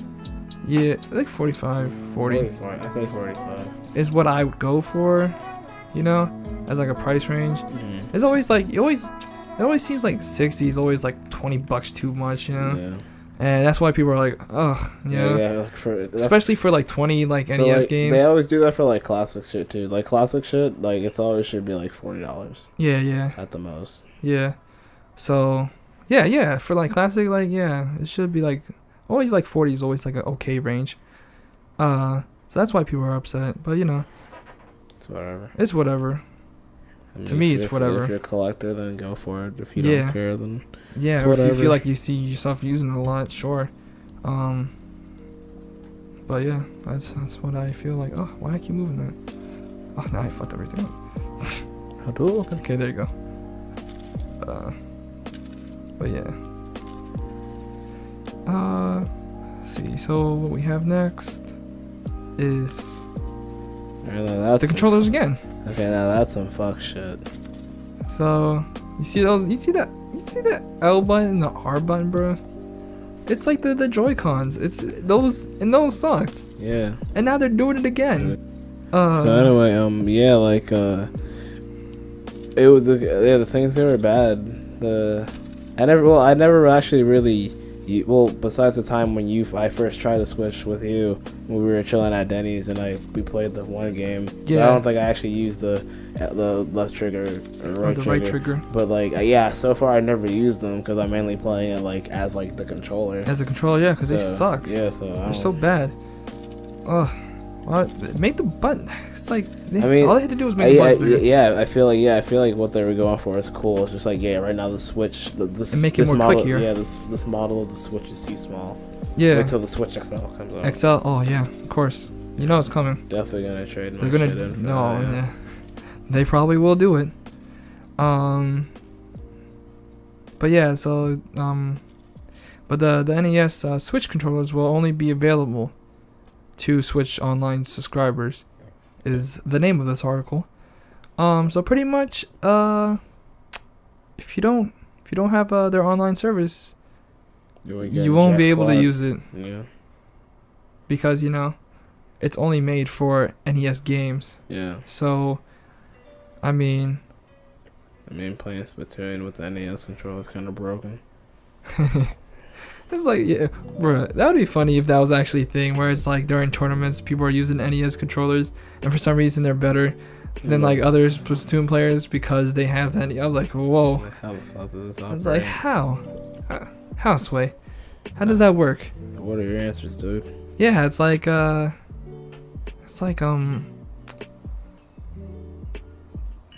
Yeah, like 45, 40. 45. I think 45 is what I would go for, as like a price range. Mm-hmm. It's always like it always seems like 60 is always like $20 too much, Yeah. And that's why people are like, ugh, Yeah, especially for like 20 like NES games. They always do that for like classic shit too. Like classic shit, like it's always should be like $40. Yeah. At the most. Yeah. So, yeah, for like classic, like it should be like always like 40 is always like an okay range. So that's why people are upset. But it's whatever. It's whatever. I mean, to me, it's whatever. If you're a collector, then go for it. If you don't care, then yeah. Or if you feel like you see yourself using it a lot, sure. But yeah, that's what I feel like. Oh, why I keep moving that? Oh, now I fucked everything up. Okay, there you go. But yeah. Let's see. So what we have next is the controllers again. Okay, now that's some fuck shit. So you see that L button and the R button, bro? It's like the Joy-Cons. It's those sucked. Yeah. And now they're doing it again. So anyway, it was the things that were bad. I never actually really. Besides the time when I first tried the Switch with you, when we were chilling at Denny's and we played the one game. Yeah. So I don't think I actually used the left trigger or right trigger. But so far I never used them because I'm mainly playing it as the controller. As a controller, yeah, because they suck. Yeah, so they're so bad. Ugh. Well, make the button. It's like all they had to do was make the button bigger. Yeah, I feel like what they were going for is cool. It's just like right now the Switch, and make it more model, clickier. Yeah, this model of the Switch is too small. Yeah. Wait till the Switch XL comes out. XL, oh yeah, of course. It's coming. Definitely gonna trade. They're gonna shit in yeah. They probably will do it. But yeah, so but the NES Switch controllers will only be available to Switch Online subscribers, is the name of this article. So pretty much, if you don't have their online service, you won't won't be able to use it. Yeah. Because it's only made for NES games. Yeah. So, I mean, playing Splatoon with the NES controller is kind of broken. it's like, yeah, bro, that would be funny if that was actually a thing where it's like during tournaments people are using NES controllers and for some reason they're better than like other Splatoon players because they have that. I was like, whoa. How the fuck does this I operate? was like, how Sway? How does that work? What are your answers, dude? Yeah, it's like I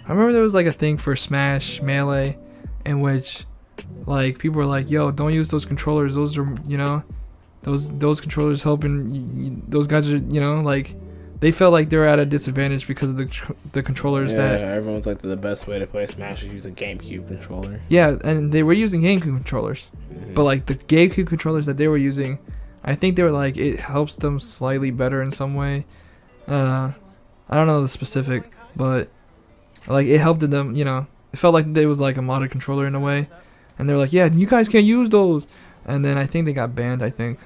remember there was like a thing for Smash Melee in which like people were like, yo, don't use those controllers, those are those controllers helping those guys are like they felt like they were at a disadvantage because of the controllers that everyone's like the best way to play Smash is use a GameCube controller. Yeah, and they were using GameCube controllers. But like the GameCube controllers that they were using, I think they were like it helps them slightly better in some way. I don't know the specific, but like it helped them, it felt like it was like a modded controller in a way. And they were like, yeah, you guys can't use those. And then I think they got banned, I think.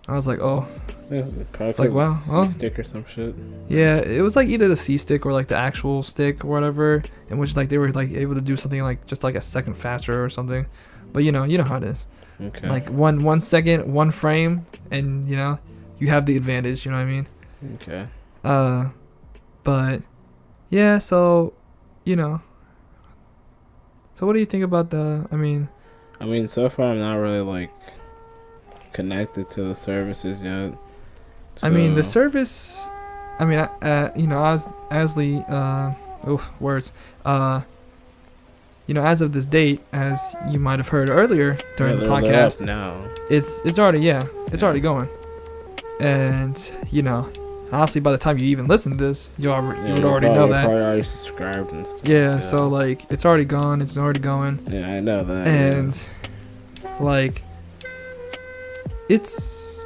I was like, oh. It's like, wow. C-stick or some shit. Yeah, it was like either the C-stick or like the actual stick or whatever, in which like they were like able to do something like just like a second faster or something. But you know how it is. Okay. Like 1 second, 1 frame, and you have the advantage. You know what I mean? Okay. But yeah, so So what do you think about the? I mean, so far I'm not really like connected to the services yet. So. I mean, the service. I mean, words. As of this date, as you might have heard earlier during the podcast, now it's already going, and obviously by the time you even listen to this, you would already know that. Probably already subscribed and stuff. Yeah, so like it's already gone. It's already going. Yeah, I know that. And like, it's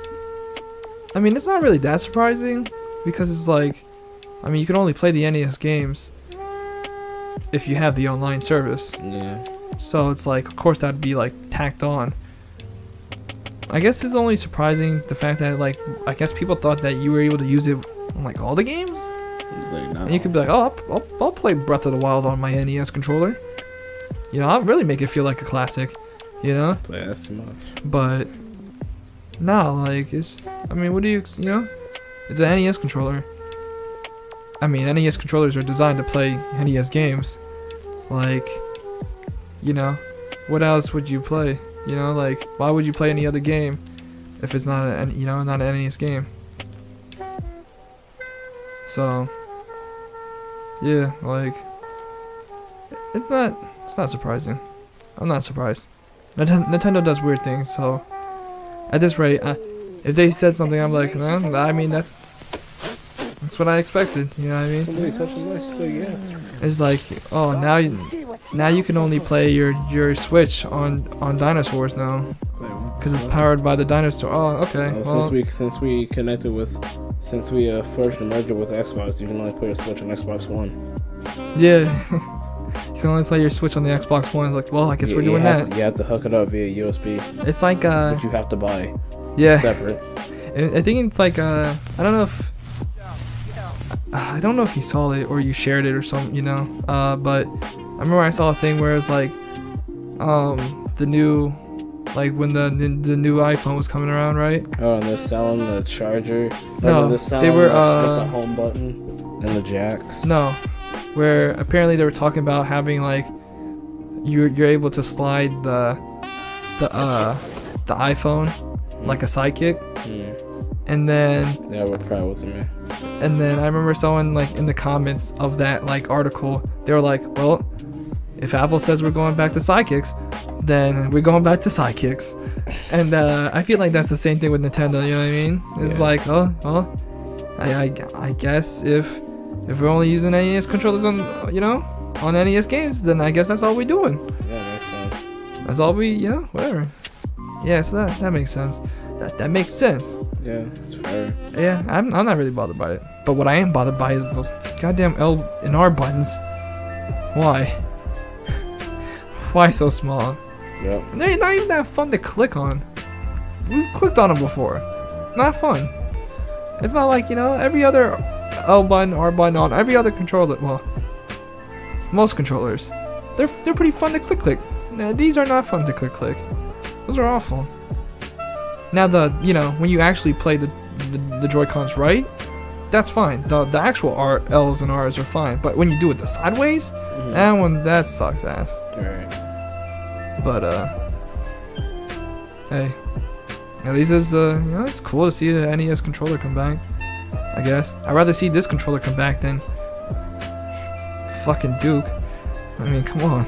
not really that surprising because it's like, you can only play the NES games if you have the online service. Yeah. So it's like, of course, that'd be like tacked on. I guess it's only surprising the fact that like I guess people thought that you were able to use it on like all the games. It's like, no. And you could be like, oh, I'll play Breath of the Wild on my NES controller. I'll really make it feel like a classic. It's like, that's too much. But no, like it's. What do you It's an NES controller. NES controllers are designed to play NES games. Like, what else would you play? Like, why would you play any other game if it's not not an NES game? So, yeah, like, it's not surprising. I'm not surprised. Nintendo does weird things, so at this rate, if they said something, I'm like, that's what I expected. You know what I mean? Somebody touching my spaghetti. It's like, oh, now you can only play your Switch on dinosaurs now, because it's powered by the dinosaur. Oh, okay. So since we forged a merger with Xbox, you can only play your Switch on Xbox One. Yeah. You can only play your Switch on the Xbox One. It's like, well, I guess we're doing that. You have to hook it up via USB. It's like but you have to buy. Yeah. Separate. I think it's like I don't know if you saw it or you shared it or something, but I remember I saw a thing where it's like the new, like when the new iPhone was coming around, right? Oh, and they're selling the charger. No, they were with the home button and the jacks. No, where apparently they were talking about having like you're able to slide the iPhone like a sidekick. And then yeah, it probably wasn't me. And then I remember someone like in the comments of that like article, they were like, well, if Apple says we're going back to sidekicks, then we're going back to sidekicks. And I feel like that's the same thing with Nintendo, you know what I mean? It's like, oh, well, I guess if we're only using NES controllers on on NES games, then I guess that's all we're doing. Yeah, that makes sense. That's all we, whatever. Yeah, so that makes sense. That makes sense. Yeah, it's fair. Yeah, I'm not really bothered by it. But what I am bothered by is those goddamn L and R buttons. Why? twice so small. Yep. And they're not even that fun to click on. We've clicked on them before. Not fun. It's not like, you know, every other L button, R button on every other controller. Well, most controllers. They're pretty fun to click. Now, these are not fun to click. Those are awful. Now you know, when you actually play the Joy-Cons right, that's fine. The actual L's and R's are fine. But when you do it the sideways, that sucks ass. Right. But hey, at least it's you know, it's cool to see the NES controller come back. I guess I'd rather see this controller come back than fucking Duke. I mean, come on.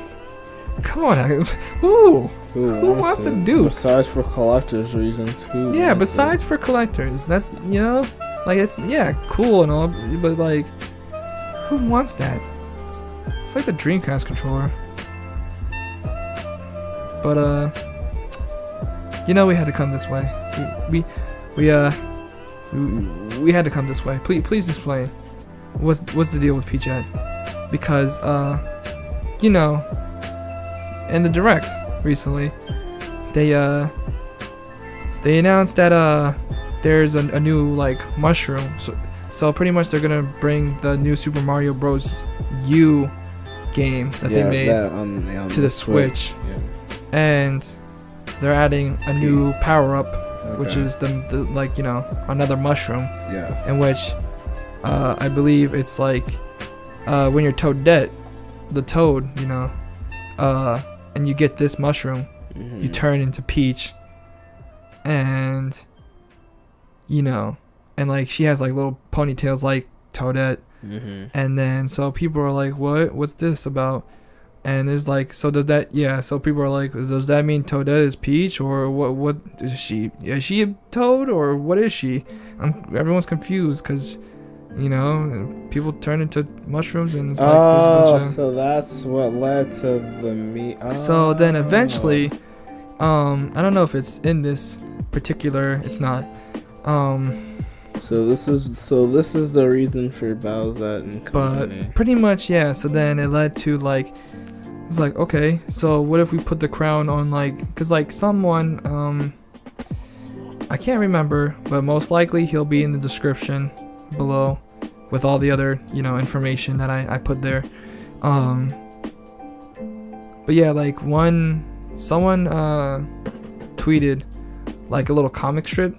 Who wants the Duke? Besides for collectors' reasons, Yeah, besides for collectors. That's, you know, like, it's, yeah, cool and all, but like, who wants that? It's like the Dreamcast controller. But you know, we had to come this way. We had to come this way. Please explain. What's the deal with Peachette? Because you know, in the Direct recently, they announced that there's a new like mushroom. So pretty much they're gonna bring the new Super Mario Bros. U game that they made to the Switch. Yeah. And they're adding a new power up, which is the like, you know, another mushroom. Yes. In which I believe it's like when you're Toadette, the Toad, you know, and you get this mushroom, you turn into Peach, and you know, and like she has like little ponytails like Toadette, and then so people are like, what's this about? And it's like, so does that, so people are like, does that mean Toadette is Peach, or what is she? Is she a Toad, or what is she? Everyone's confused because, you know, people turn into mushrooms, and it's like, there's a bunch of, so that's what led to the meat. So then eventually, I don't know if it's in this particular, it's not, So this is the reason for Bowsette and company. But pretty much, yeah. So then it led to like, it's like, okay, so what if we put the crown on like, cause like someone, I can't remember, but most likely he'll be in the description below with all the other, you know, information that I put there. But yeah, like someone tweeted like a little comic strip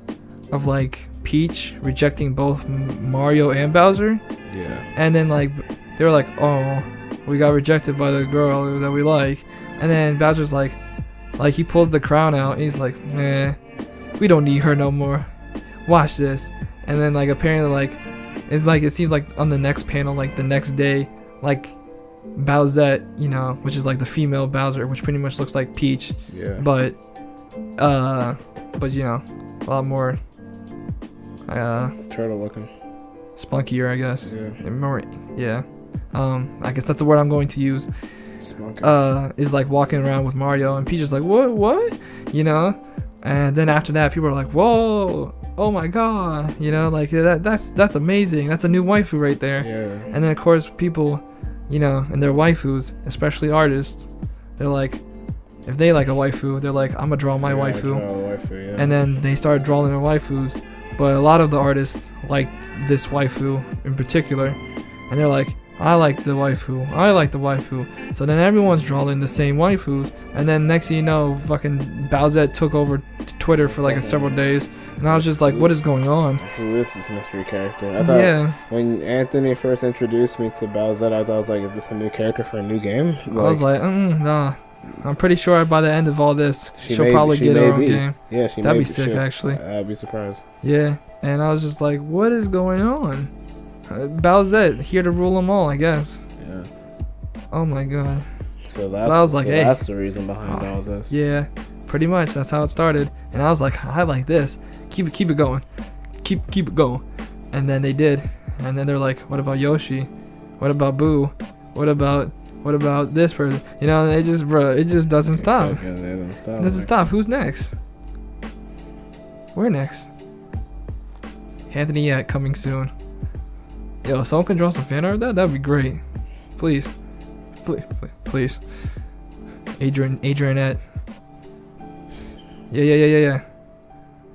of like Peach rejecting both Mario and Bowser. Yeah. And then like they were like, oh, we got rejected by the girl that we like. And then Bowser's like he pulls the crown out and he's like, nah, we don't need her no more. Watch this. And then like apparently like it's like, it seems like on the next panel, like the next day, like Bowsette, you know, which is like the female Bowser, which pretty much looks like Peach. Yeah. But you know, a lot more turtle looking, spunkier, I guess. Yeah. More, yeah. I guess that's the word I'm going to use. Spunky. Is like walking around with Mario, and Peach is like, what? You know? And then after that, people are like, whoa, oh my god, you know, like that's amazing. That's a new waifu right there. Yeah. And then of course people, you know, and their waifus, especially artists, they're like, if they like a waifu, they're like, I'm gonna draw my waifu. Yeah. And then they start drawing their waifus. But a lot of the artists like this waifu in particular, and they're like, I like the waifu. So then everyone's drawing the same waifus, and then next thing you know, fucking Bowsette took over Twitter for like several days, and I was just like, what is going on? Who is this mystery character? I thought when Anthony first introduced me to Bowsette, I was like, is this a new character for a new game? I was like, nah. I'm pretty sure by the end of all this, she'll probably get her own game. Yeah, that'd be sick, actually. I'd be surprised. Yeah, and I was just like, what is going on? Bowsette here to rule them all, I guess. Yeah. Oh my god. So that's I was like, hey, that's the reason behind all this. Yeah, pretty much. That's how it started. And I was like, I like this. Keep it going. Keep it going. And then they did. And then they're like, what about Yoshi? What about Boo? What about this person? You know, and it just doesn't stop. It doesn't stop. Who's next? We're next. Anthony coming soon. Yo, if someone can draw some fan art of that, that'd be great. Please. Adrianette. Yeah.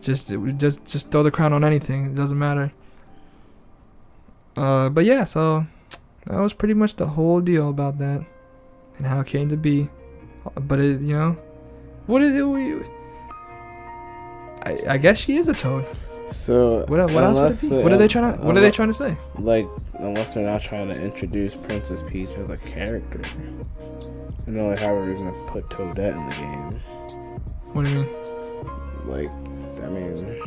Just throw the crown on anything. It doesn't matter. But yeah, so that was pretty much the whole deal about that and how it came to be. But it, what is it? I guess she is a toad. So what else would it be? What are they trying to say? Like, unless they're not trying to introduce Princess Peach as a character, and they only have a reason to put Toadette in the game. What do you mean? Like, I mean,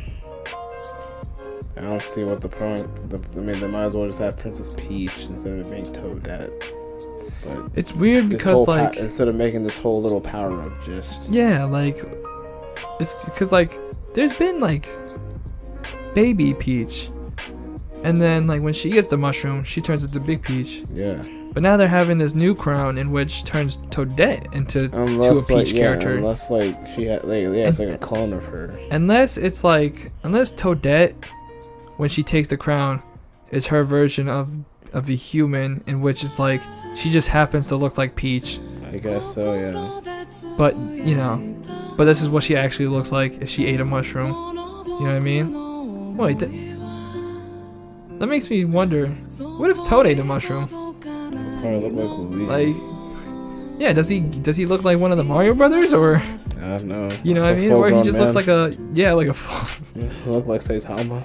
I don't see what the point. They might as well just have Princess Peach instead of making Toadette. But it's weird because like instead of making this whole little power up, just it's because like there's been like baby Peach, and then like when she gets the mushroom, she turns into Big Peach. Yeah. But now they're having this new crown in which turns Toadette into a Peach character. Unless like she had it's like a clone of her. Unless Toadette, when she takes the crown, is her version of a human, in which it's like she just happens to look like Peach. I guess so, yeah. But but this is what she actually looks like if she ate a mushroom. You know what I mean? Wait, that makes me wonder. What if Toad ate a mushroom? Probably look like Luigi. Like, yeah, does he look like one of the Mario brothers, or? I don't know. You know what I mean? Or he just looks like a look like Saitama.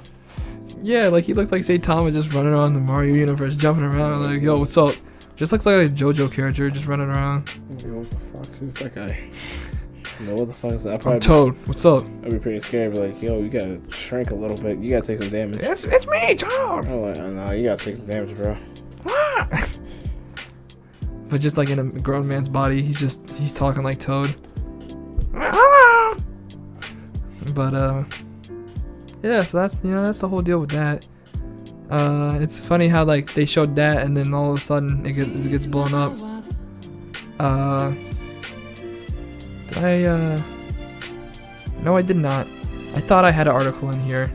Yeah, like he looks like Saitama just running around the Mario universe, jumping around like, yo, what's up? Just looks like a JoJo character just running around. Yo, what the fuck? Who's that guy? What the fuck is that? I'm Toad. What's up? I'd be pretty scared. Be like, yo, you gotta shrink a little bit. You gotta take some damage. It's me, Toad. Oh, no, you gotta take some damage, bro. But just like in a grown man's body, he's talking like Toad. But yeah, so that's the whole deal with that. It's funny how like they showed that and then all of a sudden it gets blown up. Did I no, I did not. I thought I had an article in here,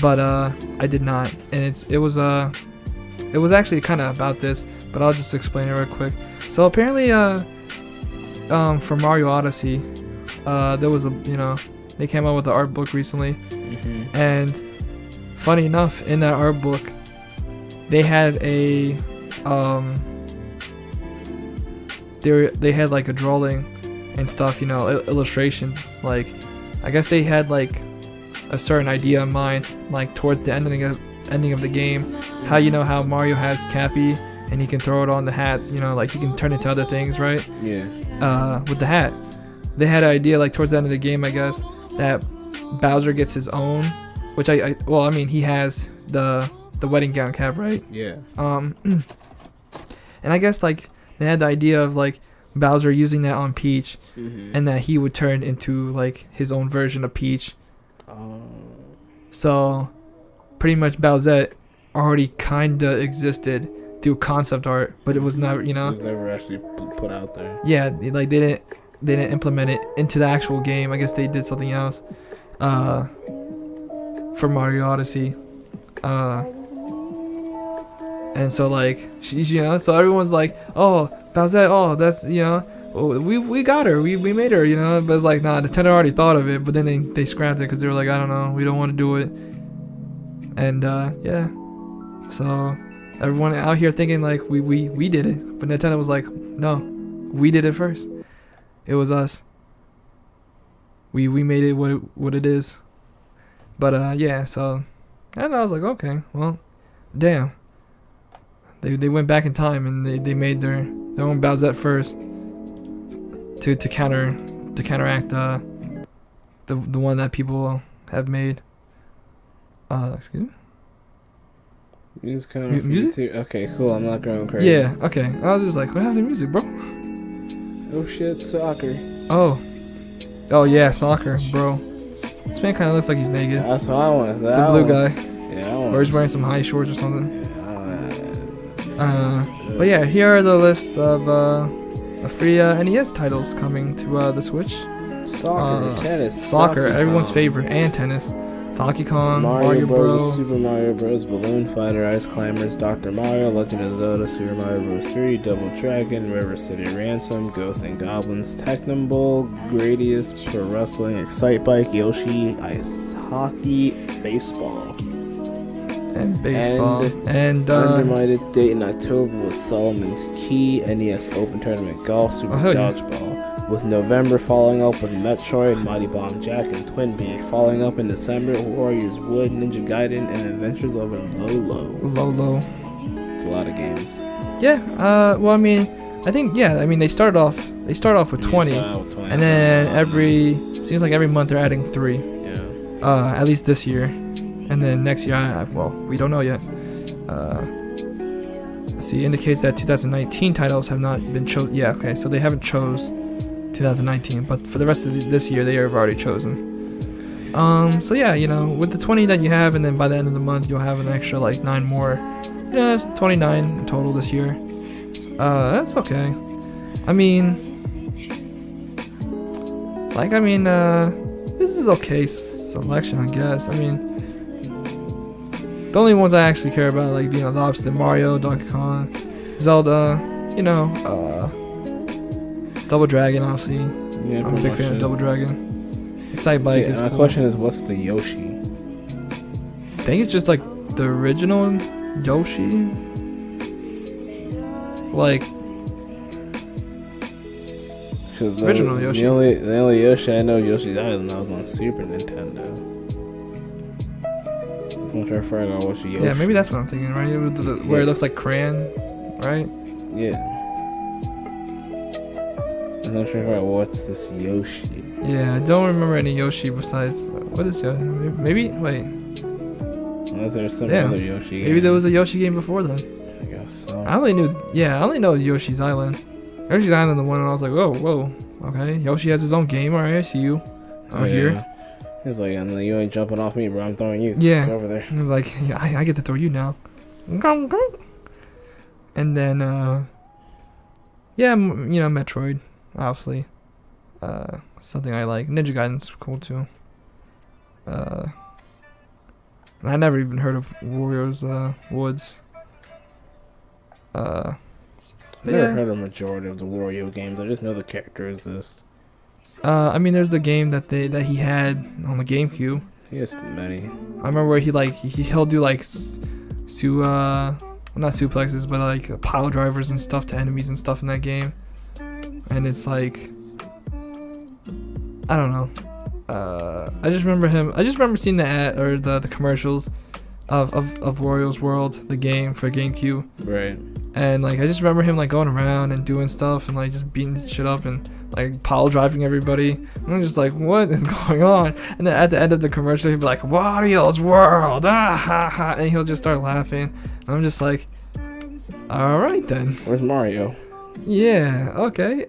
but I did not. And it was actually kind of about this, but I'll just explain it real quick. So apparently for Mario Odyssey, there was they came out with an art book recently. Mm-hmm. And funny enough, in that art book, they had they had like a drawing and stuff, illustrations. Like, I guess they had like a certain idea in mind, like towards the ending of the game, how Mario has Cappy and he can throw it on the hats, like he can turn into other things, right? Yeah. With the hat, they had an idea like towards the end of the game, I guess, that Bowser gets his own, which he has the wedding gown cap, right? Yeah. And I guess like they had the idea of like Bowser using that on Peach, mm-hmm. and that he would turn into like his own version of Peach. Oh. So pretty much Bowsette already kinda existed through concept art, but it was never, It was never actually put out there. Yeah, like they didn't implement it into the actual game. I guess they did something else for Mario Odyssey. And so like she's so everyone's like, oh, Bowsette, oh, that's we got her, we made her, but it's like, nah, Nintendo already thought of it, but then they scrapped it because they were like, I don't know, we don't want to do it. And yeah, so everyone out here thinking like we did it, but Nintendo was like, no, we did it first. It was us. We made it what it is. But yeah, so and I was like, okay, well, damn. They went back in time and they made their own Bowsette first to counteract the one that people have made. Excuse me. Music kind of music? Okay, cool. I'm not going crazy. Yeah. Okay. I was just like, what happened to music, bro? Oh shit, soccer. Oh yeah, soccer, bro. This man kind of looks like he's naked. That's what I want to say. The blue guy. Yeah. Or he's wearing some high shorts or something. Yeah, But yeah, here are the lists of free NES titles coming to the Switch. Soccer, tennis, soccer, everyone's favorite, and tennis. Donkey Kong, Mario Bros, Bros. Super Mario Bros, Balloon Fighter, Ice Climbers, Dr. Mario, Legend of Zelda, Super Mario Bros 3, Double Dragon, River City Ransom, Ghosts and Goblins, Techno Bowl, Gradius, Pro Wrestling, Excite Bike, Yoshi, Ice Hockey, Baseball. And baseball. And Undermited date in October with Solomon's Key, NES Open Tournament Golf, Super Dodgeball. With November following up with Metroid, Mighty Bomb Jack, and Twin Peak. Following up in December, Warriors Wood, Ninja Gaiden, and Adventures of Lolo. It's a lot of games. Yeah. Well, I mean, I think they start off with 20, and then seems like every month they're adding 3. Yeah. At least this year, and then next year, we don't know yet. See, indicates that 2019 titles have not been chosen. Yeah. Okay. So they haven't chose 2019, but for the rest of this year they have already chosen. So yeah, with the 20 that you have, and then by the end of the month you'll have an extra like 9 more. Yeah, it's 29 in total this year. That's okay. I mean, this is okay selection, I guess. I mean, the only ones I actually care about, like, obviously Mario, Donkey Kong, Zelda, Double Dragon, obviously. Yeah, I'm a big fan of Double Dragon. Excite Bike is cool. My question is, what's the Yoshi? I think it's just like the original Yoshi. Like, original Yoshi. The only Yoshi I know, Yoshi's Island, that was on Super Nintendo. That's not sure if I got Yoshi. Yeah, maybe that's what I'm thinking, right? Where it looks like crayon, right? Yeah. I'm not sure if I watched this Yoshi. Yeah, I don't remember any Yoshi besides. What is Yoshi? Maybe. Wait. Unless there's some other Yoshi game. Maybe there was a Yoshi game before then. I guess so. I only know Yoshi's Island. Yoshi's Island, the one where I was like, whoa, okay. Yoshi has his own game. Alright, I see you. I'm here. He's like, and you ain't jumping off me, bro. I'm throwing you. Yeah. Go over there. He's like, yeah, I get to throw you now. And then, Metroid. Obviously, something I like. Ninja Gaiden's cool too. And I never even heard of Warriors Woods. I've never heard of the majority of the Wario games. I just know the character exists. There's the game that he had on the GameCube. He has many. I remember where he'll do like not suplexes, but like pile drivers and stuff to enemies and stuff in that game. And it's like, I don't know. I just remember seeing the ad or the commercials of Wario's World, the game for GameCube. Right. And like I just remember him like going around and doing stuff and like just beating shit up and like pile driving everybody. And I'm just like, what is going on? And then at the end of the commercial, he'd be like, Wario's World, ah ha ha, and he'll just start laughing. And I'm just like, all right then. Where's Mario? Yeah. Okay.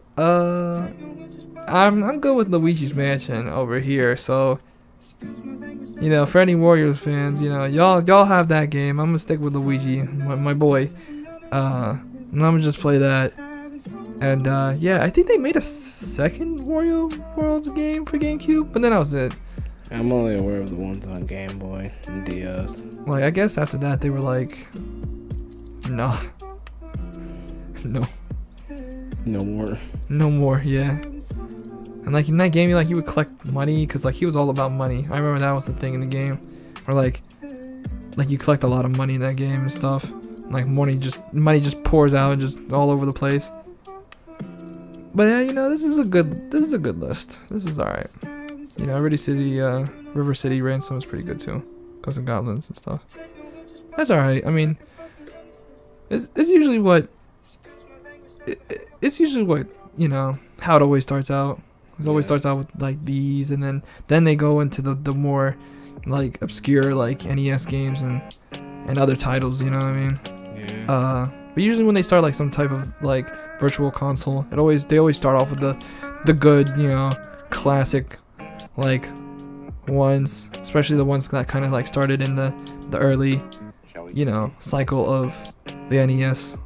I'm good with Luigi's Mansion over here. So, for any Warriors fans, y'all have that game. I'm gonna stick with Luigi, my boy. And I'm gonna just play that. And I think they made a second Wario Worlds game for GameCube, but then that was it. I'm only aware of the ones on Game Boy and DS. Like, I guess after that they were like, no. No more, yeah. And like in that game, you would collect money because like he was all about money. I remember that was the thing in the game, where like you collect a lot of money in that game and stuff. Like money just pours out just all over the place. But yeah, this is a good list. This is alright. River City Ransom is pretty good too. Ghosts and Goblins and stuff. That's alright. I mean, it's usually what how it always starts out. It always starts out with like these, and then they go into the more like obscure like NES games and other titles. You know what I mean? Yeah. But usually when they start like some type of like virtual console, they always start off with the good, classic like ones, especially the ones that kind of like started in the early cycle of the NES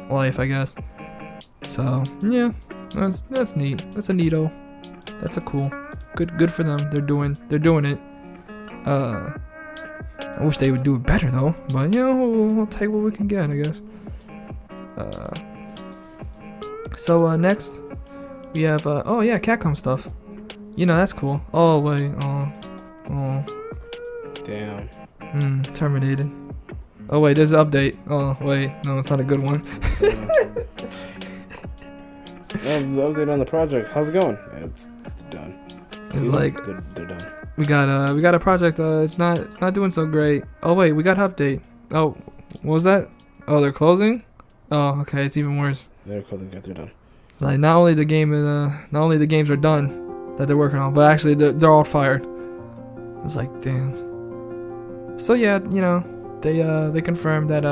life, I guess. So yeah, that's neat. That's a neato. That's a cool. Good for them. They're doing it. I wish they would do it better though, but you know, we'll take what we can get, I guess. So next we have oh yeah, Capcom stuff. You know, that's cool. Oh wait, oh. Damn. Terminated. Oh wait, there's an update. Oh wait, no, it's not a good one. The update on the project. How's it going? It's done. It's like they're done. we got a project. It's not doing so great. Oh wait, we got an update. Oh, what was that? Oh, they're closing. Oh, okay, it's even worse. They're closing. They're done. It's like not only the games are done that they're working on, but actually they're all fired. It's like damn. So yeah, you know, they confirmed that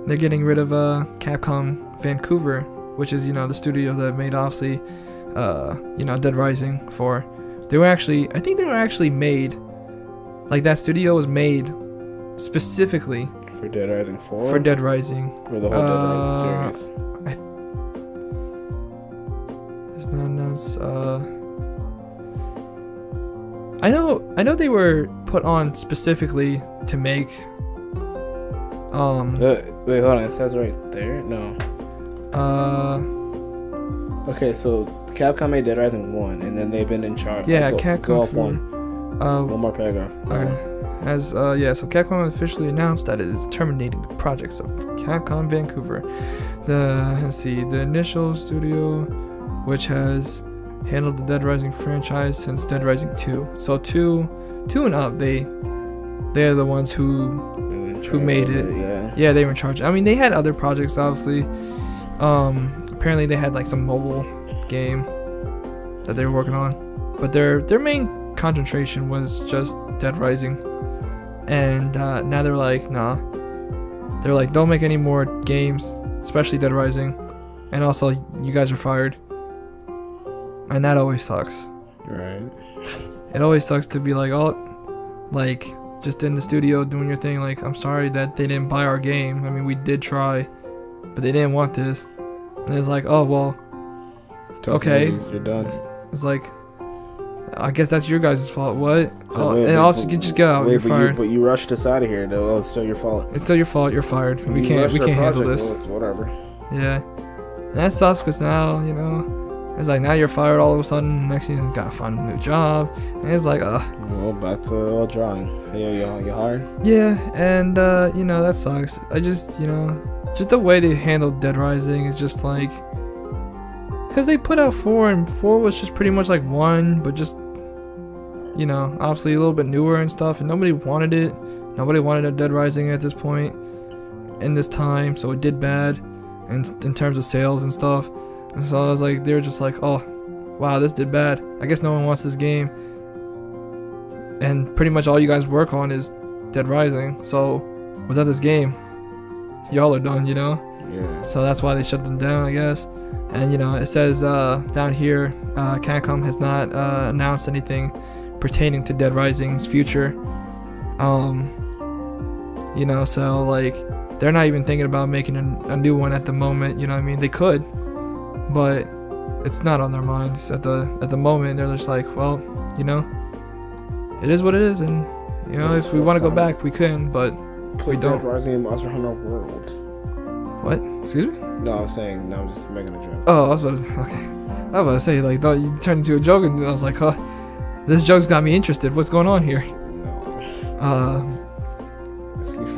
they're getting rid of Capcom Vancouver, which is, you know, the studio that made obviously you know, Dead Rising 4. I think they were actually made, like that studio was made specifically for Dead Rising 4. For Dead Rising. For the whole Dead Rising series. It's not announced. I know they were put on specifically to make. Wait, hold on. It says right there. No. Okay, so Capcom made Dead Rising 1, and then they've been in charge. Yeah, Capcom. Go off one. One more paragraph. Okay. So Capcom officially announced that it is terminating the projects of Capcom Vancouver. The initial studio, which has handled the Dead Rising franchise since Dead Rising 2. So 2 and up, they're the ones who made it. Yeah, they were in charge. I mean, they had other projects, obviously. Apparently they had like some mobile game that they were working on, but their main concentration was just Dead Rising. And now they're like, nah. They're like, don't make any more games, especially Dead Rising. And also, you guys are fired. And that always sucks. Right. It always sucks to be like, oh, like, just in the studio doing your thing. Like, I'm sorry that they didn't buy our game. I mean, we did try, but they didn't want this. And it's like, oh, well, okay. You're done. It's like, I guess that's your guys' fault. What? So and also, you just get out. You're fired. But you rushed us out of here, though. It's still your fault. It's still your fault. You're fired. We can't handle this. Well, whatever. Yeah. And that sucks because now, you know, it's like now you're fired all of a sudden. Next thing you gotta find a new job. And it's like, well, back to drawing. You hired? Yeah, and, you know, that sucks. I just, you know, just the way they handled Dead Rising is just like, because they put out 4, and 4 was just pretty much like 1, but just, you know, obviously a little bit newer and stuff, and nobody wanted it. Nobody wanted a Dead Rising at this point, in this time, so it did bad, and in terms of sales and stuff. And so I was like, they were just like, oh, wow, this did bad. I guess no one wants this game. And pretty much all you guys work on is Dead Rising, so without this game, y'all are done, you know? Yeah. So that's why they shut them down, I guess. And, you know, it says down here, Capcom has not announced anything pertaining to Dead Rising's future. You know, so, like, they're not even thinking about making a new one at the moment, you know what I mean? They could, but it's not on their minds at the moment. They're just like, well, you know, it is what it is, and, you know, if we want to go back, we can, but we don't. Dead Rising in Monster Hunter World. What? Excuse me? No, I'm just making a joke. Oh, I was about to say, like, you turned into a joke, and I was like, huh, this joke's got me interested. What's going on here? No.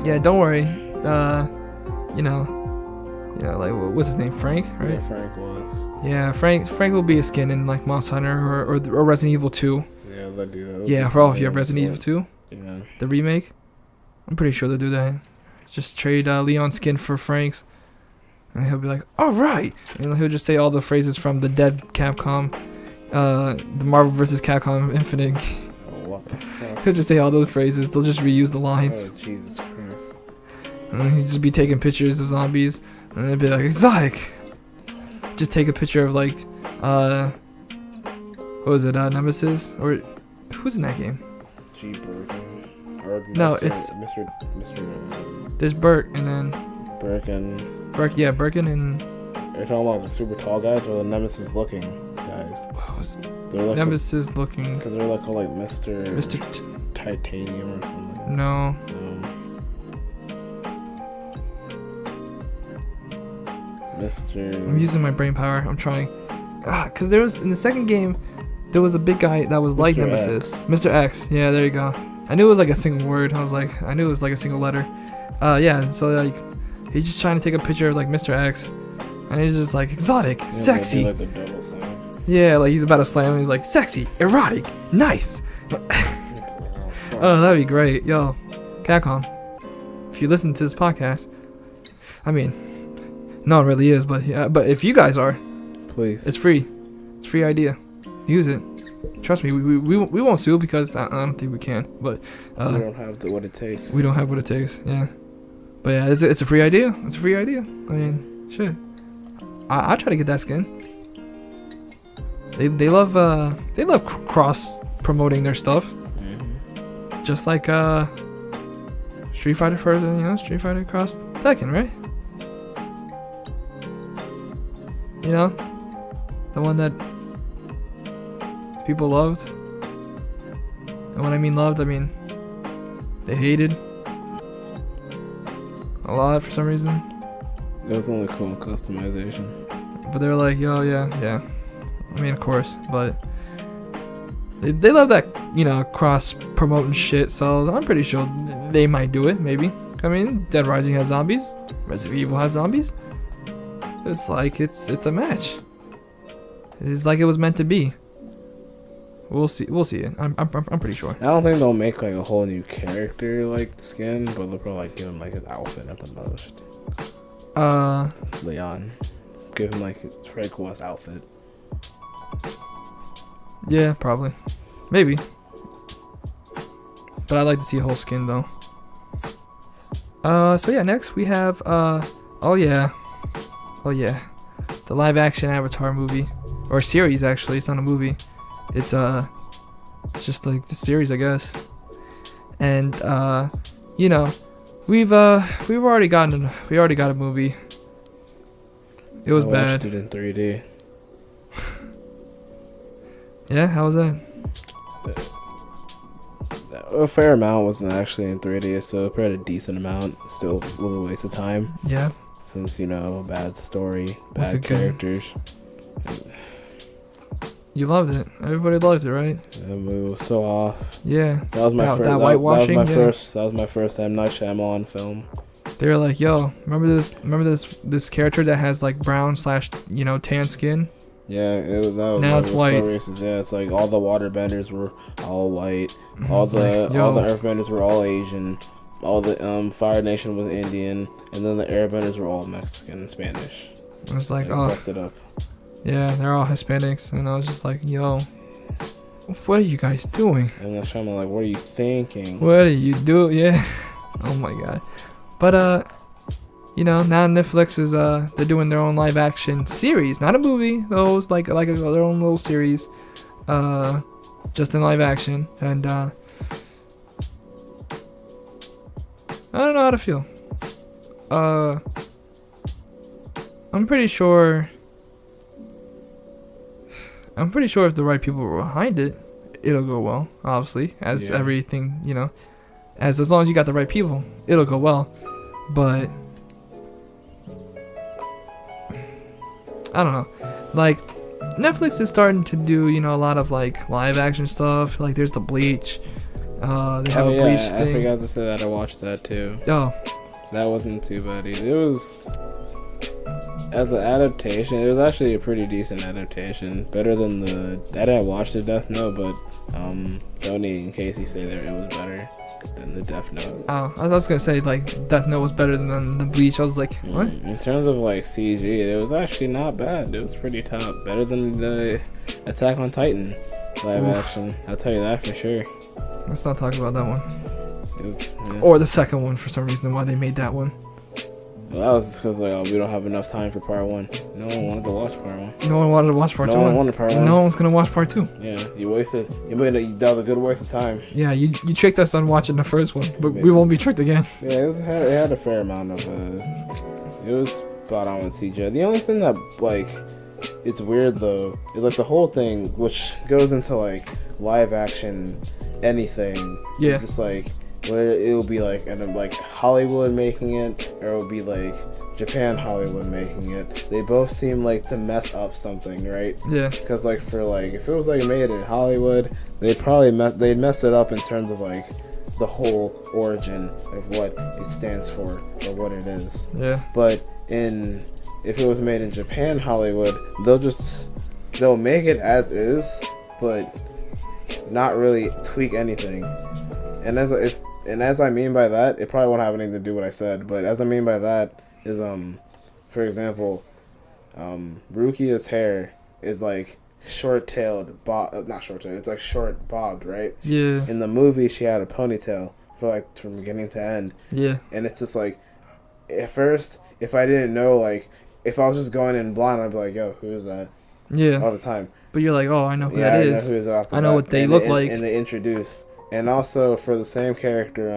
Yeah, don't worry. You know, like, what's his name? Frank, right? Yeah, Frank was. Yeah, Frank will be a skin in, like, Monster Hunter or Resident Evil 2. Yeah, they'll do that. Yeah, for all of you have Resident Evil 2? Yeah. The remake? I'm pretty sure they'll do that. Just trade Leon's skin for Frank's. And he'll be like, alright! And he'll just say all the phrases from the dead Capcom, the Marvel vs. Capcom Infinite. Oh, what the fuck? He'll just say all those phrases. They'll just reuse the lines. Oh, Jesus Christ. And he'll just be taking pictures of zombies. And it'll be like, exotic! Just take a picture of, like, what was it, Nemesis? Or, who's in that game? G. Birkin. Or no, Mr. it's... Mr. There's Burt, and then... Birkin and... You're talking about the super tall guys or the Nemesis looking guys? What was they're like Nemesis looking? Because they're like Mr. titanium or something? No. I'm using my brain power. I'm trying. Because there was in the second game, there was a big guy that was like Nemesis. Mr. X. Yeah, there you go. I knew it was like a single word. I knew it was like a single letter. Yeah. So like, he's just trying to take a picture of like Mr. X, and he's just like exotic, sexy. Like a double slam. Yeah, like he's about to slam. And he's like sexy, erotic, nice. Oh, that'd be great, yo, Capcom. If you listen to this podcast, I mean. No, it really is, but yeah, but if you guys are, please, it's free. It's a free idea. Use it. Trust me, we won't sue because I don't think we can. But we don't have what it takes. We don't have what it takes. Yeah. But yeah, it's a free idea. It's a free idea. I mean, shit. I try to get that skin. They love cross promoting their stuff. Mm-hmm. Just like Street Fighter Street Fighter Cross Tekken, right? You know, the one that people loved. And when I mean loved, I mean they hated a lot for some reason. It was only cool in customization. But they were like, yo, yeah. I mean, of course, but they love that, cross promoting shit. So I'm pretty sure they might do it. Maybe. I mean, Dead Rising has zombies. Resident Evil has zombies. It's like it's a match. It's like it was meant to be. We'll see it. I'm pretty sure. I don't think they'll make like a whole new character like skin, but they'll probably like give him like his outfit at the most. Leon, give him like his very cool ass outfit. Yeah, probably, maybe. But I'd like to see a whole skin though. So yeah, next we have oh yeah, the live action Avatar movie, or series actually. It's not a movie. It's just like the series, I guess. And we already got a movie. It was bad. I watched it in 3D. Yeah, how was that? A fair amount wasn't actually in 3D, so probably a decent amount. Still was a waste of time. Yeah. Since bad story, bad characters. You loved it. Everybody loved it, right? The movie was so off. Yeah. That was my first. That was my first M. Night Shyamalan film. They were like, "Yo, remember this character that has like brown / tan skin?" Yeah, now it's white. So racist. Yeah, it's like all the waterbenders were all white. All the earthbenders were all Asian. All the Fire Nation was Indian, and then the airbenders were all Mexican and Spanish. I was like, messed it up. Yeah, they're all Hispanics, and I was just like, yo, what are you guys doing? And I'm like, what are you thinking? What are you doing? Yeah. Oh my god. But now Netflix is they're doing their own live action series, not a movie. Those like their own little series, just in live action, and I don't know how to feel. I'm pretty sure if the right people were behind it, it'll go well. Obviously, as everything, as long as you got the right people, it'll go well. But I don't know. Like Netflix is starting to do, a lot of like live action stuff. Like there's the Bleach. They have a Bleach thing. I forgot to say that. I watched that too. Oh, that wasn't too bad either. It was, as an adaptation, it was actually a pretty decent adaptation. Better than I didn't watch the Death Note, but Tony, in case you stay there, it was better than the Death Note. Oh, I was gonna say like Death Note was better than the Bleach. I was like, what? In terms of like CG, it was actually not bad. It was pretty top. Better than the Attack on Titan live action. I'll tell you that for sure. Let's not talk about that one. Or the second one for some reason why they made that one. Well, that was just because we don't have enough time for part one. No one wanted to watch part one. No one wanted to watch part two. No one wanted part one. No one's gonna watch part two. Yeah, you wasted. That was a good waste of time. Yeah, you tricked us on watching the first one, but we won't be tricked again. Yeah, it had a fair amount of it was spot on with CJ. The only thing that it's weird though, is like the whole thing, which goes into like live action anything. Yeah. It's just like where it will be like like Hollywood making it, or it will be like Japan Hollywood making it. They both seem like to mess up something, right? Yeah. Because like for like if it was like made in Hollywood, they'd mess it up in terms of like the whole origin of what it stands for or what it is. Yeah. But if it was made in Japan Hollywood, they'll make it as is, but not really tweak anything. And as I mean by that, it probably won't have anything to do with what I said, but as I mean by that is for example, Rukia's hair is like short-tailed, not short-tailed, it's like short bobbed, right? Yeah. In the movie, she had a ponytail for like from beginning to end. Yeah. And it's just like, at first, if I didn't know, like, if I was just going in blind, I'd be like, yo, who is that? Yeah. All the time. But you're like, oh, I know who that is. I know who is after I know that. what they look like. And they introduced. And also, for the same character,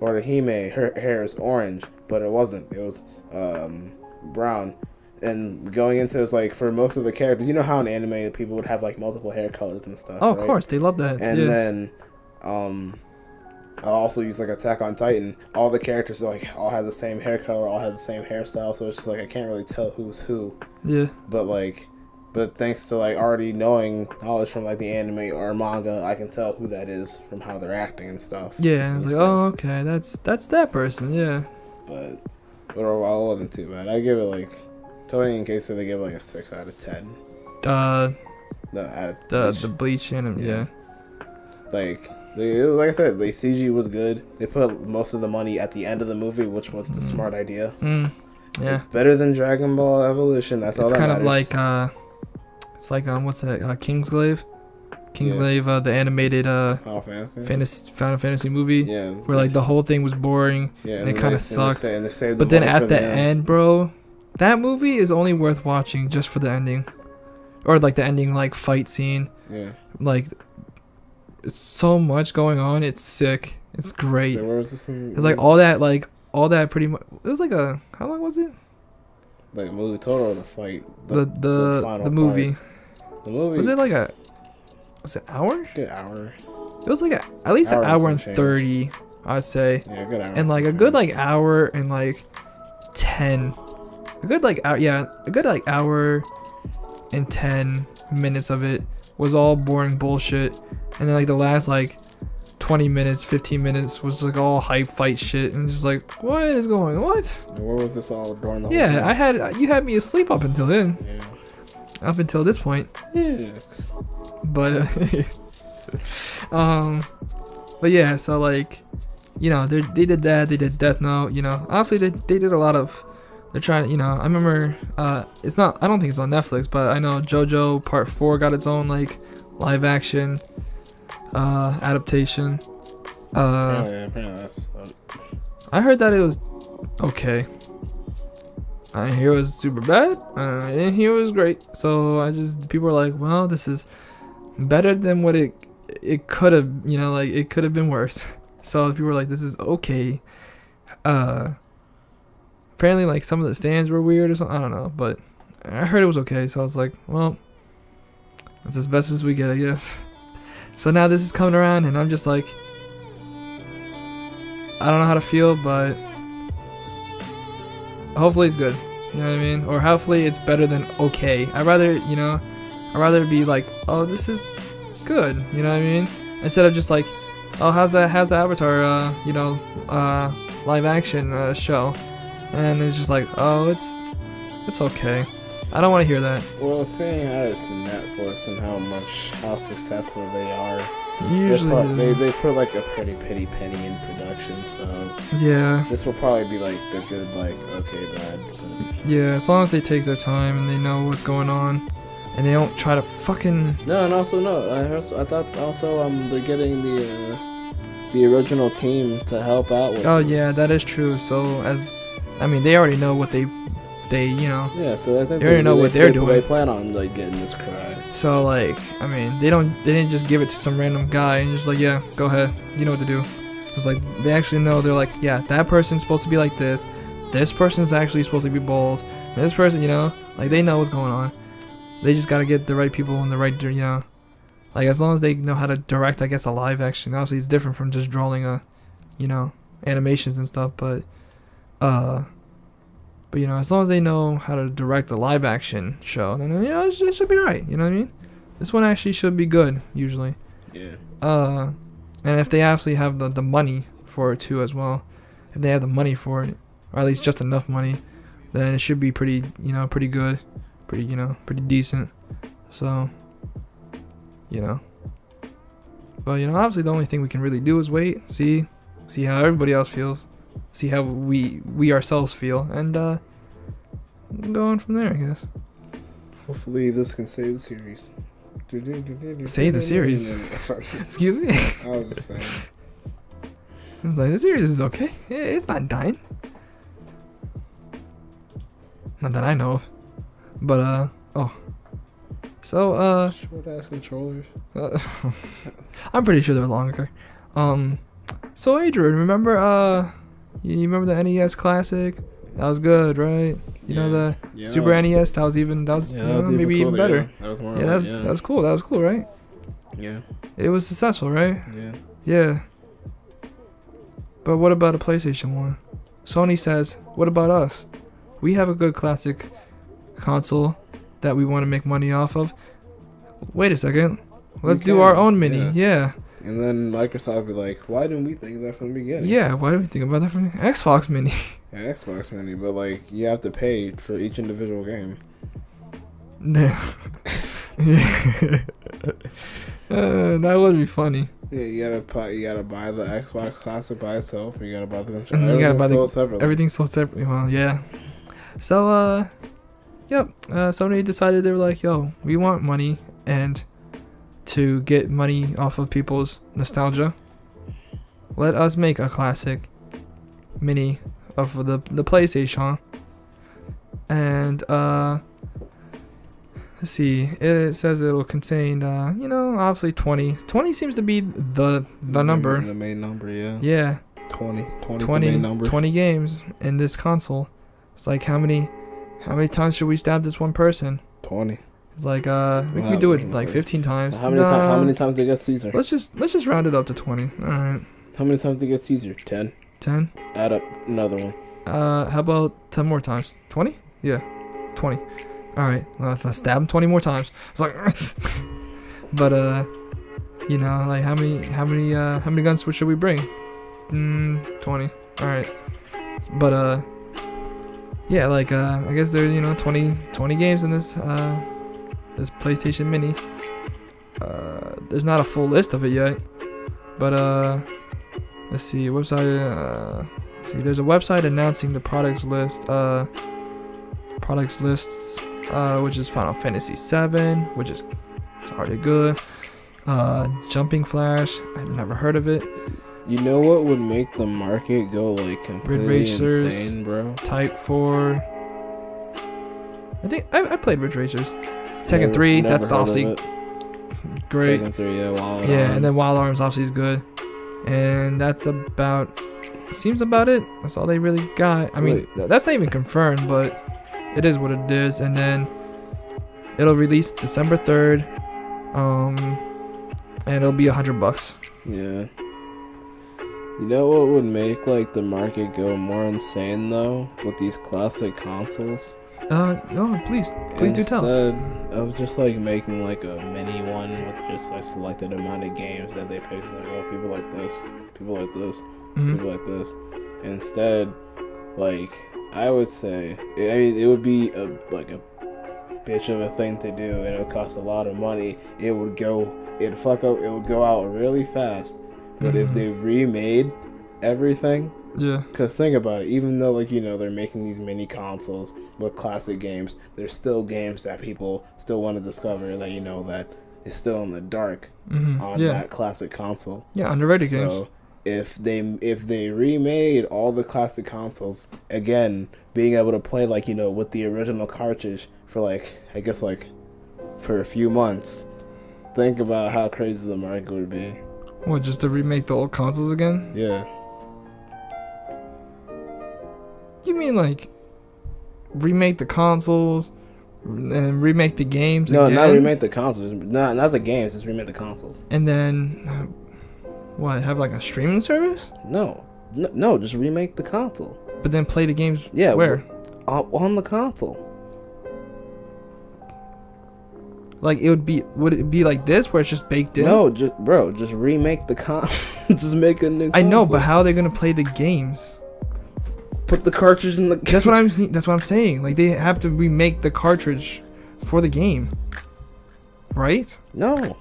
Orihime, her hair is orange, but it wasn't. It was brown. And going into it was like, for most of the characters, you know how in anime people would have like multiple hair colors and stuff, Oh, right? of course, they love that. And then I'll also use like Attack on Titan. All the characters like all have the same hair color, all have the same hairstyle, so it's just like I can't really tell who's who. Yeah. But thanks to like already knowing knowledge from like the anime or manga, I can tell who that is from how they're acting and stuff. Yeah, it's like, oh, okay, that's that person. Yeah. But overall, it wasn't too bad. I give it like Tony and Casey. They give it like a 6 out of 10. The Bleach anime. Yeah. Like I said, the CG was good. They put most of the money at the end of the movie, which was the smart idea. Yeah. It's better than Dragon Ball Evolution. That's all that matters. It's kind of like it's like what's that? Kingsglaive. Kingsglaive, the animated Final Fantasy movie. Yeah. Where like the whole thing was boring. Yeah. And it kind of sucked. But then at the end, bro, that movie is only worth watching just for the ending, or like the ending like fight scene. Yeah. Like, it's so much going on. It's sick. It's great. So where was this in, it's like all that pretty much. It was like how long was it? Like a movie total or the fight? The movie. Part. The movie. Was it like was it an hour? Good hour. It was like at least an hour and 30, I'd say. Yeah, good hour. And like a good like hour and like 10. A good like hour and 10 minutes of it was all boring bullshit. And then like the last like 20 minutes, 15 minutes was like all hype fight shit, and just like, what is going on? What? And where was this all during the whole time? You had me asleep up until then. Yeah. Up until this point. Yeah. But but yeah, so like, you know, they did that, they did Death Note, you know. Obviously they did a lot of, they're trying, you know, I remember I don't think it's on Netflix, but I know JoJo Part 4 got its own like live action adaptation. Apparently that's I heard that it was okay. I didn't hear it was super bad. I didn't hear it was great. So people were like, well, this is better than what it could have, you know, like it could have been worse. So people were like, this is okay. Apparently like some of the stands were weird or something. I don't know, but I heard it was okay. So I was like, well, it's as best as we get, I guess. So now this is coming around, and I'm just like, I don't know how to feel, but hopefully it's good. You know what I mean? Or hopefully it's better than okay. I'd rather be like, oh, this is good. You know what I mean? Instead of just like, oh, how's the Avatar, live action show? And it's just like, oh, it's okay. I don't want to hear that. Well, saying that it's Netflix and how successful they are, usually they put like a pretty penny in production, so yeah, this will probably be like the good, like, okay, bad. But yeah, as long as they take their time and they know what's going on, and they don't try to fucking. No, and also I thought also they're getting the original team to help out with. Oh this. yeah, that is true. So they already know what they you know. Yeah, so I think they already know what they're doing. They plan on like getting this correct. So like, they didn't just give it to some random guy and just like, yeah, go ahead, you know what to do. It's like they actually know. They're like, yeah, that person's supposed to be like this. This person's actually supposed to be bold. This person, you know, like they know what's going on. They just gotta get the right people in the right, you know, Like as long as they know how to direct, I guess, a live action. Obviously, it's different from just drawing animations and stuff. But as long as they know how to direct a live action show, then it should be right. You know what I mean? This one actually should be good usually. Yeah. And if they actually have the money for it too as well, if they have the money for it, or at least just enough money, then it should be pretty good, pretty decent. So, but obviously the only thing we can really do is wait, see how everybody else feels, see how we ourselves feel, and go on from there, I guess. Hopefully this can save the series. Save the series? Excuse me? I was just saying. It's like, the series is okay. It's not dying. Not that I know of. But, So, short ass controllers. I'm pretty sure they're longer. So Adrian, remember, you remember the NES Classic? That was good, right? The Super NES, that was maybe even better. Yeah, that was more that was cool. That was cool, right? Yeah. It was successful, right? Yeah. Yeah. But what about a PlayStation 1? Sony says, what about us? We have a good classic console that we want to make money off of. Wait a second. Let's do our own mini. Yeah. And then Microsoft would be like, why didn't we think of that from the beginning? Yeah, why didn't we think about that from Xbox Mini? Yeah, Xbox Mini, but you have to pay for each individual game. Yeah. That would be funny. Yeah, you gotta buy the Xbox Classic by itself. You gotta buy the controller. And you gotta buy separately. Everything's sold separately. Well, yeah. So, Sony decided, they were like, yo, we want money, and to get money off of people's nostalgia, let us make a classic mini of the PlayStation. And let's see, it says it will contain obviously 20 seems to be the number, the main number. Yeah 20 the main number. 20 games in this console. It's like, how many times should we stab this one person? 20. It's like, we could do it like 15 times. How many times they get Caesar? Let's just round it up to 20. All right. How many times they get Caesar? 10. 10. Add up another one. How about 10 more times? 20? Yeah, 20. All right. Let's stab him 20 more times. It's like, but like how many guns should we bring? 20. All right. But yeah, like I guess there's 20 games in this PlayStation Mini. There's not a full list of it yet, but let's see, website. There's a website announcing the products lists, which is Final Fantasy VII, which is already good. Jumping Flash, I've never heard of it. You know what would make the market go like completely insane, bro? Type 4. I think I played Ridge Racers. Tekken 3, that's obviously great. Tekken 3, yeah, Wild Arms. Yeah, and then Wild Arms obviously is good. And that's seems about it. That's all they really got. I mean, that's not even confirmed, but it is what it is. And then it'll release December 3rd. And it'll be $100. Yeah. You know what would make the market go more insane though with these classic consoles? No, please do tell. Instead of just making a mini one with just a selected amount of games that they pick, it's like, oh, people like this, people like this, people like this. Instead, I would say, it would be a bitch of a thing to do, and it would cost a lot of money. It would go out really fast. But if they remade everything, yeah. Because think about it, even though they're making these mini consoles with classic games, there's still games that people still want to discover that is still in the dark on that classic console. Yeah, underrated games. So if they remade all the classic consoles again, being able to play with the original cartridge for for a few months, think about how crazy the market would be. What, just to remake the old consoles again? Yeah. You mean remake the consoles, and remake the games No, again? not remake the consoles. Not the games. Just remake the consoles. And then, what? Have like a streaming service? No, just remake the console. But then play the games. Yeah, where? On the console. Like would it be like this where it's just baked in? No, just remake the just make a new console. I know, but how are they gonna play the games? Put the cartridge in the. That's what I'm saying. Like they have to remake the cartridge for the game, right? No.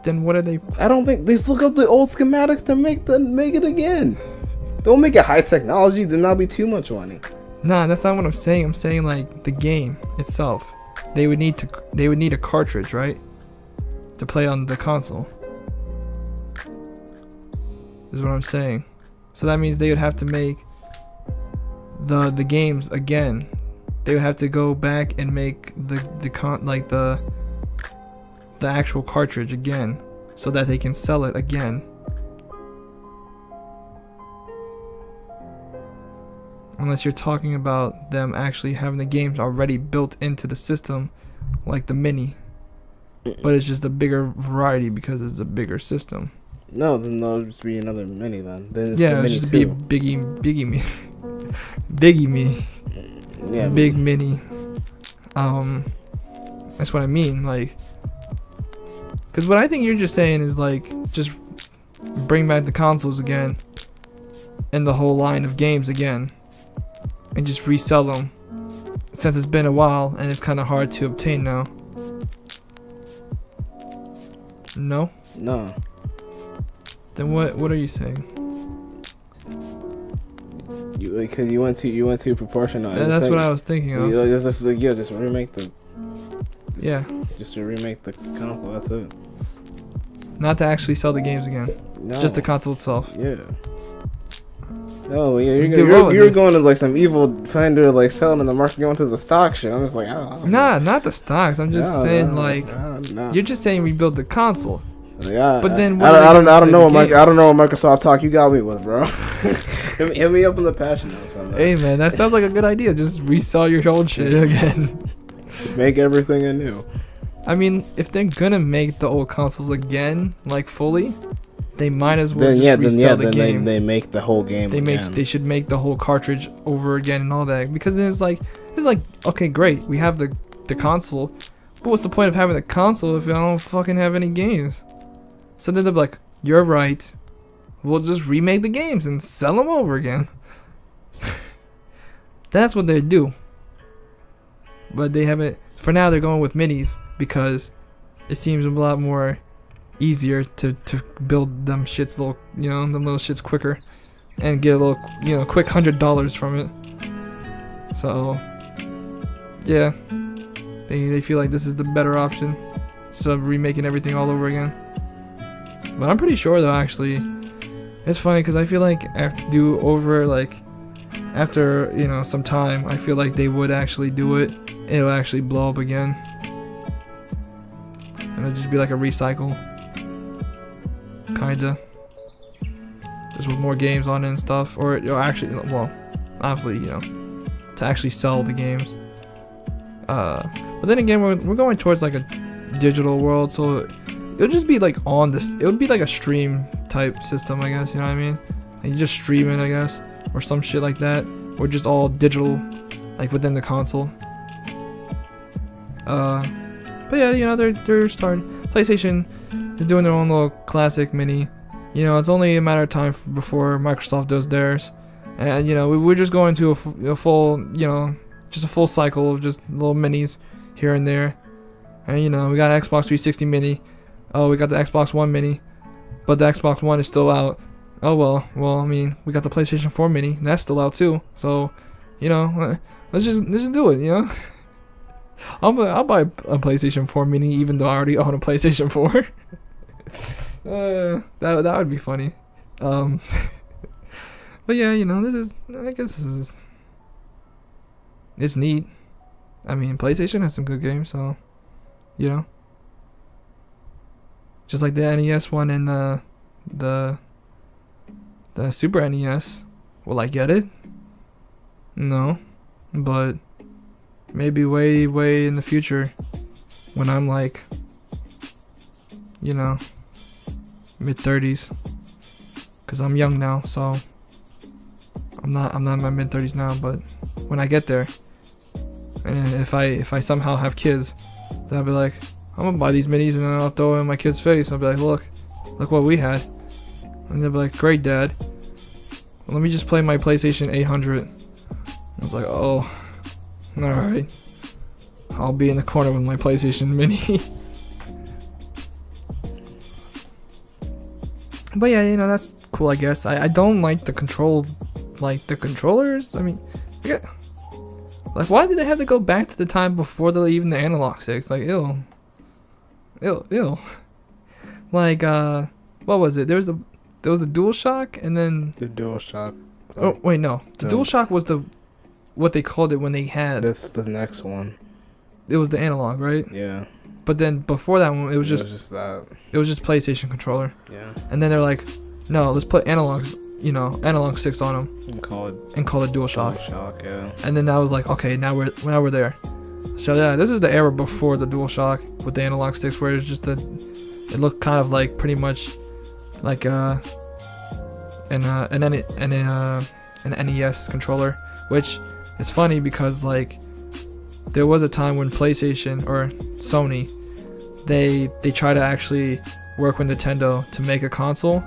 Then what are they? I don't think they just look up the old schematics to make it again. Don't make it high technology. Then that'll be too much money. Nah, that's not what I'm saying. I'm saying like the game itself. They would need a cartridge, right? To play on the console. Is what I'm saying. So that means they would have to make the games again. They would have to go back and make the actual cartridge again so that they can sell it again. Unless you're talking about them actually having the games already built into the system, like the Mini. But it's just a bigger variety because it's a bigger system. No, then there'll just be another Mini then. It's yeah, the it's Mini just 2. be Biggie Me. Biggie Me. Yeah. Big Mini. That's what I mean. Like, because what I think you're just saying is like, just bring back the consoles again. And the whole line of games again. And just resell them, since it's been a while and it's kind of hard to obtain now. No? No. Then what are you saying? Because you went too proportional. Yeah, that's what I was thinking of. Just remake the. Just to remake the console. That's it. Not to actually sell the games again. No. Just the console itself. Yeah. Oh yeah, you're going to like some evil finder, like selling in the market, going to the stock shit. I'm just like, I don't nah, not the stocks. I'm just saying no. you're just saying rebuild the console. Yeah, but then I don't know what Microsoft talk you got me with, bro. hit me up in the passion notes. Hey man, that sounds like a good idea. Just resell your old shit again. Make everything anew. I mean, if they're gonna make the old consoles again, like fully, they might as well resell the game. They make the whole game. They should make the whole cartridge over again and all that, because then it's like okay, great, we have the console, but what's the point of having the console if I don't fucking have any games? So then they're like, you're right, we'll just remake the games and sell them over again. That's what they do. But they haven't. For now, they're going with minis because it seems a lot more easier to build them shits them little shits quicker and get a little quick $100 from it. So yeah, they feel like this is the better option, so remaking everything all over again. But I'm pretty sure though, actually it's funny because I feel like after some time, I feel like they would actually do it. It'll actually blow up again and it'll just be like a recycle. Kinda. Just with more games on it and stuff. Or actually, well, obviously, to actually sell the games. But then again, we're going towards like a digital world, so it'll just be like on this. It would be like a stream type system, I guess. You know what I mean? And you just stream it, I guess, or some shit like that, or just all digital, like within the console. But yeah, they're starting. PlayStation is doing their own little classic mini. It's only a matter of time before Microsoft does theirs. And we're just going to a full, just a full cycle of just little minis here and there. And we got an Xbox 360 mini. Oh, we got the Xbox One mini, but the Xbox One is still out. Oh well, I mean, we got the PlayStation 4 mini, and that's still out too. So, let's just do it. I'll buy a PlayStation 4 mini even though I already own a PlayStation 4. That would be funny. But yeah, it's neat. I mean, PlayStation has some good games, so just like the NES one and the Super NES. Will I get it? No, but maybe way, way in the future, when I'm like, you know, mid-30s, because I'm young now, so I'm not in my mid-30s now, but when I get there, and if I somehow have kids, then I'll be like, I'm gonna buy these minis and then I'll throw it in my kid's face. I'll be like, look what we had. And they'll be like, great, Dad. Well, let me just play my PlayStation 800. I was like, oh, alright. I'll be in the corner with my PlayStation Mini. But yeah, you know, that's cool, I guess. I don't like the controllers. I mean, like, why did they have to go back to the time before even the analog sticks? Like, ew. Like, what was it? There was the DualShock, and then the DualShock. Oh wait, no. The DualShock was what they called it when they had. That's the next one. It was the analog, right? Yeah. But then before that one, it was just that. It was just PlayStation controller. Yeah. And then they're like, no, let's put analog sticks on them and call it DualShock. DualShock, yeah. And then I was like, okay, now we're there. So yeah, this is the era before the DualShock with the analog sticks, where it's just it looked kind of like pretty much like an NES controller, which is funny because like there was a time when PlayStation or Sony they tried to actually work with Nintendo to make a console,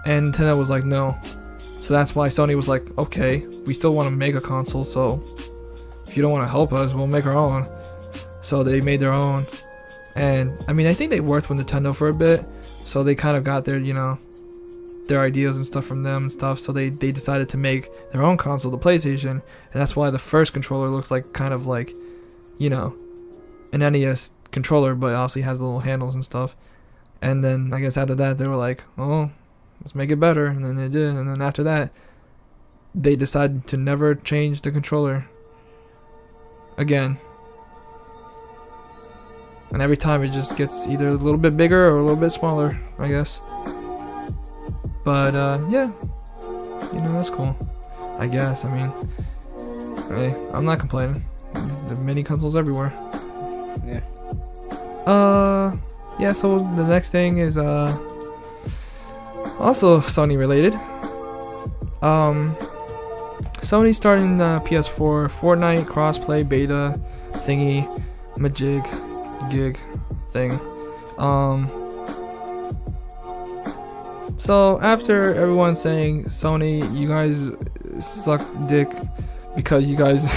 and Nintendo was like no. So that's why Sony was like, okay, we still want to make a console, so if you don't want to help us, we'll make our own. So they made their own, and I mean, I think they worked with Nintendo for a bit, so they kind of got their ideas and stuff from them and stuff. So they decided to make their own console, the PlayStation, and that's why the first controller looks like kind of like, an NES controller, but obviously has the little handles and stuff. And then I guess after that they were like, oh, let's make it better, and then they did. And then after that, they decided to never change the controller again. And every time it just gets either a little bit bigger or a little bit smaller, I guess. But yeah, that's cool, I guess. I mean, hey, I'm not complaining. There are mini consoles everywhere. Yeah. Yeah. So the next thing is also Sony related. Sony starting the PS4 Fortnite crossplay beta thingy gig thing. So after everyone saying, Sony, you guys suck dick because you guys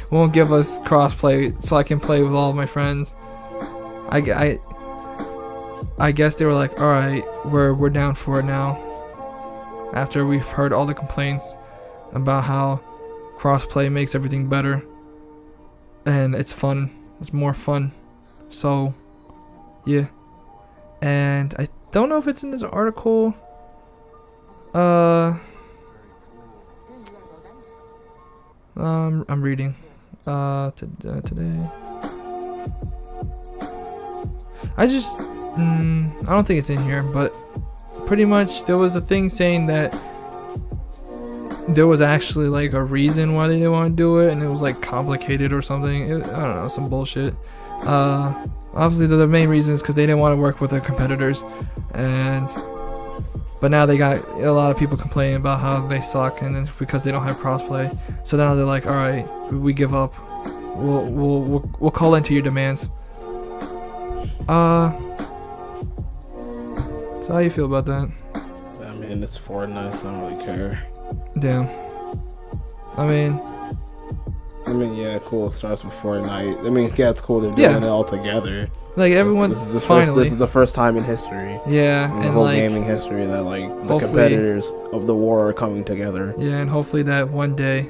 won't give us crossplay so I can play with all of my friends, I guess they were like, alright, we're down for it now. After we've heard all the complaints about how crossplay makes everything better and it's fun, it's more fun. So yeah. And I don't know if it's in this article. I'm reading today. I don't think it's in here, but pretty much there was a thing saying that there was actually like a reason why they didn't want to do it, and it was like complicated or something. I don't know, some bullshit. Obviously the main reason is because they didn't want to work with their competitors, but now they got a lot of people complaining about how they suck, and it's because they don't have crossplay. So now they're like, all right, we give up. We'll call into your demands. So how you feel about that? I mean, it's Fortnite. I don't really care. Damn. I mean, yeah, cool. It starts with Fortnite. I mean, yeah, it's cool. They're doing it all together. Like everyone's this is finally. This is the first time in history. Yeah, in the and whole like gaming history that like the competitors of the war are coming together. Yeah, and hopefully that one day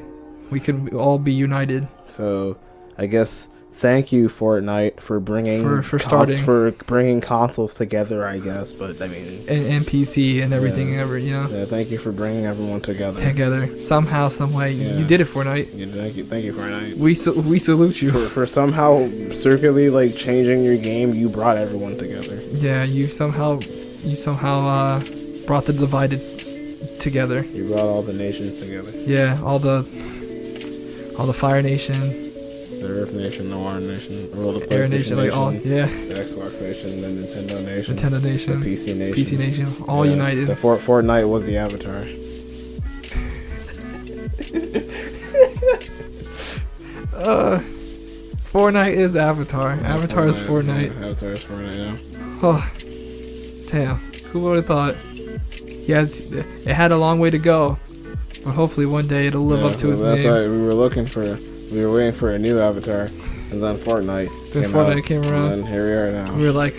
we could all be united. So, I guess thank you Fortnite for bringing for bringing consoles together. I guess, but I mean, and PC and everything, Yeah, thank you for bringing everyone together. Somehow, some way. Yeah. You did it, Fortnite. Yeah, thank you Fortnite. We salute you for somehow circularly like changing your game. You brought everyone together. Yeah, you somehow brought the divided together. You brought all the nations together. Yeah, all the Fire Nation, The Earth Nation, the War Nation, well, the Air PlayStation Nation, like all, yeah. the Xbox Nation, the Nintendo Nation, Nintendo Nation, the PC Nation, PC Nation, all united. The Fortnite was the Avatar. Fortnite is Avatar. Avatar is Fortnite. Avatar is Fortnite, yeah. Oh, damn. Who would have thought? It had a long way to go, but hopefully one day it'll live up to its that's name. Right. We were waiting for a new Avatar, and then Fortnite came around. And here we are now. We were like,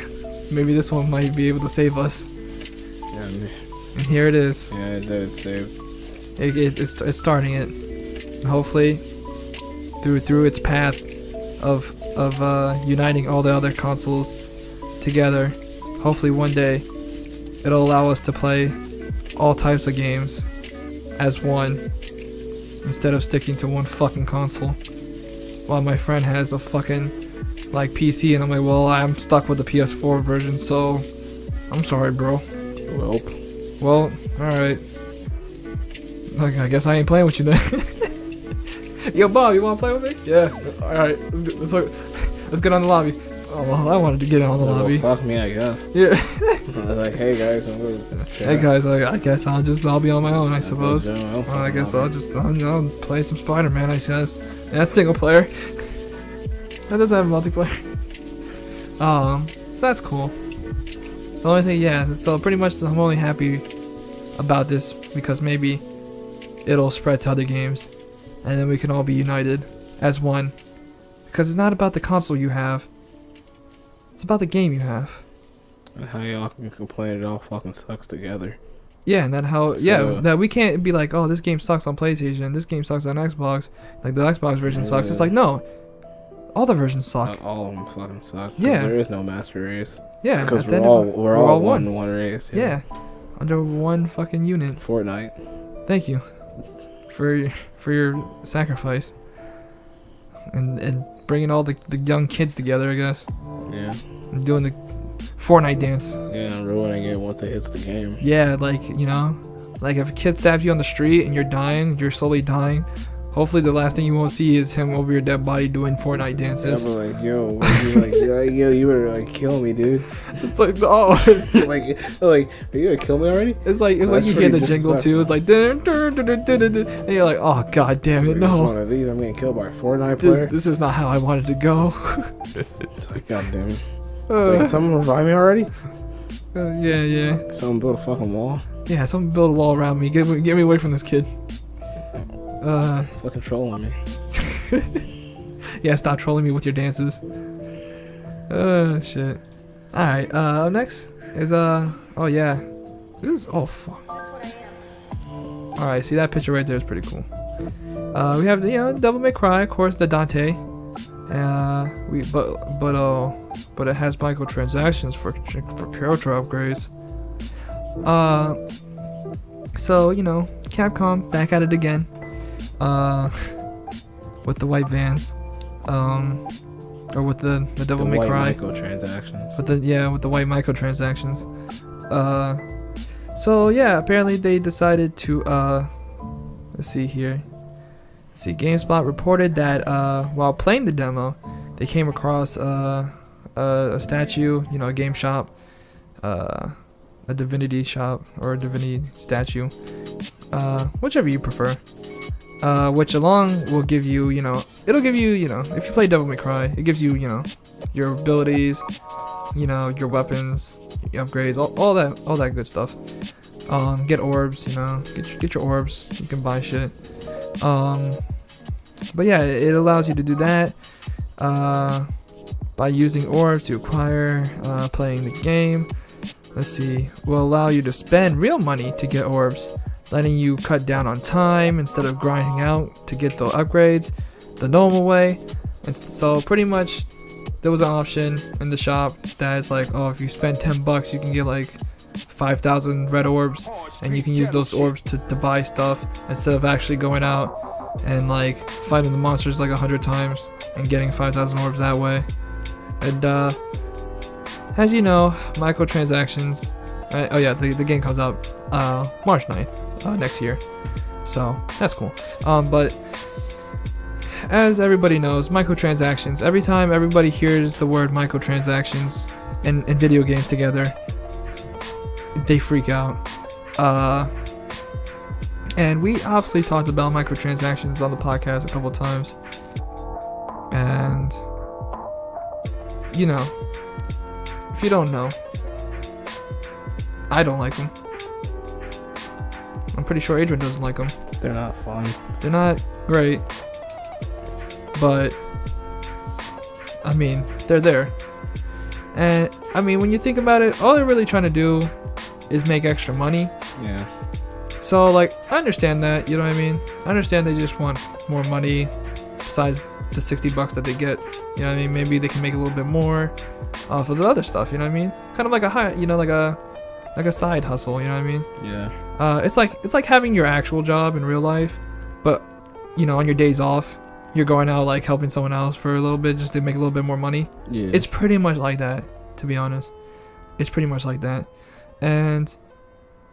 maybe this one might be able to save us. Yeah, and here it is. Yeah, it did save. It's starting it. And hopefully, through its path of uniting all the other consoles together, hopefully one day it'll allow us to play all types of games as one instead of sticking to one fucking console. While my friend has a fucking like PC and I'm like, well, I'm stuck with the PS4 version, so I'm sorry, bro. Well, alright. Like, I guess I ain't playing with you then. Yo, Bob, you wanna play with me? Yeah. Alright, let's get on the lobby. Oh, well, I wanted to get on the lobby. Fuck me, I guess. Yeah. Like, hey guys, I'm gonna Hey guys, I guess I'll be on my own, I suppose. I guess I'll play some Spider-Man, I guess. That's single player. That doesn't have multiplayer. So that's cool. The only thing, yeah, so pretty much I'm only happy about this because maybe it'll spread to other games and then we can all be united as one. Because it's not about the console you have. It's about the game you have. And how y'all can complain it all fucking sucks together. Yeah, and that we can't be like, oh, this game sucks on PlayStation, this game sucks on Xbox, like the Xbox version sucks. It's like, no, all the versions suck. All of them fucking suck. Yeah. There is no master race. Yeah. Because we're all one race. Yeah. Under one fucking unit. Fortnite. Thank you for your sacrifice. And bringing all the young kids together, I guess. Yeah. And doing the Fortnite dance. Yeah, and ruining it once it hits the game. Yeah, like, you know, like if a kid stabs you on the street and you're slowly dying, hopefully the last thing you won't see is him over your dead body doing Fortnite dances. Yeah, but like, yo, you better like kill me, dude. It's like, oh, like, are you gonna kill me already? It's like you hear the jingle too. It's like, and you're like, oh god damn it, no. One of these, I'm getting killed by a Fortnite player. This is not how I wanted to go. It's like, god damn it. It's like, someone revive me already? Yeah. Someone build a fucking wall. Yeah, someone build a wall around me. Get me away from this kid. Fucking trolling me. Yeah, stop trolling me with your dances. Shit. Alright, up next is, oh yeah. Oh fuck. Alright, see that picture right there is pretty cool. We have the, Devil May Cry, of course, the Dante. But it has microtransactions for character upgrades. So, Capcom back at it again. With the white vans. Or with the Devil May Cry. Microtransactions. With the white microtransactions. So yeah, apparently they decided to let's see here. GameSpot reported that while playing the demo, they came across a statue, a game shop, a divinity shop or a divinity statue, whichever you prefer. Which along will give you, it'll give you, if you play Devil May Cry, it gives you, your abilities, your weapons, your upgrades, all that good stuff. Get orbs, get your orbs. You can buy shit. But yeah, it allows you to do that by using orbs to acquire, playing the game. Let's see, will allow you to spend real money to get orbs, letting you cut down on time instead of grinding out to get the upgrades the normal way. And so pretty much there was an option in the shop that's like, oh, if you spend $10 you can get like 5,000 red orbs, and you can use those orbs to buy stuff instead of actually going out and like fighting the monsters like 100 times and getting 5,000 orbs that way. And as you know, microtransactions, oh yeah, the game comes out March 9th next year, so that's cool. But as everybody knows, microtransactions. Every time everybody hears the word microtransactions and video games together, they freak out. And we obviously talked about microtransactions on the podcast a couple times. And, you know, if you don't know, I don't like them. I'm pretty sure Adrian doesn't like them. They're not fun. They're not great. But, I mean, they're there. And, I mean, when you think about it, all they're really trying to do is make extra money. Yeah. So, like, I understand that, you know what I mean? I understand they just want more money besides the $60 that they get. You know what I mean? Maybe they can make a little bit more off of the other stuff, you know what I mean? Kind of like a high, you know, like a side hustle, you know what I mean? Yeah. It's like having your actual job in real life, but, you know, on your days off, you're going out, like, helping someone else for a little bit just to make a little bit more money. Yeah. It's pretty much like that, to be honest. It's pretty much like that. And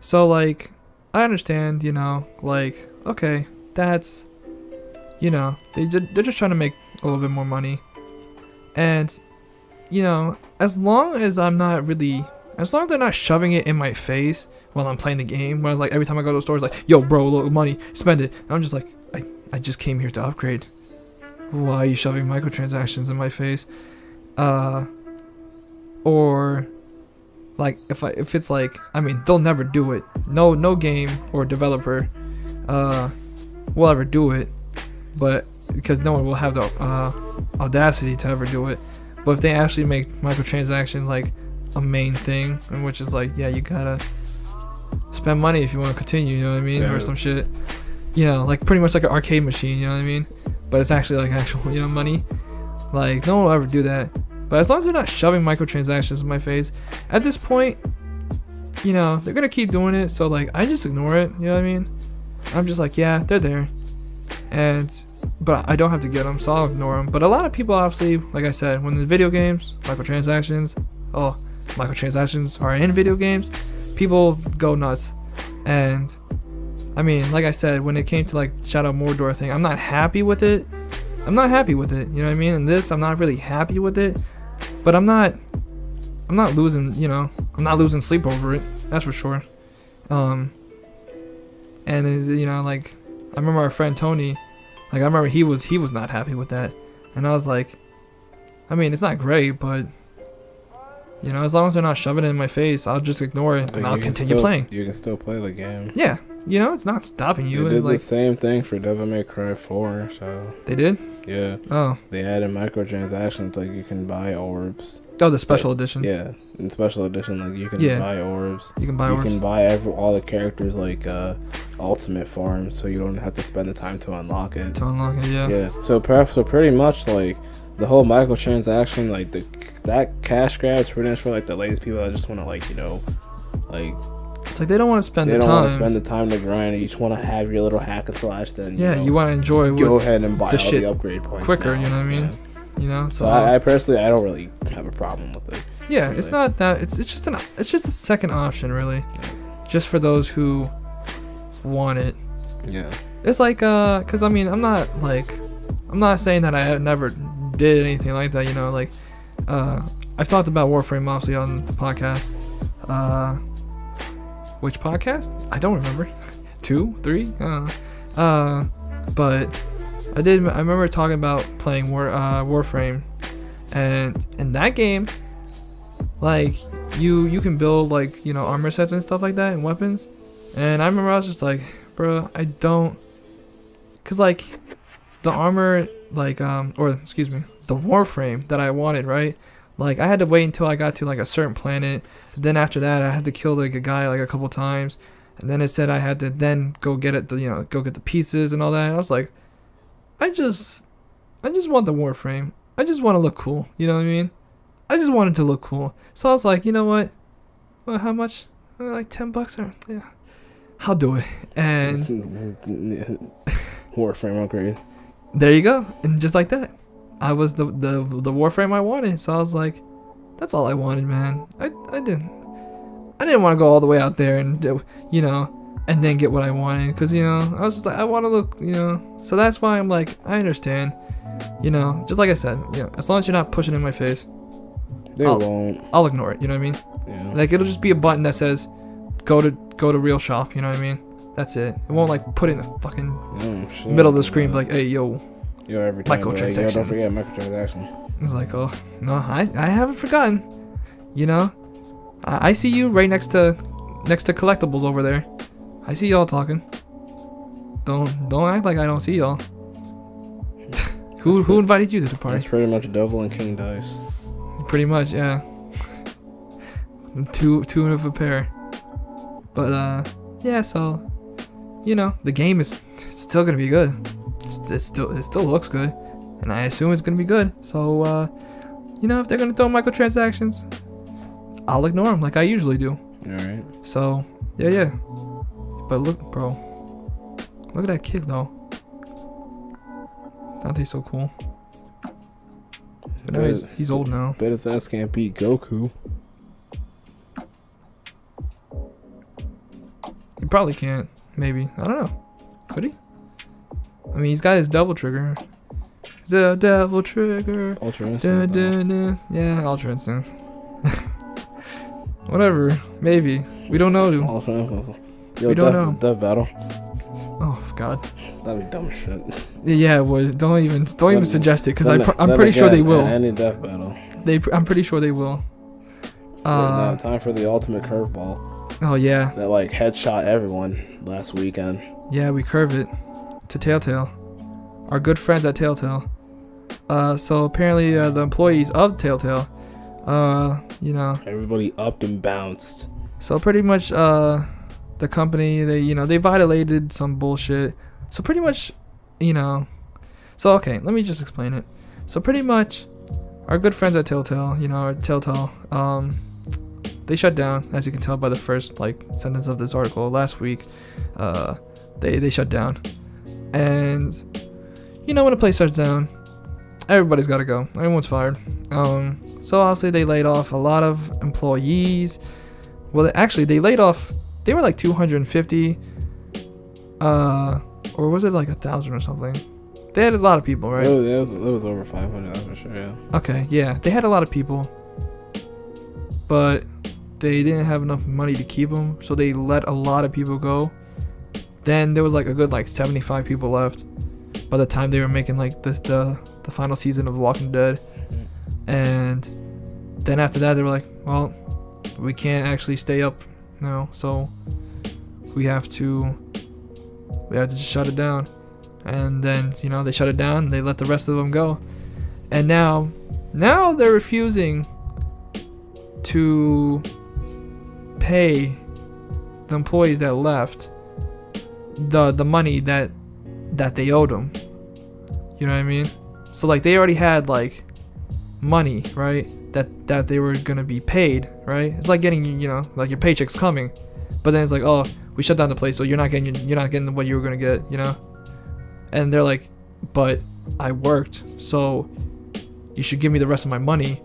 so, like, I understand, you know, like, okay, that's, you know, they're just trying to make a little bit more money. And, you know, as long as they're not shoving it in my face while I'm playing the game, where like every time I go to the store, it's like, yo, bro, look, money, spend it. And I'm just like, I just came here to upgrade. Why are you shoving microtransactions in my face? Or like if it's like, I mean, they'll never do it. No game or developer will ever do it, but because no one will have the audacity to ever do it. But if they actually make microtransactions like a main thing, and which is like, yeah, you gotta spend money if you want to continue, you know what I mean? Yeah. Or some shit, you know, like pretty much like an arcade machine, you know what I mean? But it's actually like actual, you know, money. Like, no one will ever do that. But as long as they're not shoving microtransactions in my face, at this point, you know, they're gonna keep doing it. So like, I just ignore it, you know what I mean? I'm just like, yeah, they're there, but I don't have to get them, so I'll ignore them. But a lot of people, obviously, like I said, when the video games, microtransactions are in video games, people go nuts. And I mean, like I said, when it came to like Shadow Mordor thing, I'm not happy with it. You know what I mean? And this, I'm not really happy with it. But I'm not losing, you know, I'm not losing sleep over it. That's for sure. And you know, like, I remember our friend Tony, like, I remember he was not happy with that. And I was like, I mean, it's not great, but, you know, as long as they're not shoving it in my face, I'll just ignore it and I'll continue playing. You can still play the game. Yeah, you know, it's not stopping you. They did like, the same thing for Devil May Cry 4, so. They did? Yeah. Oh. They added microtransactions, like you can buy orbs. Oh, the special edition. Yeah, in special edition, like you can buy orbs. You can buy orbs. You can buy all the characters like ultimate forms, so you don't have to spend the time to unlock it. Yeah. Yeah. So pretty much like the whole microtransaction, like that cash grab is pretty much for like the lazy people that just want to like, you know, like. It's like they don't want to spend the time. They don't want to spend the time to grind. You just want to have your little hack and slash. Then you want to enjoy. Go ahead and buy all the upgrade points quicker. now. You know what I mean? Yeah. You know. So I personally, I don't really have a problem with it. Yeah, really. It's not that. It's just a second option, really, just for those who want it. Yeah. It's like cause I mean, I'm not saying that I never did anything like that. You know, like I've talked about Warframe obviously on the podcast. Which podcast? I don't remember. 2, 3? But I remember talking about playing Warframe, and in that game, like you can build like, you know, armor sets and stuff like that and weapons. And I remember I was just like, bro, I don't, cause like the armor, like the Warframe that I wanted, right? Like I had to wait until I got to like a certain planet. And then after that, I had to kill like a guy like a couple times, and then it said I had to then go get it, go get the pieces and all that. And I was like, I just want the Warframe. I just want to look cool. You know what I mean? I just wanted to look cool. So I was like, you know what? Well, how much? Like $10 or yeah, I'll do it. And Warframe upgrade. There you go. And just like that, I was the Warframe I wanted. So I was like, that's all I wanted, man. I didn't want to go all the way out there and, you know, and then get what I wanted. Because, you know, I was just like, I want to look, you know, So that's why I'm like, I understand. You know, just like I said, you know, as long as you're not pushing in my face, They won't. I'll ignore it. You know what I mean? Yeah. Like it'll just be a button that says, go to real shop. You know what I mean? That's it. It won't like put it in the fucking middle of the screen, like, hey, yo, every time microtransactions. Like, don't forget microtransaction. It's like, oh no, I haven't forgotten. You know, I see you right next to collectibles over there. I see y'all talking. Don't act like I don't see y'all. Who invited you to the party? That's pretty much Devil and King Dice. Pretty much, yeah. Two of a pair. But yeah. So, you know, the game is still gonna be good. It still looks good, and I assume it's gonna be good. So, you know, if they're gonna throw microtransactions, I'll ignore them like I usually do. All right. So, yeah. But look, bro. Look at that kid, though. Aren't they so cool? But now he's old now. Bet his ass can't beat Goku. He probably can't. Maybe. I don't know. Could he? I mean, he's got his devil trigger. The devil trigger. Ultra Instinct. Yeah, Ultra Instinct. Whatever. Maybe. We don't know. Ultra Instinct. Yo, we don't know. Death battle. Oh God. That'd be dumb as shit. Yeah, well, don't even suggest it, because I'm pretty sure they will. Any death battle. I'm pretty sure they will. Now time for the ultimate curveball. Oh yeah. That like headshot everyone last weekend. Yeah, we curve it to Telltale, our good friends at Telltale. So apparently the employees of Telltale, you know, everybody upped and bounced. So pretty much the company, they violated some bullshit. So pretty much, you know, so okay, let me just explain it. So pretty much, our good friends at Telltale, they shut down, as you can tell by the first like sentence of this article last week. They shut down, and you know, when a place shuts down, everybody's got to go. Everyone's fired. So obviously they laid off a lot of employees. Well, they laid off. They were like 250, or was it like 1,000 or something? They had a lot of people, right? It was over 500, that's for sure. Yeah. Okay, yeah, they had a lot of people, but they didn't have enough money to keep them, so they let a lot of people go. Then there was like a good 75 people left by the time they were making like the final season of Walking Dead, and then after that they were like, well, we can't actually stay up now, so we have to just shut it down. And then, you know, they shut it down, they let the rest of them go, and now they're refusing to pay the employees that left the money that they owed them. You know what I mean? So like they already had like money, right, that they were gonna be paid, right? It's like getting, you know, like your paycheck's coming, but then it's like, oh, we shut down the place, so you're not getting what you were gonna get, you know? And they're like, but I worked, so you should give me the rest of my money,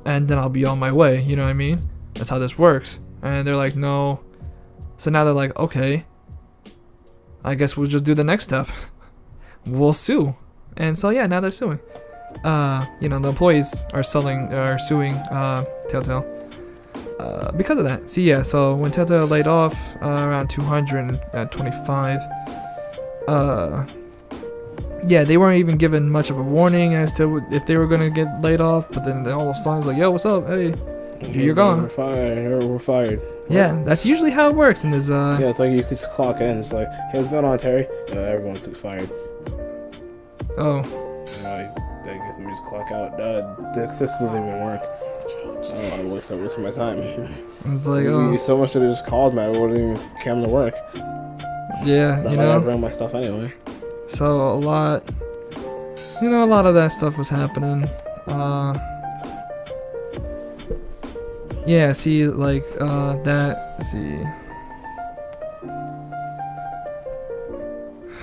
and then I'll be on my way. You know what I mean? That's how this works. And they're like, no. So now they're like, okay, I guess we'll just do the next step. We'll sue. And so yeah, now they're suing. You know, the employees are suing Telltale because of that. See, yeah, so when Telltale laid off around 225, yeah, they weren't even given much of a warning as to if they were gonna get laid off. But then all of a sudden it's like, yo, what's up? Hey, you're gone. We're fired. Yeah, that's usually how it works. And there's yeah, it's like you could just clock in. It's like, hey, what's going on, Terry? Everyone's fired. Oh. I guess let me just clock out. The system doesn't even work. I don't know, I waste up most of my time. It's like, oh. So much that I just called me, I wouldn't even come to work. Yeah, but you know. I bring my stuff anyway. So a lot of that stuff was happening. Yeah, see, like, see.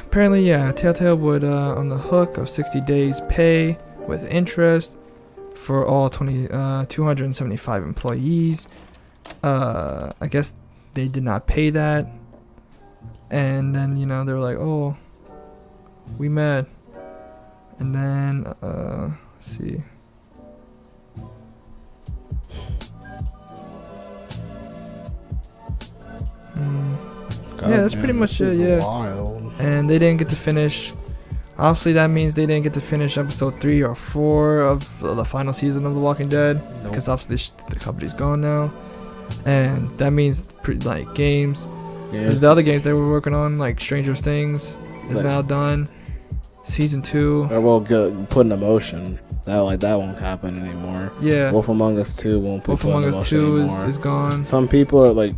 Apparently, yeah, Telltale would, on the hook of 60 days pay with interest for all 275 employees. I guess they did not pay that. And then, you know, they were like, oh, We mad. And then let's see. Yeah, that's pretty much it. Yeah. Wild. And they didn't get to finish. Obviously, that means they didn't get to finish episode 3 or 4 of the final season of The Walking Dead, because obviously the company's gone now, and that means games. Yes. The other games they were working on, like Stranger Things, is now done. Season 2. Or well, put in motion. That won't happen anymore. Yeah. Wolf Among Us 2 won't be Wolf put in Among Us motion 2 anymore. is gone. Some people are I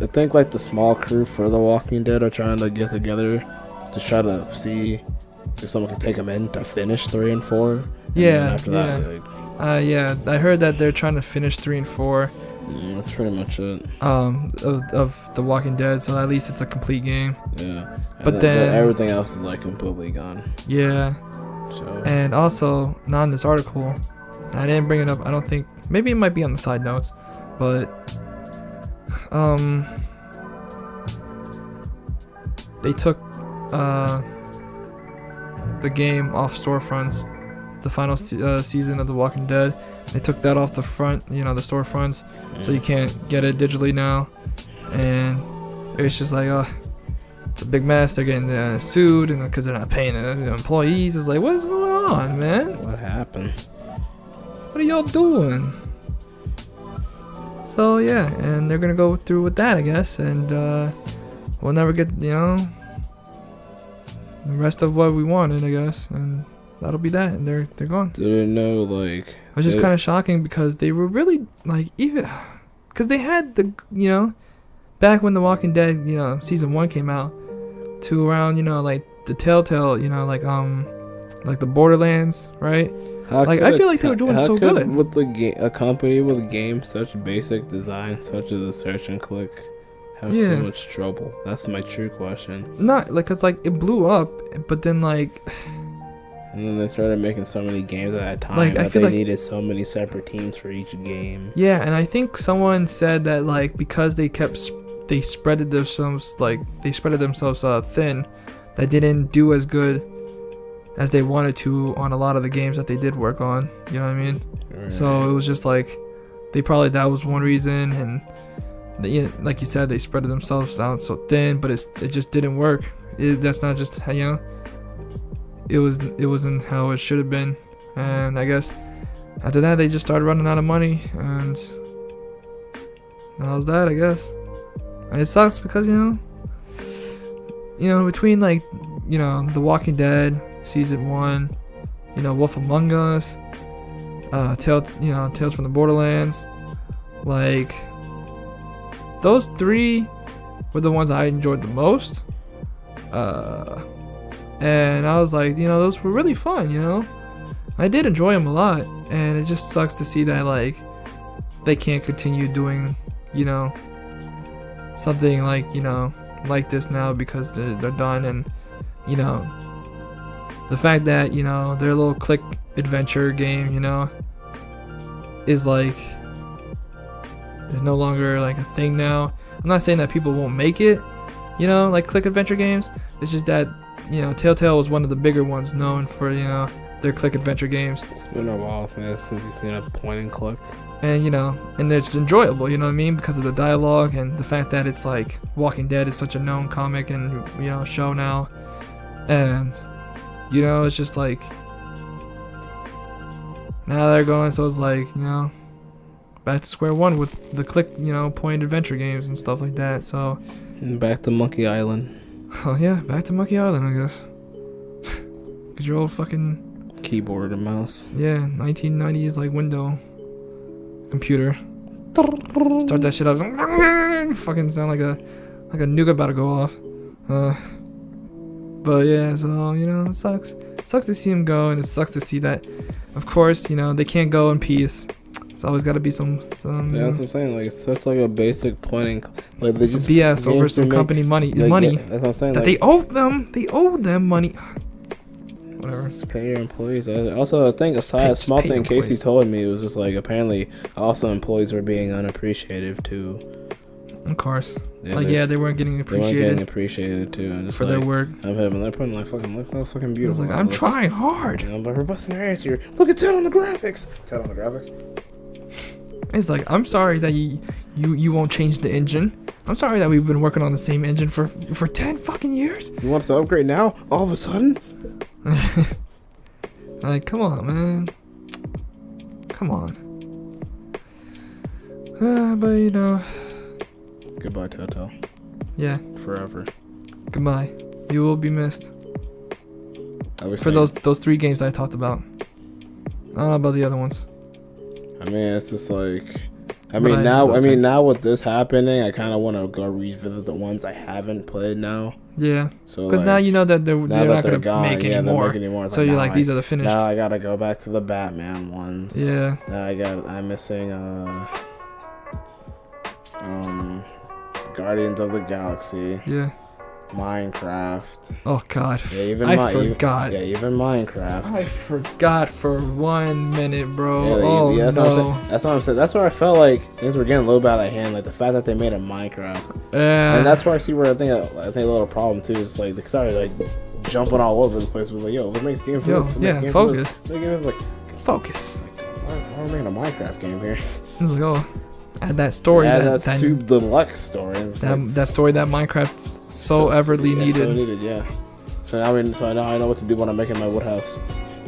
think the small crew for The Walking Dead are trying to get together to try to see if someone can take them in to finish 3 and 4. Yeah. After that, yeah. I heard that they're trying to finish 3 and 4. That's pretty much it. Of The Walking Dead, so at least it's a complete game. Yeah. But then everything else is completely gone. Yeah. So. And also, not in this article, I didn't bring it up. I don't think. Maybe it might be on the side notes, but they took the game off storefronts. The final season of The Walking Dead, they took that off the front, the storefronts, so you can't get it digitally now. And it's just it's a big mess. They're getting sued, and because they're not paying the employees. It's like, what's going on, man? What happened? What are y'all doing? So yeah, and they're gonna go through with that, I guess, and we'll never get the rest of what we wanted, I guess, and that'll be that, and they're gone. Didn't know It was just kind of shocking because they were really even because they had the back when The Walking Dead season 1 came out to around the Telltale like the Borderlands, right? I feel like they were doing so good with a company with games such basic design such as a search and click have so much trouble. That's my true question. Not cause it blew up, but then and then they started making so many games at a time that they needed so many separate teams for each game. Yeah, and I think someone said that because they spreaded themselves thin, that they didn't do as good as they wanted to on a lot of the games that they did work on. You know what I mean? Right. So it was just that was one reason, and like you said, they spread themselves out so thin, but it just didn't work. That's not just it wasn't how it should have been, and I guess after that they just started running out of money, and that was that, I guess. And it sucks because between The Walking Dead season 1, Wolf Among Us, Tales from the Borderlands, those 3 were the ones I enjoyed the most. And I was those were really fun, I did enjoy them a lot, and it just sucks to see that they can't continue doing something like this now because they're done. And the fact that their little click adventure game is no longer a thing now. I'm not saying that people won't make it click adventure games. It's just that Telltale was one of the bigger ones known for their click adventure games. It's been a while since you've seen a point and click. And and it's enjoyable, you know what I mean, because of the dialogue and the fact that it's Walking Dead is such a known comic and show now, and it's just now they're going, so it's back to square one with the click point adventure games and stuff like that. So back to Monkey Island. Oh yeah, back to Monkey Island, I guess. Cause your old fucking keyboard and mouse. Yeah, 1990s window computer. Start that shit up. Fucking sound like a nuke about to go off. But yeah, so it sucks. It sucks to see him go, and it sucks to see that. Of course, they can't go in peace. It's always got to be some. Yeah, that's what I'm saying. It's such a basic planning. They just BS over some company money. Money. That's what I'm saying. That they owe them. They owe them money. Whatever. Just pay your employees. Also, I think a small thing Casey told me was just apparently also employees were being unappreciative too. Of course. Yeah, Like, they weren't getting They appreciated. weren't getting appreciated too. And just for their work. I'm him, and they're putting like fucking look how fucking I was beautiful. like, I'm trying hard. You know, but we're busting our ass here. Look at Ted on the graphics. Ted on the graphics. It's like, I'm sorry that you won't change the engine. I'm sorry that we've been working on the same engine for 10 fucking years. You want to upgrade now? All of a sudden? Like, come on, man. Come on. But you know. Goodbye, Telltale. Yeah. Forever. Goodbye. You will be missed. For saying, those 3 games I talked about. I don't know about the other ones. I mean, it's just like, now with this happening, I kind of want to go revisit the ones I haven't played now. Yeah. So because now you know that they're not going to make anymore. It's so like, you're like, these are the finished. Now I gotta go back to the Batman ones. Yeah. Now I'm missing Guardians of the Galaxy. Yeah. Minecraft. Oh God. Yeah, even forgot. Even Minecraft. I forgot for 1 minute, bro. Yeah, that's no. That's what I'm saying. That's where I felt like things were getting a little bit out of hand. Like the fact that they made a Minecraft. Yeah. And that's where I see where I think a little problem too is like they started like jumping all over the place. Was like, yo, let's make a game for this. Focus. The game was like, focus. Why are we making a Minecraft game here? It's like, oh, add that story. That Soup Deluxe story. That story that Minecraft so everly needed. So needed, yeah. So now I know what to do when I'm making my wood house.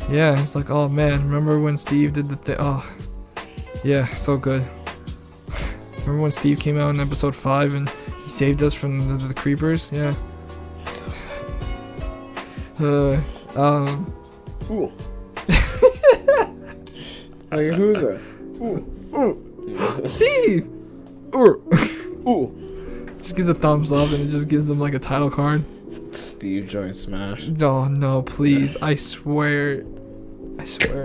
Yeah, it's like, oh man, remember when Steve did the thing? Oh, yeah, so good. Remember when Steve came out in episode 5 and he saved us from the creepers? Yeah. Ooh. Like, who's that? Ooh. Steve! Ooh. Just gives a thumbs up and it just gives them like a title card. Steve joined Smash. Oh no, please. I swear.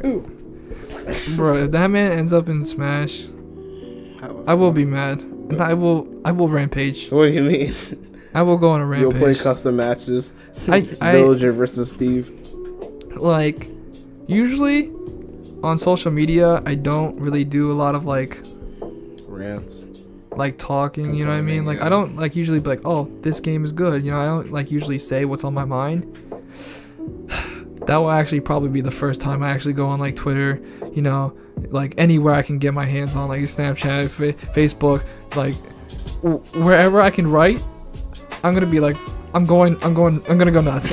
Ooh. Bro, if that man ends up in Smash, I will be mad. And I will rampage. What do you mean? I will go on a rampage. You'll play custom matches. I Villager versus Steve. Like, usually on social media, I don't really do a lot of like rants, like talking. You know what I mean? Like, yeah. I don't like usually be like, oh, this game is good. You know, I don't like usually say what's on my mind. That will actually probably be the first time I actually go on like Twitter. You know, like anywhere I can get my hands on, like Snapchat, Facebook, like wherever I can write. I'm gonna be like, I'm gonna go nuts.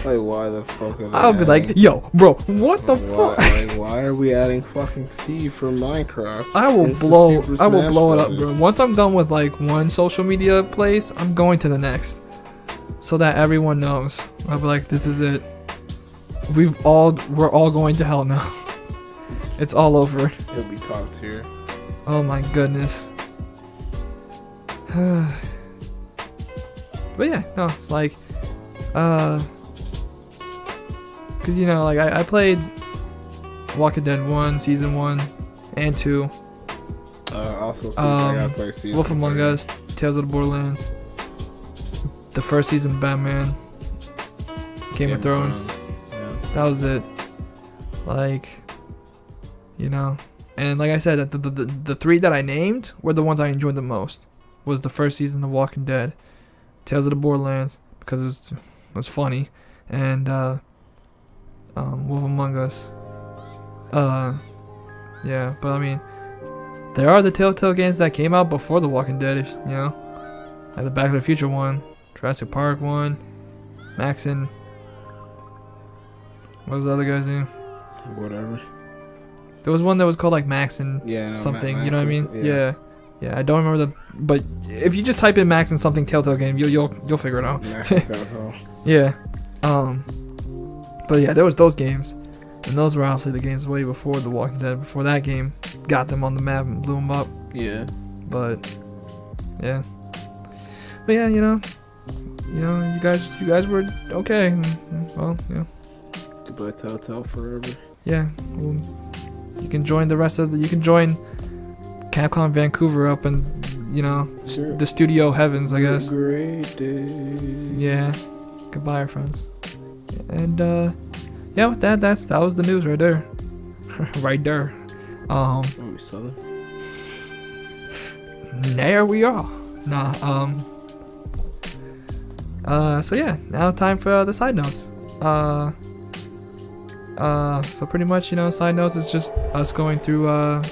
Like, why the fuck are they I'll be like, yo, bro, what the fuck? Like, why are we adding fucking Steve from Minecraft? I will blow it up, bro. Once I'm done with like one social media place, I'm going to the next, so that everyone knows. I'll be like, this is it. We're all going to hell now. It's all over. He'll be top tier. Oh my goodness. But yeah, no, it's like, cause you know, like I played Walking Dead 1, Season 1 and 2. Also, I gotta play Season Wolf Among Us, Tales of the Borderlands, the first season of Batman, Game of Thrones. Yeah. That was it. Like, you know, and like I said, the 3 that I named were the ones I enjoyed the most. Was the first season of Walking Dead, Tales of the Borderlands, because it was funny, and Wolf Among Us. Yeah, but I mean, there are the Telltale games that came out before The Walking Dead, you know, like the Back to the Future one, Jurassic Park one, Maxon. What was the other guy's name? Whatever. There was one that was called like Maxon something. You know what I mean? Yeah. Yeah, I don't remember but if you just type in Max and something Telltale game, you'll figure it out. Yeah. But yeah, there was those games, and those were obviously the games way before The Walking Dead. Before that game got them on the map and blew them up. Yeah. But yeah. But yeah, you know, you guys were okay. Well, yeah. Goodbye, Telltale forever. Yeah. Well, you can join the rest of you can join Capcom Vancouver up in, you know, the studio heavens, I guess. Great day. Yeah. Goodbye, friends. And yeah, with that was the news right there. Right there. Are we Southern? there we are. Nah, so yeah, now time for the side notes. So pretty much, side notes is just us going through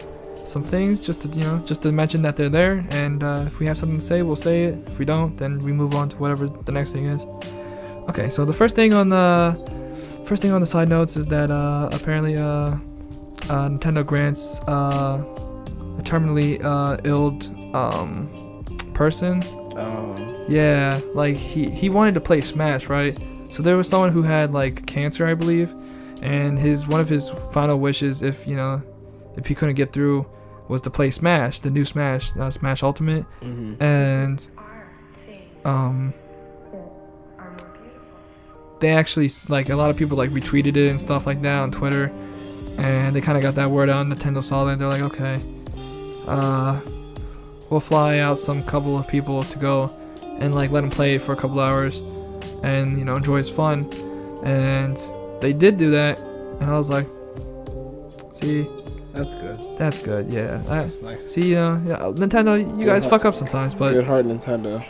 some things just to mention that they're there, and if we have something to say, we'll say it. If we don't, then we move on to whatever the next thing is. Okay, so the first thing on the side notes is that apparently Nintendo grants a terminally ill person. Yeah, like he wanted to play Smash, right? So there was someone who had like cancer, I believe, and one of his final wishes, if he couldn't get through, was to play Smash, the new Smash, Smash Ultimate. And they actually, like, a lot of people like retweeted it and stuff like that on Twitter, and they kind of got that word out. Nintendo saw that, and they're like, okay, we'll fly out some couple of people to go and like let him play it for a couple hours and enjoy his fun. And they did do that, and I was like, see, that's good. That's good, yeah. That's nice. See, Nintendo, you guys fuck up sometimes, but good heart, Nintendo.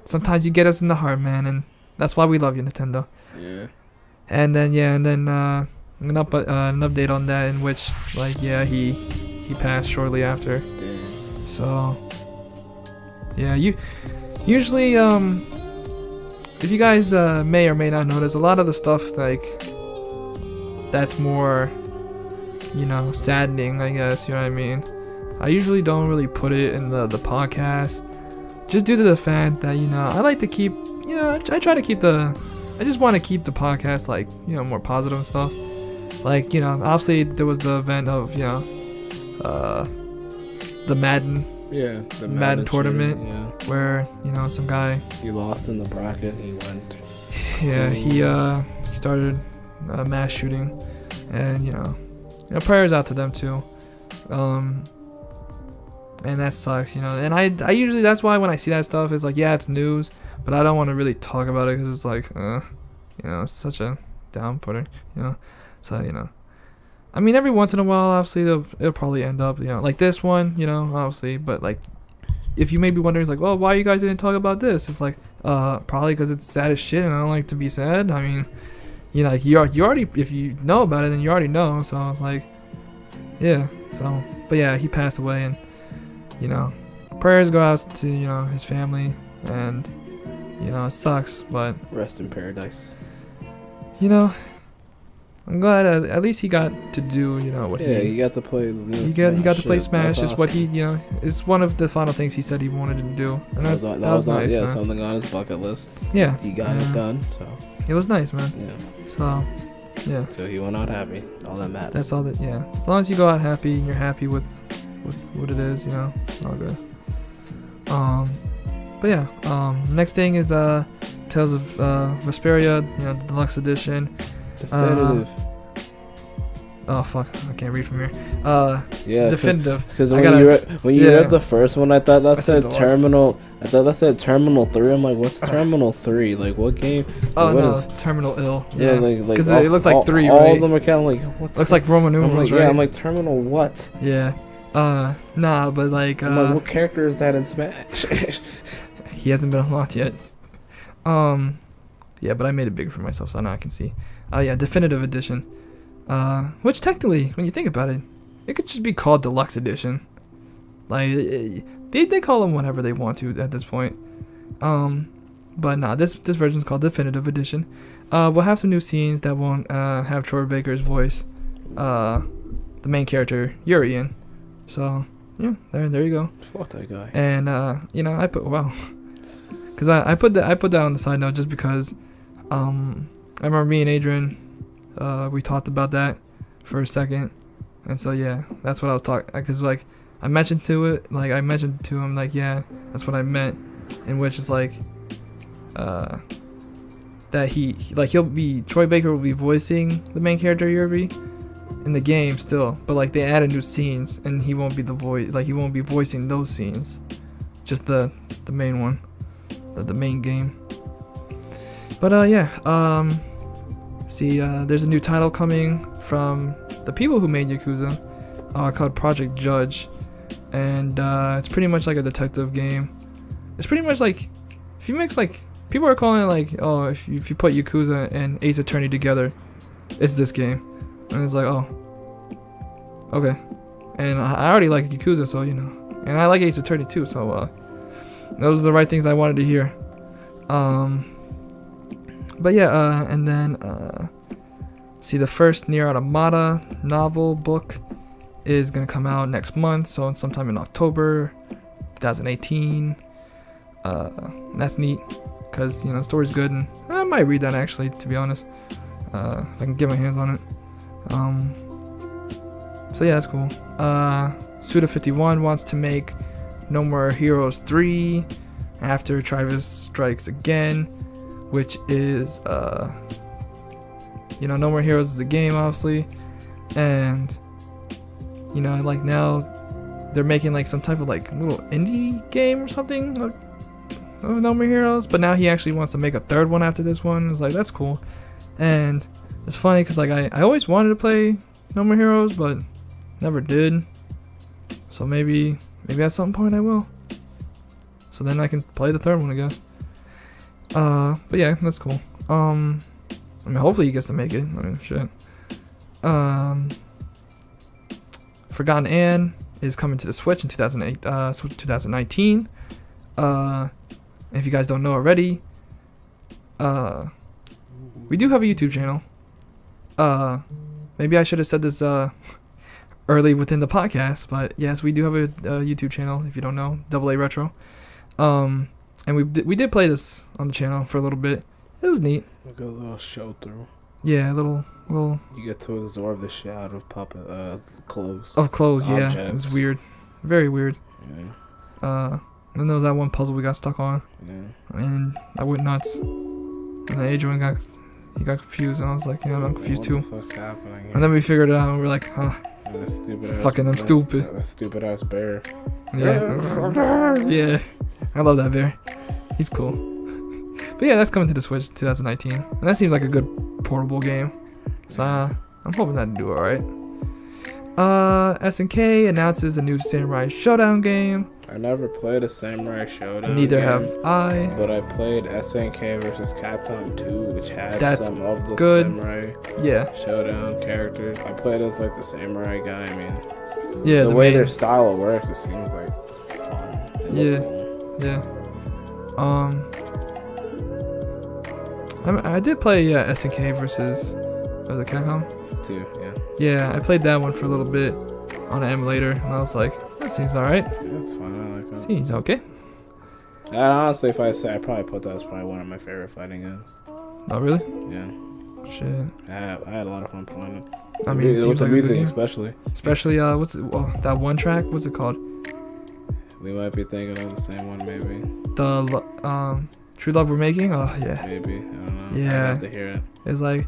Sometimes you get us in the heart, man, and that's why we love you, Nintendo. Yeah. And then an update on that, in which he passed shortly after. Damn. So yeah, usually if you guys may or may not notice, a lot of the stuff like that's more saddening, I guess, you know what I mean, I usually don't really put it in the podcast, just due to the fact that I like to keep I just want to keep the podcast like more positive and stuff. Like obviously there was the event of the Madden tournament, where some guy, he lost in the bracket. He went. Yeah, he started mass shooting, and prayers out to them too. And that sucks, and I usually, that's why when I see that stuff, it's like, yeah, it's news, but I don't want to really talk about it because it's like, it's such a down-putter, so I mean, every once in a while, obviously, it'll probably end up, like this one, obviously. But, like, if you may be wondering, like, well, why you guys didn't talk about this? It's like, probably because it's sad as shit, and I don't like to be sad. I mean, like, you already, if you know about it, then you already know. So I was like, yeah. So, but yeah, he passed away, and, prayers go out to, his family, and, it sucks, but. Rest in paradise. I'm glad at least he got to do what he got to play. He got to play Smash. Is awesome. What he is one of the final things he said he wanted to do, and that was nice. Yeah, man. Something on his bucket list. Yeah, he got it done. So it was nice, man. Yeah. So yeah. So he went out happy. All that matters. That's all that. Yeah. As long as you go out happy and you're happy with what it is, it's all good. But yeah. Next thing is Tales of Vesperia, the deluxe edition. Definitive. Oh fuck! I can't read from here. Yeah, definitive. Because when you read the first one, I thought that said Terminal. I thought that said Terminal 3. I'm like, what's Terminal 3? Like, what game? Oh what no, is, Terminal Ill. Yeah, like because it looks like 3. All right? of them are kind of like what? Looks like Roman numerals, right? Yeah, I'm like Terminal what? Yeah. Nah, but like. I'm like, what character is that in Smash? He hasn't been unlocked yet. Yeah, but I made it bigger for myself, so now I can see. Yeah, definitive edition. Which technically, when you think about it, it could just be called deluxe edition. Like, they call them whatever they want to at this point. But nah, this version is called definitive edition. We'll have some new scenes that won't have Troy Baker's voice, the main character Urian. So yeah, there you go. Fuck that guy. And I put because I put that on the side note just because I remember me and Adrian, we talked about that for a second, and so yeah, that's what I was talking. Because like I mentioned to him like, yeah, that's what I meant, in which is like that Troy Baker will be voicing the main character Yuri in the game still, but like they added new scenes and he won't be the voice, like he won't be voicing those scenes, just the main one, the main game. But there's a new title coming from the people who made Yakuza, called Project Judge, and it's pretty much like a detective game. It's pretty much like if you mix like people are calling it like, oh, if you put Yakuza and Ace Attorney together, it's this game, and it's like, oh, okay. And I already like Yakuza, so and I like Ace Attorney too, so those are the right things I wanted to hear. But yeah, and then see, the first Nier Automata novel book is gonna come out next month, so sometime in October 2018. That's neat, because the story's good, and I might read that actually, to be honest. If I can get my hands on it. So yeah, that's cool. Suda51 wants to make No More Heroes 3 after Travis Strikes Again, which is No More Heroes is a game, obviously, and like now they're making like some type of like little indie game or something of No More Heroes, but now he actually wants to make a third one after this one. It's like, that's cool. And it's funny because like I always wanted to play No More Heroes, but never did. So maybe at some point I will. So then I can play the third one, I guess. But yeah, that's cool. Hopefully he gets to make it. Shit. Forgotten Anne is coming to the Switch in 2019. If you guys don't know already, we do have a YouTube channel. Maybe I should have said this early within the podcast, but yes, we do have a YouTube channel. If you don't know, AA Retro. And we did play this on the channel for a little bit. It was neat. Like a little show through. Yeah, a little. You get to absorb the shit out of clothes. Of clothes, objects. Yeah. It's weird. Very weird. Yeah. And then there was that one puzzle we got stuck on. Yeah. And I went nuts. And then Adrian got confused, and I was like, I'm confused too. What the fuck's happening here? And then we figured it out, and we were like, huh. That stupid ass Fucking I'm stupid. That stupid ass bear. Yeah. Yeah. I love that bear. He's cool. But yeah, that's coming to the Switch 2019. And that seems like a good portable game. So I'm hoping that'll do alright. SNK announces a new Samurai Showdown game. I never played a Samurai Showdown. Neither game, have I. But I played SNK vs. Capcom 2, which had some of the good. Samurai Yeah. Showdown characters. I played as like the samurai guy. I mean, Yeah. the way their style works, it seems like it's fun. Yeah. Yeah. I did play SNK versus the Capcom 2, yeah. Yeah, I played that one for a little bit on an emulator, and I was like, that seems alright. Yeah, it's fun. I like it. Seems okay. And honestly, if I say, I probably put that as probably one of my favorite fighting games. Oh, really? Yeah. Shit. I had a lot of fun playing it. I mean, it seems the like a good music, game. especially. That one track? What's it called? We might be thinking of the same one, maybe. The True Love We're Making? Oh, yeah. Maybe. I don't know. Yeah. I'd have to hear it. It's like,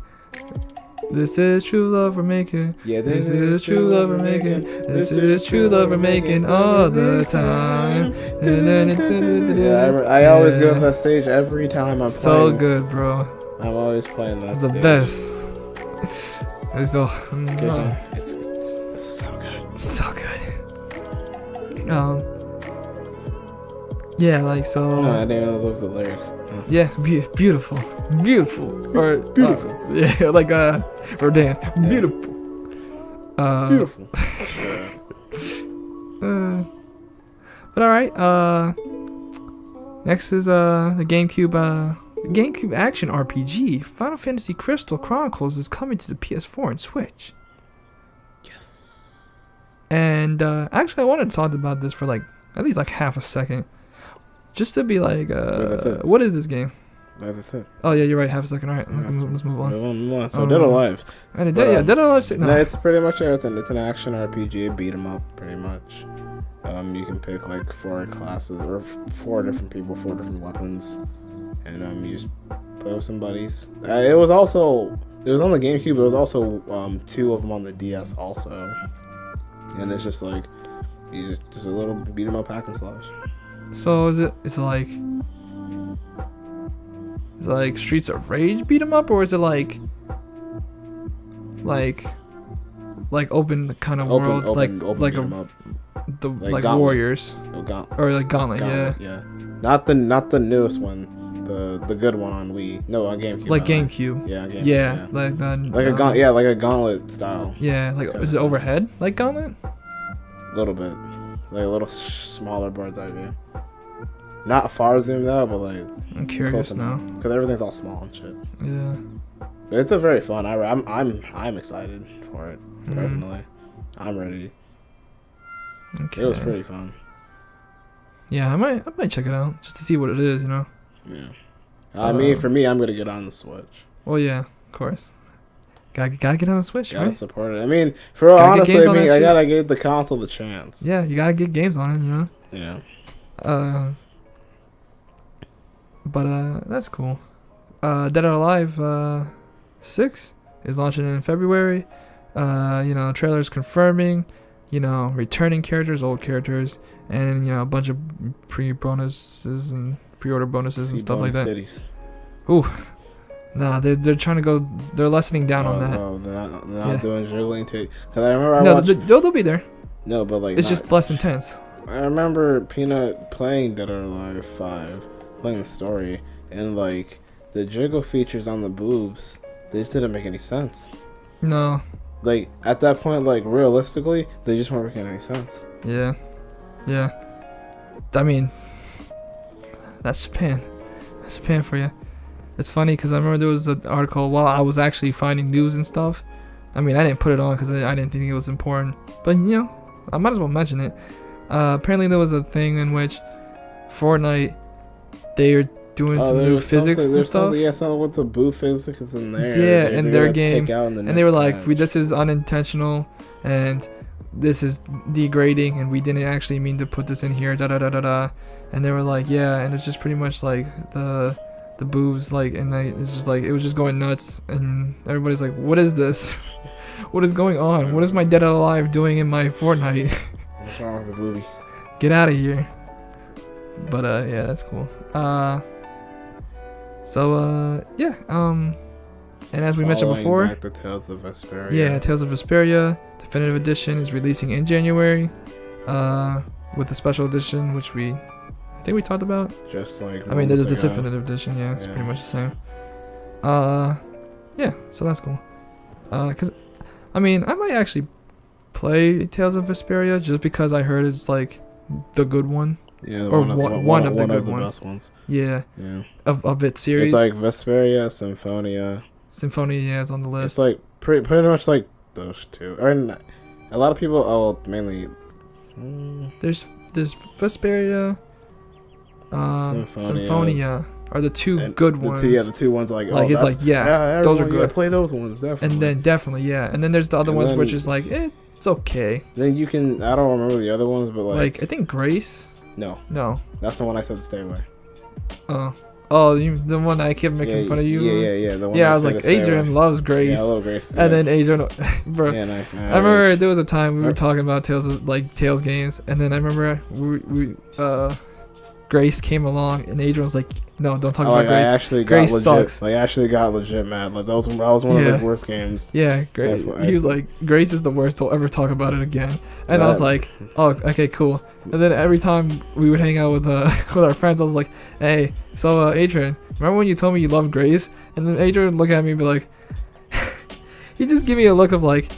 this is true love we're making. Yeah, This is true love we're making. This is true love we're making all the time. Yeah, I always go to that stage every time I'm playing. So good, bro. I'm always playing that It's stage. the best. It's so It's so good. so good. Yeah, like so. No, I didn't know those were the lyrics. Yeah, beautiful, or beautiful. Yeah, like Rodan, beautiful. Beautiful. But all right. Next is the GameCube action RPG Final Fantasy Crystal Chronicles is coming to the PS4 and Switch. Yes. And actually, I wanted to talk about this for like at least like half a second. Just to be like, that's it. What is this game? That's it. Oh yeah, you're right. Half a second. All right, let's move on. Move on. So Dead or Alive. And Dead or Alive. No, it's pretty much it's an action RPG, beat 'em up, pretty much. You can pick like 4 classes or 4 different people, 4 different weapons, and you just play with some buddies. It was on the GameCube. There was also 2 of them on the DS also, and it's just like you just a little beat 'em up hack and slash. So it's like Streets of Rage beat 'em up, or is it like open kind of world, open like beat 'em up. the like Gauntlet. Warriors or like Gauntlet, yeah. Not the newest one. The good one on Wii. No, on GameCube. Like GameCube. Yeah, GameCube. Yeah, like the like a Gauntlet style. Yeah, like is it overhead like Gauntlet? A little bit, like a little smaller bird's eye view. Not far zoomed out, but like. I'm curious now. Because everything's all small and shit. Yeah. But it's a very fun. I'm excited for it personally. I'm ready. Okay. It was pretty fun. Yeah, I might check it out just to see what it is, you know. Yeah. I mean, for me, I'm gonna get on the Switch. Well, yeah, of course. Gotta get on the Switch. Gotta right? support it. I mean, honestly, I gotta give the console the chance. Yeah, you gotta get games on it, you know. Yeah. But that's cool. Dead or Alive 6 is launching in February. You know, trailers confirming. You know, returning characters, old characters, and you know, a bunch of pre-bonuses and pre-order bonuses and stuff like that. Titties. Ooh, nah, they're trying to go. They're lessening down on that. No, they're not doing jiggling titties. Cause I remember they'll be there. No, but like it's just less intense. I remember Peanut playing Dead or Alive 5, playing the story, and like the jiggle features on the boobs, they just didn't make any sense. No. Like at that point, like realistically, they just weren't making any sense. Yeah. I mean, that's Japan. That's Japan for you. It's funny because I remember there was an article while I was actually finding news and stuff. I mean, I didn't put it on because I didn't think it was important, but you know, I might as well mention it. Apparently, there was a thing in which Fortnite, they are doing some new physics and stuff. Yeah, something with the boo physics in there. Yeah, in their game, and they were like, "This is unintentional, and this is degrading, and we didn't actually mean to put this in here." Da da da da da. And they were like, "Yeah," and it's just pretty much like the boobs, like, and it's just like it was just going nuts, and everybody's like, "What is this? What is going on? What is my Dead or Alive doing in my Fortnite?" What's wrong with the booby? Get out of here. But yeah, that's cool. Yeah, and as we mentioned before, back to Tales of Vesperia. Yeah, Tales of Vesperia Definitive Edition is releasing in January, with a special edition, which I think we talked about. Just like I mean, there's the Definitive Edition. Yeah, it's pretty much the same. Yeah, so that's cool. Cause, I mean, I might actually play Tales of Vesperia just because I heard it's like the good one. Yeah, or one of the good ones. Best ones. Yeah. Yeah. Of its series. It's like Vesperia, Symphonia. Symphonia, yeah, is on the list. It's like pretty much like those two. I mean, a lot of people, mainly. There's Vesperia, Symphonia are the two good ones. The two ones like it's like those are good. Play those ones definitely. And then definitely and then there's the other ones which is like it's okay. Then you can I don't remember the other ones, but like I think Grace. No. That's the one I said to stay away. The one I kept making fun of you. Yeah. The one I was like, Adrian loves Grace. Yeah, I love Grace too. And then Adrian, bro. Yeah, I remember there was a time we were talking about Tales games, and then I remember we Grace came along, and Adrian was like, "No, don't talk about Grace. Grace sucks." Like, I actually got legit mad. Like that was one of the worst games. Yeah, Grace. He was like, "Grace is the worst. Don't ever talk about it again." And I was like, "Oh, okay, cool." And then every time we would hang out with our friends, I was like, "Hey, so Adrian, remember when you told me you loved Grace?" And then Adrian would look at me and be like, he just give me a look of like,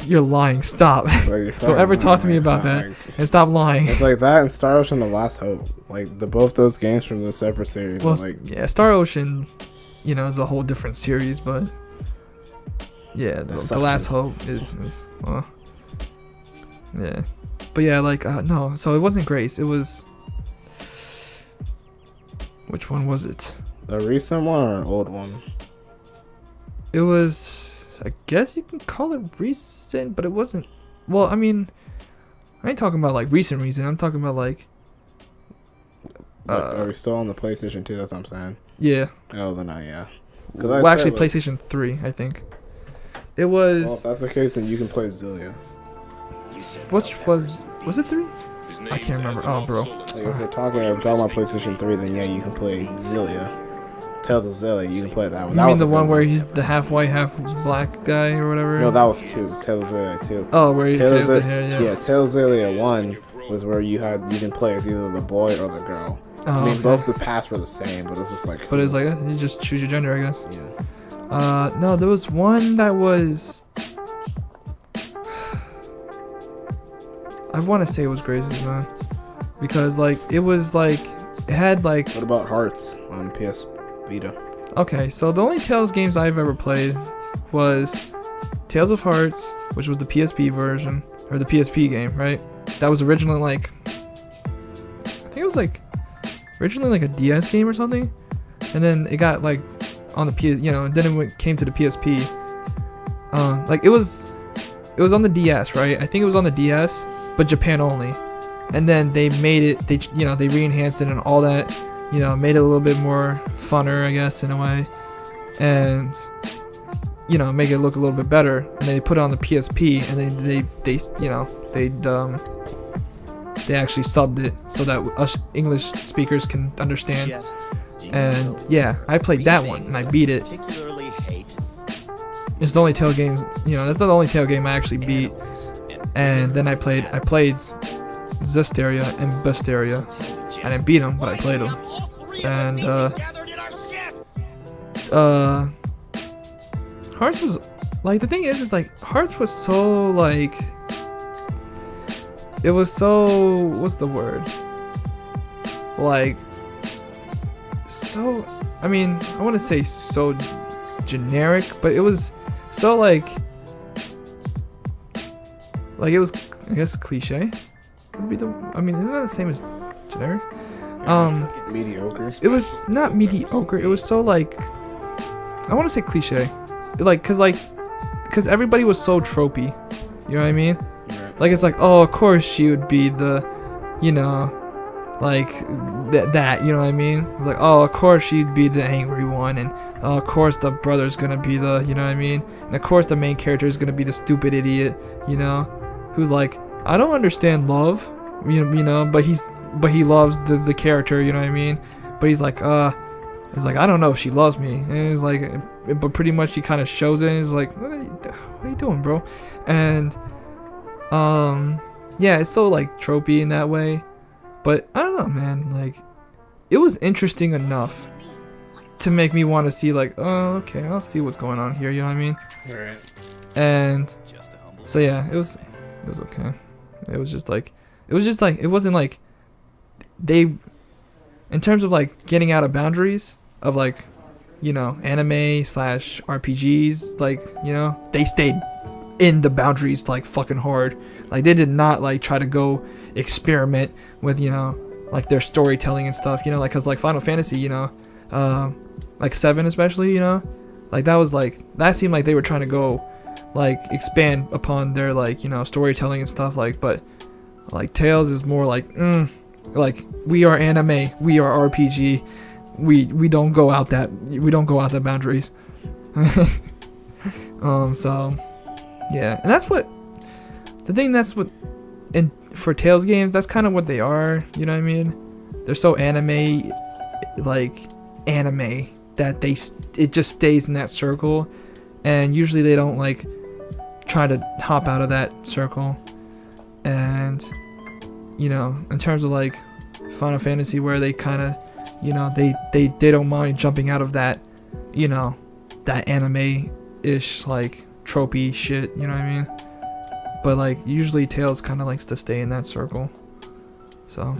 "You're lying. Stop. Don't ever talk to me about that. And stop lying." It's like that and Star Ocean: The Last Hope. Like both those games from the separate series. Well, Star Ocean, is a whole different series, but yeah, the Last Hope is well, yeah. But yeah, no. So it wasn't Grace. It was. Which one was it? A recent one or an old one? It was. I guess you can call it recent, but it wasn't. Well, I mean, I ain't talking about recent. I'm talking about are we still on the PlayStation 2? That's what I'm saying. Yeah. Oh, then yeah. Well, actually, PlayStation 3, I think. It was. Well, if that's the case, then you can play Zillia. Which was it 3? I can't remember. Oh, bro. If we're talking about PlayStation 3, then yeah, you can play Zillia. Tales of Zillia, you can play that one. You That mean was the a good one where he's the half white, half black guy or whatever? No, that was 2. Tales of Zillia 2. Oh, where he Tales had the of hair, yeah, Tales of Zillia 1 was where you can play as either the boy or the girl. Oh, I mean, okay. both the paths were the same, but it's just like. But it's like you just choose your gender, I guess. Yeah. No, there was one that was. I want to say it was Grace's, man, because like it was like it had like. What about Hearts on PS Vita? Okay, so the only Tales games I've ever played was Tales of Hearts, which was the PSP version or the PSP game, right? That was originally like. I think it was like originally like a DS game or something, and then it got like on the PS, and then it came to the PSP. Like it was on the DS, right? I think it was on the DS, but Japan only. And then they made it, they re-enhanced it and all that, made it a little bit more funner, I guess, in a way, and make it look a little bit better. And they put it on the PSP, and they actually subbed it so that us English speakers can understand. And yeah, I played that one and I beat it. It's the only Tale games, that's not the only Tale game I actually beat. And then I played Zestiria and Bestiria. I didn't beat them, but I played them. And Hearts was like, the thing is like Hearts was so like, it was so, what's the word? Like, so, I mean, I want to say so generic, but it was so like it was, I guess, cliche would be the, I mean, isn't that the same as generic? Mediocre. It was not mediocre. It was so like, I want to say cliche, cause everybody was so tropey. You know what I mean? Right. Like it's like, oh, of course she would be the, like that. You know what I mean? It's like, oh, of course she'd be the angry one, and of course the brother's gonna be the, you know what I mean? And of course the main character is gonna be the stupid idiot, who's like, I don't understand love, but he loves the character, you know what I mean? But he's like, I don't know if she loves me, and it's like, but pretty much he kind of shows it, and he's like, what are you doing, bro? And yeah, it's so like tropey in that way, but I don't know, man, like it was interesting enough to make me want to see like, oh, okay, I'll see what's going on here, you know what I mean? Right. And so yeah, it was okay. It was just like it wasn't like they, in terms of like getting out of boundaries of like, anime / RPGs, like, they stayed in the boundaries like fucking hard. Like they did not like try to go experiment with, like their storytelling and stuff, like, cause like Final Fantasy, like 7 especially, like that seemed like they were trying to go like expand upon their like, storytelling and stuff, like, but like Tales is more like, like we are anime, we are RPG, we don't go out the boundaries. So yeah, and that's what and for Tales games, that's kind of what they are, you know what I mean? They're so anime that it just stays in that circle, and usually they don't like try to hop out of that circle. And in terms of like Final Fantasy, where they kind of they don't mind jumping out of that, that anime-ish like tropey shit, you know what I mean? But like usually Tales kind of likes to stay in that circle. So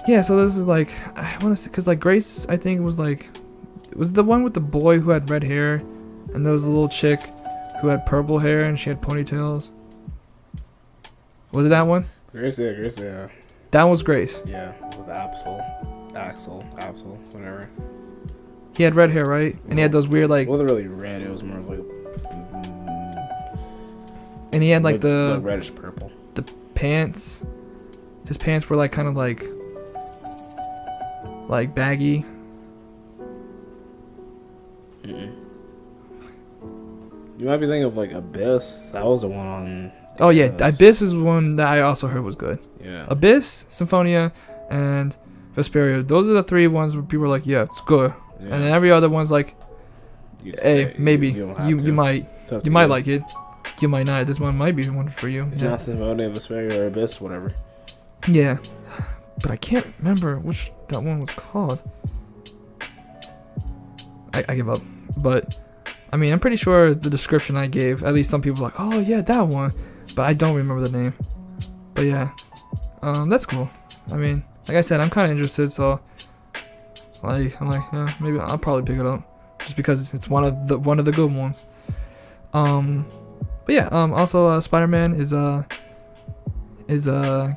yeah, so this is like, I want to say, because like Grace, I think was the one with the boy who had red hair, and there was a little chick who had purple hair and she had ponytails. Was it that one? Grace, yeah. That was Grace. Yeah, with Axel, whatever. He had red hair, right? And he had those weird like. It wasn't really red. It was more of like. And he had like the reddish purple. The pants. His pants were like kind of like baggy. Mm-mm. You might be thinking of like Abyss. That was the one on. Oh yeah, Abyss is one that I also heard was good. Yeah. Abyss, Symphonia, and Vesperia. Those are the 3 ones where people are like, yeah, it's good. Yeah. And then every other one's like, hey, maybe you might like it. You might not. This one might be one for you. It's not Symphony, Vesperia, or Abyss, whatever. Yeah. But I can't remember which that one was called. I give up. But, I mean, I'm pretty sure the description I gave, at least some people were like, oh, yeah, that one. But I don't remember the name. But, yeah. That's cool. I mean, like I said, I'm kind of interested, so... I'm like, yeah, maybe I'll probably pick it up. Just because it's one of the good ones. But, yeah, also, Spider-Man is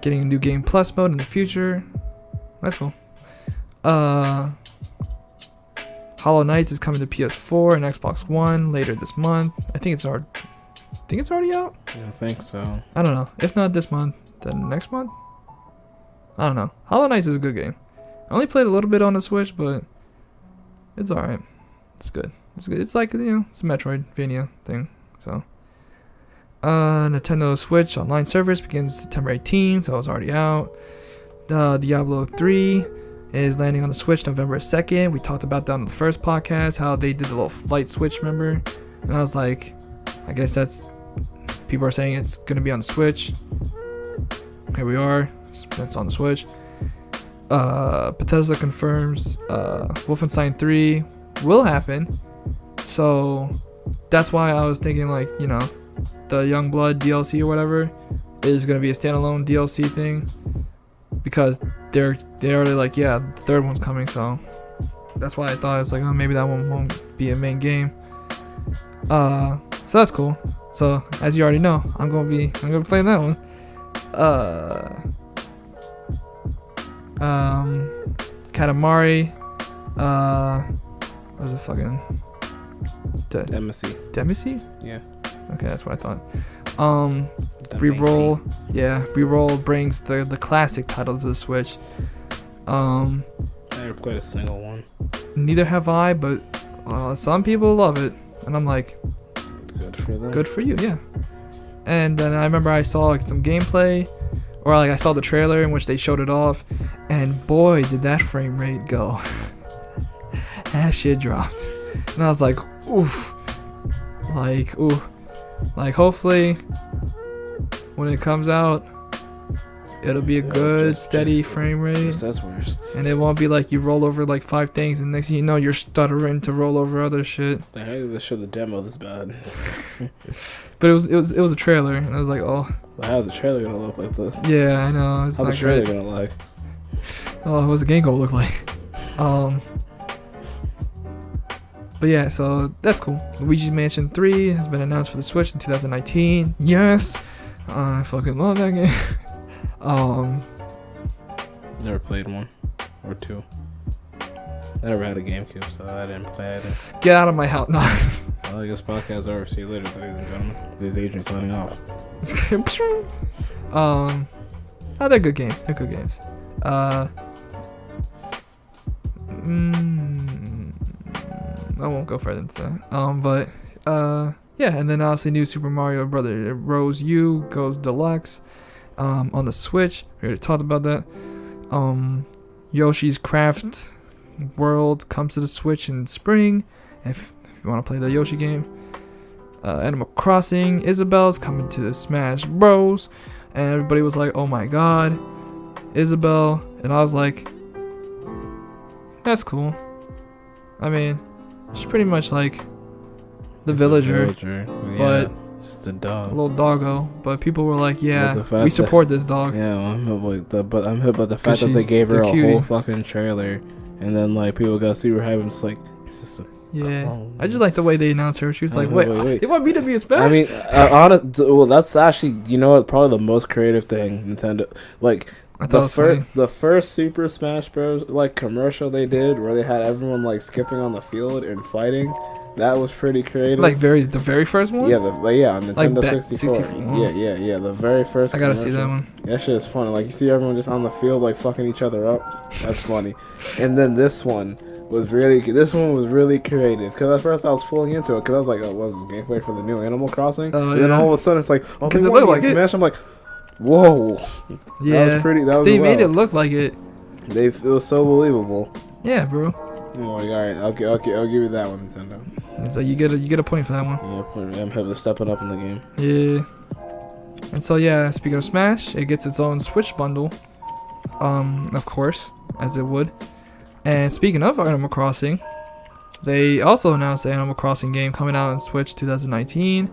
getting a new Game Plus mode in the future. That's cool. Hollow Knight is coming to PS4 and Xbox One later this month. I think it's already out. Yeah, I think so. I don't know. If not this month, then next month. I don't know. Hollow Knight is a good game. I only played a little bit on the Switch, but it's alright. It's good. It's good. It's like, it's a Metroidvania thing. So, Nintendo Switch online service begins September 18th, so it's already out. Diablo 3 is landing on the Switch November 2nd. We talked about that on the first podcast, how they did the little light switch, remember? And I was like, I guess people are saying it's going to be on the Switch. Here we are. It's on the Switch. Bethesda confirms Wolfenstein 3 will happen. So that's why I was thinking, like, the Youngblood DLC or whatever is going to be a standalone DLC thing. Because they're already like, yeah, the 3rd one's coming, so that's why I thought it's like, oh, maybe that one won't be a main game. So that's cool. So as you already know, I'm gonna be playing that one. Katamari. What was it fucking? Demacy? Yeah. Okay, that's what I thought. Reroll, Reroll brings the classic title to the Switch. I never played a single one. Neither have I, but some people love it, and I'm like, good for them. Good for you, yeah. And then I remember I saw some gameplay, or I saw the trailer in which they showed it off, and boy, did that frame rate go. That shit dropped, and I was like, oof, like hopefully when it comes out, it'll be a good steady frame rate. That's worse. And it won't be like you roll over like 5 things and next thing you know you're stuttering to roll over other shit. How did they show the demo this bad? But it was a trailer and I was like, oh. Well, how's the trailer gonna look like this? Yeah, I know. It's how's the trailer gonna look? Oh, what's the game gonna look like? But yeah, so that's cool. Luigi's Mansion 3 has been announced for the Switch in 2019. Yes! I fucking love that game. Never played 1 or 2. I never had a GameCube, so I didn't play it. Get out of my house. No. Well, I guess podcast over. See you later, ladies and gentlemen. This is Adrian signing off. They're good games. They're good games. I won't go further into that. Yeah, and then obviously new Super Mario Bros. U goes deluxe on the Switch. We already talked about that. Yoshi's Craft World comes to the Switch in spring. If you want to play the Yoshi game. Animal Crossing Isabelle's coming to the Smash Bros. And everybody was like, oh my god, Isabelle. And I was like, that's cool. I mean, she's pretty much like the villager, but it's the dog, a little doggo. But people were like, "Yeah, we support this dog." Yeah, I'm hip about the fact that they gave her a whole fucking trailer, and then like people got super hype. And it's like, it's just a clone. I just like the way they announced her. She was like, "Wait, you want me to be a Smash?" I mean, well, that's actually probably the most creative thing Nintendo like. The first Super Smash Bros. Like commercial they did where they had everyone like skipping on the field and fighting, that was pretty creative. Like the very first one? Yeah, on Nintendo like 64. Yeah, the very first. I gotta see that one. That shit is funny. Like you see everyone just on the field like fucking each other up. That's funny. And then this one was really creative because at first I was fully into it because I was like, oh, what's this gameplay for the new Animal Crossing? And then all of a sudden it's like, oh, they want to Smash. I'm like, whoa. Yeah, that was pretty. They made it look like it. It was so believable. Yeah, bro. I'm like, all right, I'll give you that one, Nintendo. It's like you get a point for that one. Yeah, I'm having to stepping up in the game. Yeah. And so yeah, speaking of Smash, it gets its own Switch bundle. Of course, as it would. And speaking of Animal Crossing, they also announced the Animal Crossing game coming out on Switch 2019.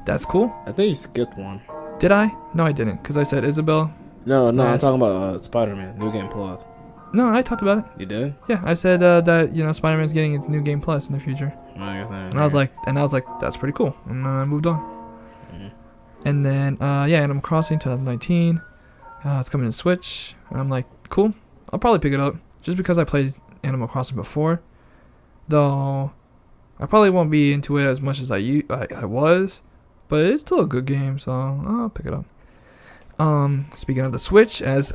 That's cool. I think you skipped one. Did I? No, I didn't, because I said Isabel. No, Smash. I'm talking about Spider-Man, New Game Plus. No, I talked about it. You did? Yeah, I said that Spider-Man's getting its new game plus in the future. And I was like, that's pretty cool. And then I moved on. Mm-hmm. And then Animal Crossing 2019. It's coming to Switch. And I'm like, cool. I'll probably pick it up just because I played Animal Crossing before. Though I probably won't be into it as much as I was, but it's still a good game, so I'll pick it up. Speaking of the Switch, as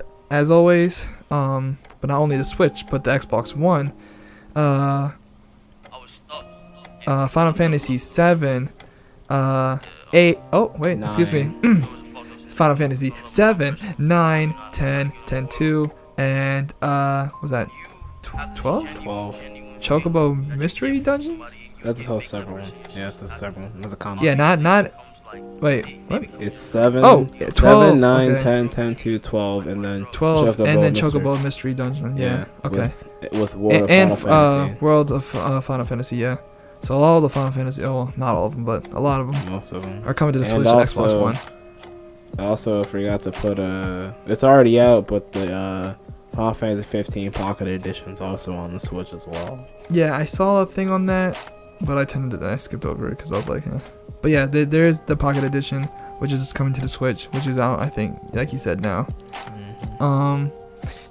always, but not only the Switch, but the Xbox One, Final Fantasy 7, 8, oh wait, 9. Excuse me, Final Fantasy 7, 9, 10, 10, 2, and was that 12? 12. Chocobo Mystery Dungeons? That's a whole separate one. Yeah, it's a separate one. That's a combo. Yeah, not. Wait, what? It's 7. Oh, 12. 7, 9, okay. 10, 10, 2, 12, and then 12, Chocobo and then Mystery. Chocobo Mystery Dungeon. Yeah. Okay. With World of Final Fantasy. World of Final Fantasy. Yeah. So all the Final Fantasy. Oh, not all of them, but a lot of them. Most of them are coming to the Switch also, Xbox One. I also forgot to put it's already out, but the Final Fantasy 15 Pocket Edition's also on the Switch as well. Yeah, I saw a thing on that, but I skipped over it because I was like, eh. But yeah, there's the Pocket Edition, which is coming to the Switch, which is out, I think, like you said, now. Mm-hmm.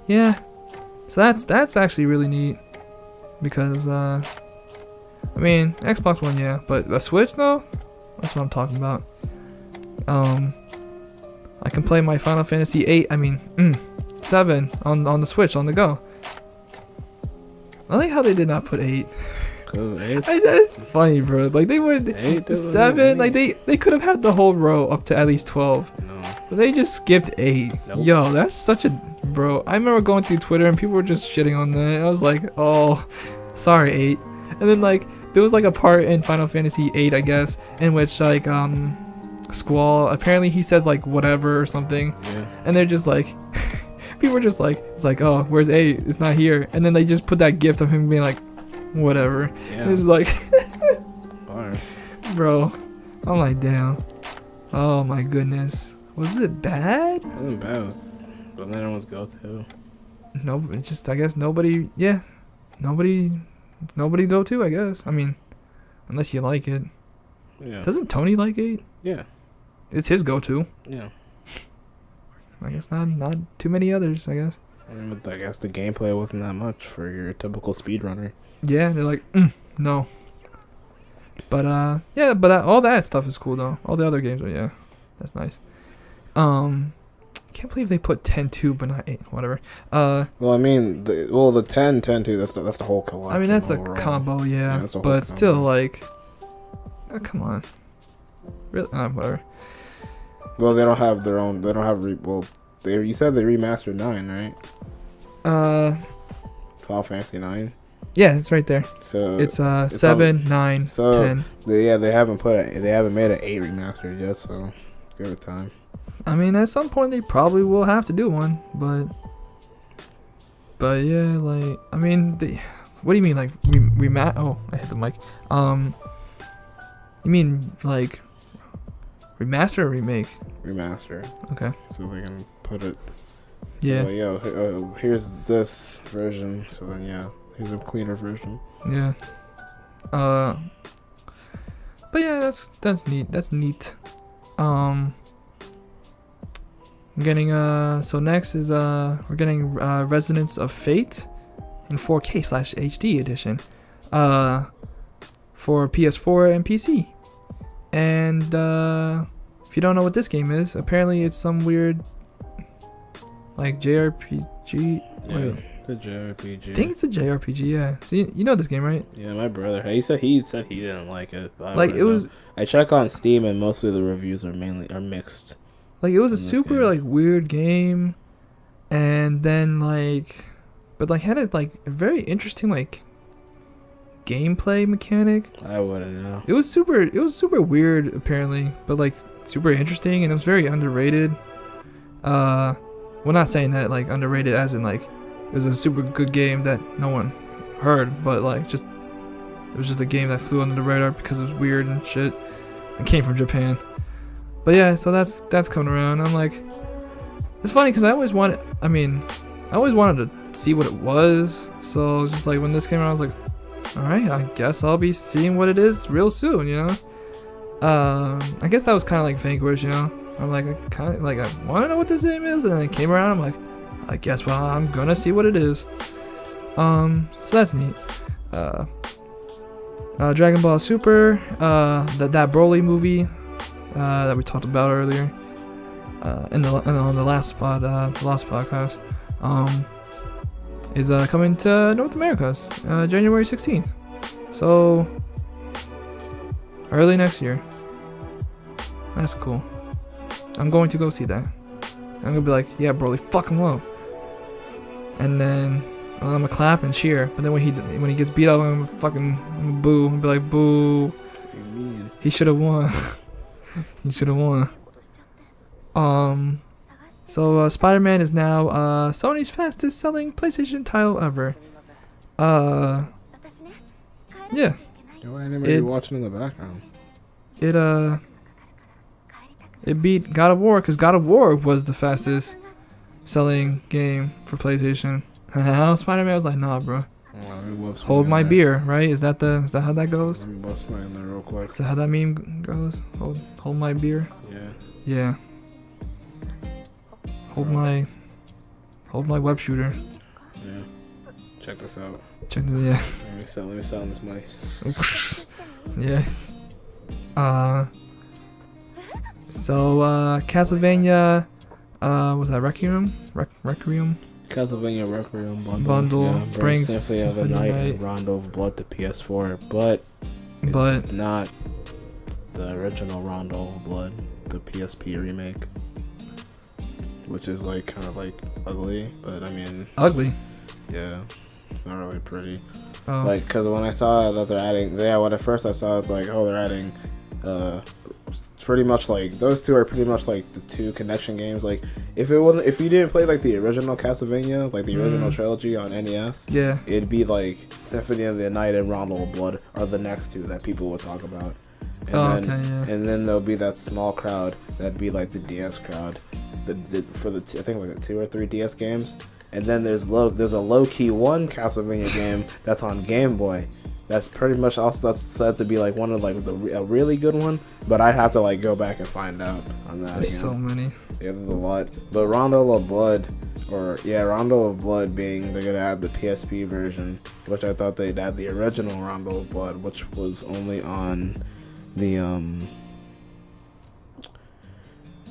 Yeah. So that's actually really neat because I mean, Xbox One, yeah, but the Switch though, that's what I'm talking about. I can play my Final Fantasy 7 on the Switch on the go. I like how they did not put 8. It's funny, bro. Like they would 7. Like they could have had the whole row up to at least 12. No. But they just skipped 8. Nope. Yo, that's such a bro. I remember going through Twitter and people were just shitting on that. I was like, oh, sorry 8. And then like there was like a part in Final Fantasy 8, I guess, in which like Squall apparently he says like whatever or something, and they're just like. People were just like, it's like, oh, where's 8? It's not here. And then they just put that gift of him being like, whatever. Yeah. It's like, bro, I'm like, damn. Oh my goodness. Was it bad? It wasn't bad. It was, but then everyone's go-to. No, it's just, I guess nobody go-to, I guess. I mean, unless you like it. Yeah. Doesn't Tony like 8? Yeah. It's his go-to. Yeah. I guess not too many others, I guess. I guess the gameplay wasn't that much for your typical speedrunner. Yeah, they're like, no. But, all that stuff is cool, though. All the other games are, yeah. That's nice. Can't believe they put 10-2, but not 8. Whatever. Well, I mean, the 10-2, that's the whole collection. I mean, that's overall. A combo, yeah. But still, like, come on. Really? Whatever. Well, they don't have their own. They don't have. You said they remastered 9, right? Final Fantasy 9. Yeah, it's right there. So it's 7, 9, 10. They haven't made an 8 remastered yet. So give it time. I mean, at some point they probably will have to do one, but yeah, like I mean, what do you mean like Oh, I hit the mic. You mean like? Remaster or remake? Remaster. Okay. So they can put it. So yeah. Like, here's this version. So then, here's a cleaner version. Yeah. But yeah, that's neat. That's neat. I'm getting So next is we're getting Resonance of Fate in 4K/HD edition. For PS4 and PC. And if you don't know what this game is, apparently it's some weird like JRPG. Yeah, it's a JRPG. I think it's a JRPG, yeah. So you know this game, right? Yeah, my brother. He said he didn't like it. Like it was. I check on Steam and most of the reviews are mixed. Like it was a super like weird game. And then but had a very interesting gameplay mechanic. I wouldn't know. It was super weird apparently, but super interesting, and it was very underrated. Well, not saying that underrated as in it was a super good game that no one heard, but it was just a game that flew under the radar because it was weird and shit. It came from Japan. But yeah, so that's coming around. I'm it's funny because I always wanted to see what it was. So just when this came out, I was all right, I guess I'll be seeing what it is real soon, you know. I guess that was kind of like Vanquish, you know. I'm I want to know what this game is, and then it came around. I'm I guess I'm gonna see what it is. So that's neat. Dragon Ball Super, that Broly movie that we talked about earlier on the last podcast, is coming to North America's January 16th. So early next year. That's cool. I'm going to go see that. I'm gonna be yeah, Broly, fuck him up. And then I'm gonna clap and cheer. But then when he gets beat up, I'm gonna boo. I'm gonna be boo. What do you mean? He should have won. He should have won. So Spider-Man is now Sony's fastest selling PlayStation title ever. Yeah. Why anybody watching in the background? It beat God of War because God of War was the fastest selling game for PlayStation. And now Spider-Man was nah, bro. Hold my beer, right? Is that how that goes? Let me bust my in there real quick. Is that how that meme goes? Hold my beer. Yeah. Hold my web shooter. Yeah. Check this out. Yeah. Let me sound this mice. Yeah. So Castlevania, was that Requiem? Requiem? Castlevania Requiem bundle brings Symphony of the Night and Rondo of Blood to PS4, but it's not the original Rondo of Blood, the PSP remake, which is kind of ugly, but I mean ugly. Yeah, it's not really pretty. Oh. Because when I saw that they're adding, when at first I saw it's they're adding, pretty much those two are pretty much the two connection games. If you didn't play the original Castlevania, the original trilogy on NES, yeah, it'd be Symphony of the Night and Rondo of Blood are the next two that people would talk about. And and then there'll be that small crowd that'd be the DS crowd, for the I think the 2 or 3 DS games. And then there's a low-key one Castlevania game that's on Game Boy. That's pretty much also said to be one of a really good one, but I have to go back and find out on that. There's so many. Yeah, there's a lot. But Rondo of Blood, Rondo of Blood being they're gonna add the PSP version, which I thought they'd add the original Rondo of Blood, which was only on the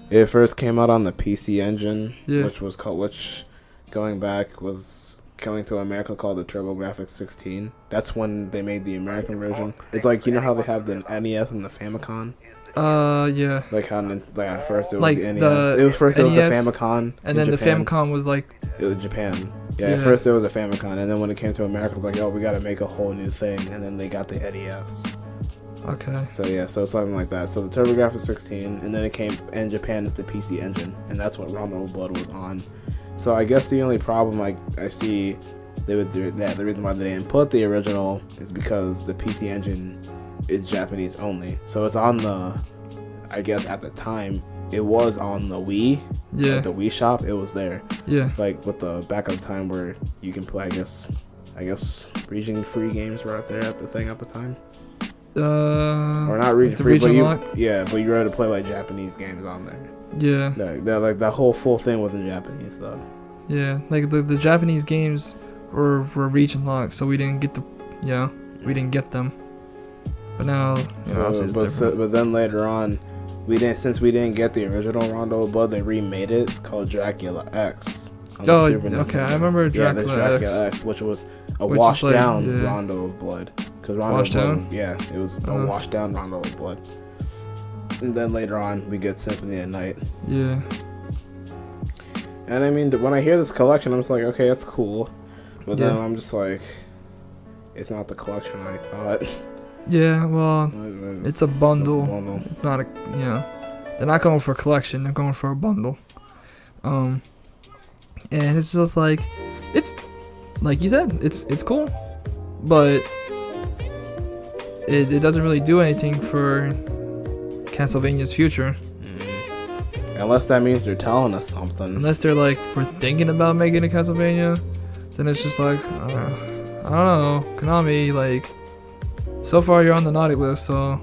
It first came out on the PC Engine, which going back was coming to America called the TurboGrafx 16. That's when they made the American version. It's you know how they have the NES and the Famicom? Yeah. How at first it was the NES. It was the Famicom. And then Japan. The Famicom was it was Japan. Yeah, at first it was a Famicom, and then when it came to America, it was we gotta make a whole new thing, and then they got the NES. Okay. So it's something like that. So the TurboGrafx 16, and then it came in Japan is the PC Engine, and that's what Rondo of Blood was on. So I guess the only problem I see they would do that. The reason why they didn't put the original is because the PC Engine is Japanese only. So it's on I guess at the time it was on the Wii. Yeah. The Wii shop, it was there. Yeah. With the back of the time where you can play, I guess region free games were out there at the thing at the time. Or not region free, but you were able to play Japanese games on there. Yeah. That whole full thing was in Japanese though. Yeah, the Japanese games were region locked, so we didn't get we didn't get them. But now, but then later on, since we didn't get the original Rondo of Blood, they remade it called Dracula X. Okay, I remember Dracula X, which was a washed down Rondo of Blood. Because Rondo of Blood, it was a washed down Rondo of Blood. And then later on, we get Symphony at Night. Yeah. And I mean, when I hear this collection, I'm just like, okay, that's cool. But then I'm just like, it's not the collection I thought. Yeah, well, it's a bundle. It's not a, they're not going for a collection. They're going for a bundle. And it's just like, it's like you said, it's cool, but it doesn't really do anything for Castlevania's future. Unless that means they're telling us something. Unless they're like, we're thinking about making a Castlevania, then it's just like, I don't know, Konami, like, so far you're on the naughty list, so,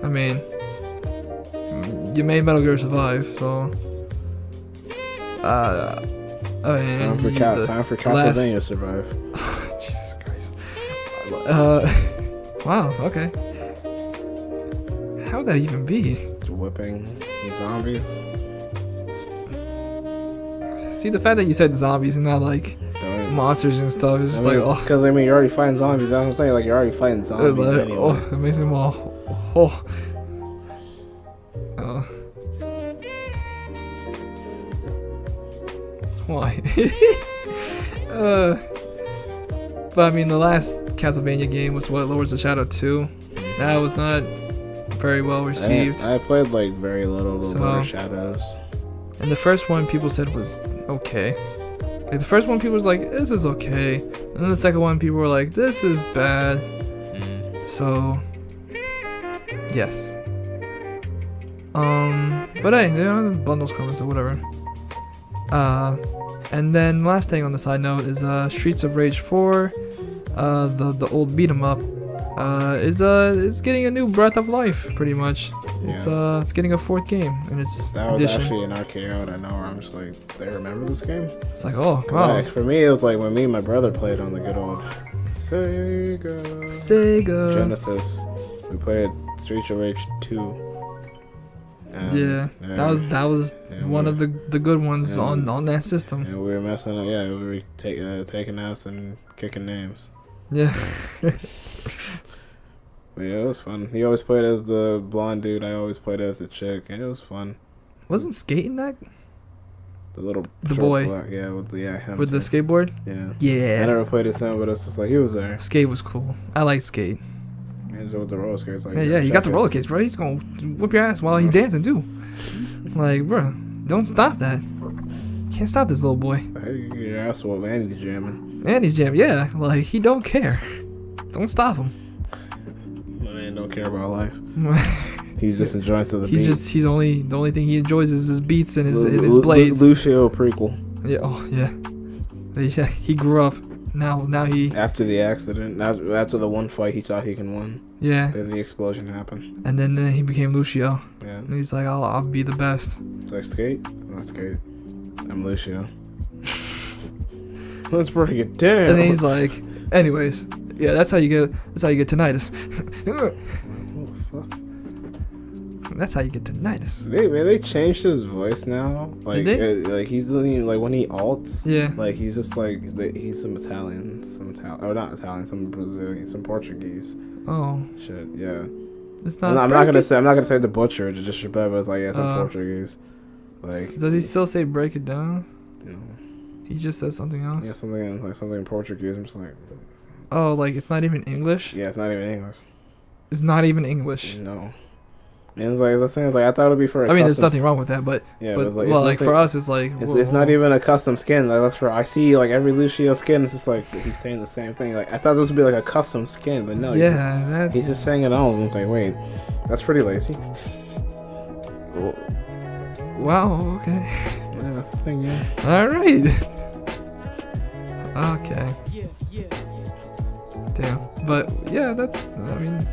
I mean, you made Metal Gear Survive, so, I mean, time for Castlevania to survive. Jesus Christ. Wow, okay. How would that even be? Whipping zombies. See, the fact that you said zombies and not like monsters and stuff is just because I mean, you're already fighting zombies. That's what I'm saying. Like, you're already fighting zombies like, anyway. Oh, it makes me more. Why? But I mean, the last Castlevania game was what, Lords of Shadow 2. That was not very well received. I played like very little of Lords of Shadows. And the first one people said was okay. Like the first one people was like, this is okay. And then the second one people were like, this is bad. So yes. But hey, the bundle's coming, so whatever. And then last thing on the side note is Streets of Rage 4, the old beat 'em up, is getting a new breath of life, pretty much. Yeah. It's getting a fourth game in its That was edition. actually an arcade out of nowhere. I'm just like, they remember this game? It's like, oh wow. Like, for me, it was like when me and my brother played on the good old Sega Genesis. We played Streets of Rage 2. Yeah, that was one of the good ones on that system. And we were messing up. Yeah, we were taking ass and kicking names. Yeah. But yeah, it was fun. He always played as the blonde dude. I always played as the chick, and it was fun. Wasn't skating that? The boy. Black, him with too. The skateboard. Yeah. Yeah. I never played as him, but it's just like he was there. Skate was cool. I like skate. And with the roller skates, like yeah, he got the roller skates, bro. He's gonna whip your ass while he's dancing too. Like, bro, don't stop that. Can't stop this little boy. Hey, your ass whooped, and he's jamming. And he's jamming, yeah. Like, he don't care. Don't stop him. My man don't care about life. He's just enjoying to the beat. The only thing he enjoys is his beats and his blades. Lucio prequel. Yeah, oh yeah. He grew up. Now he. After the accident, after the one fight he thought he can win. Yeah. Then the explosion happened. And then he became Lucio. Yeah. And he's like, I'll be the best. It's like, skate? Not skate. I'm Lucio. Let's break it down. And then he's like, anyways, yeah, that's how you get tinnitus. What the fuck? That's how you get tinnitus. They changed his voice now. Like, like he's doing, like when he alts. Yeah. Like he's just like he's some Italian, not Italian, some Brazilian, some Portuguese. Oh. Shit. Yeah. It's not. I'm not gonna say the butcher. It's just but it's like some Portuguese. Like. Does he still say break it down? No. He just says something else. Yeah, something in Portuguese. I'm just like. Oh, like it's not even English. Yeah, it's not even English. It's not even English. No. And it's like, I thought it would be for. I mean, there's nothing wrong with that, but yeah, but like, well, like for us, it's like it's not even a custom skin. Like, that's for I see like every Lucio skin. It's just like he's saying the same thing. Like I thought this would be like a custom skin, but no. Yeah, he's just saying it all. I'm like, wait, that's pretty lazy. Wow. Okay. Yeah, that's the thing. Yeah. All right. Okay. Damn. But yeah, that's. I mean.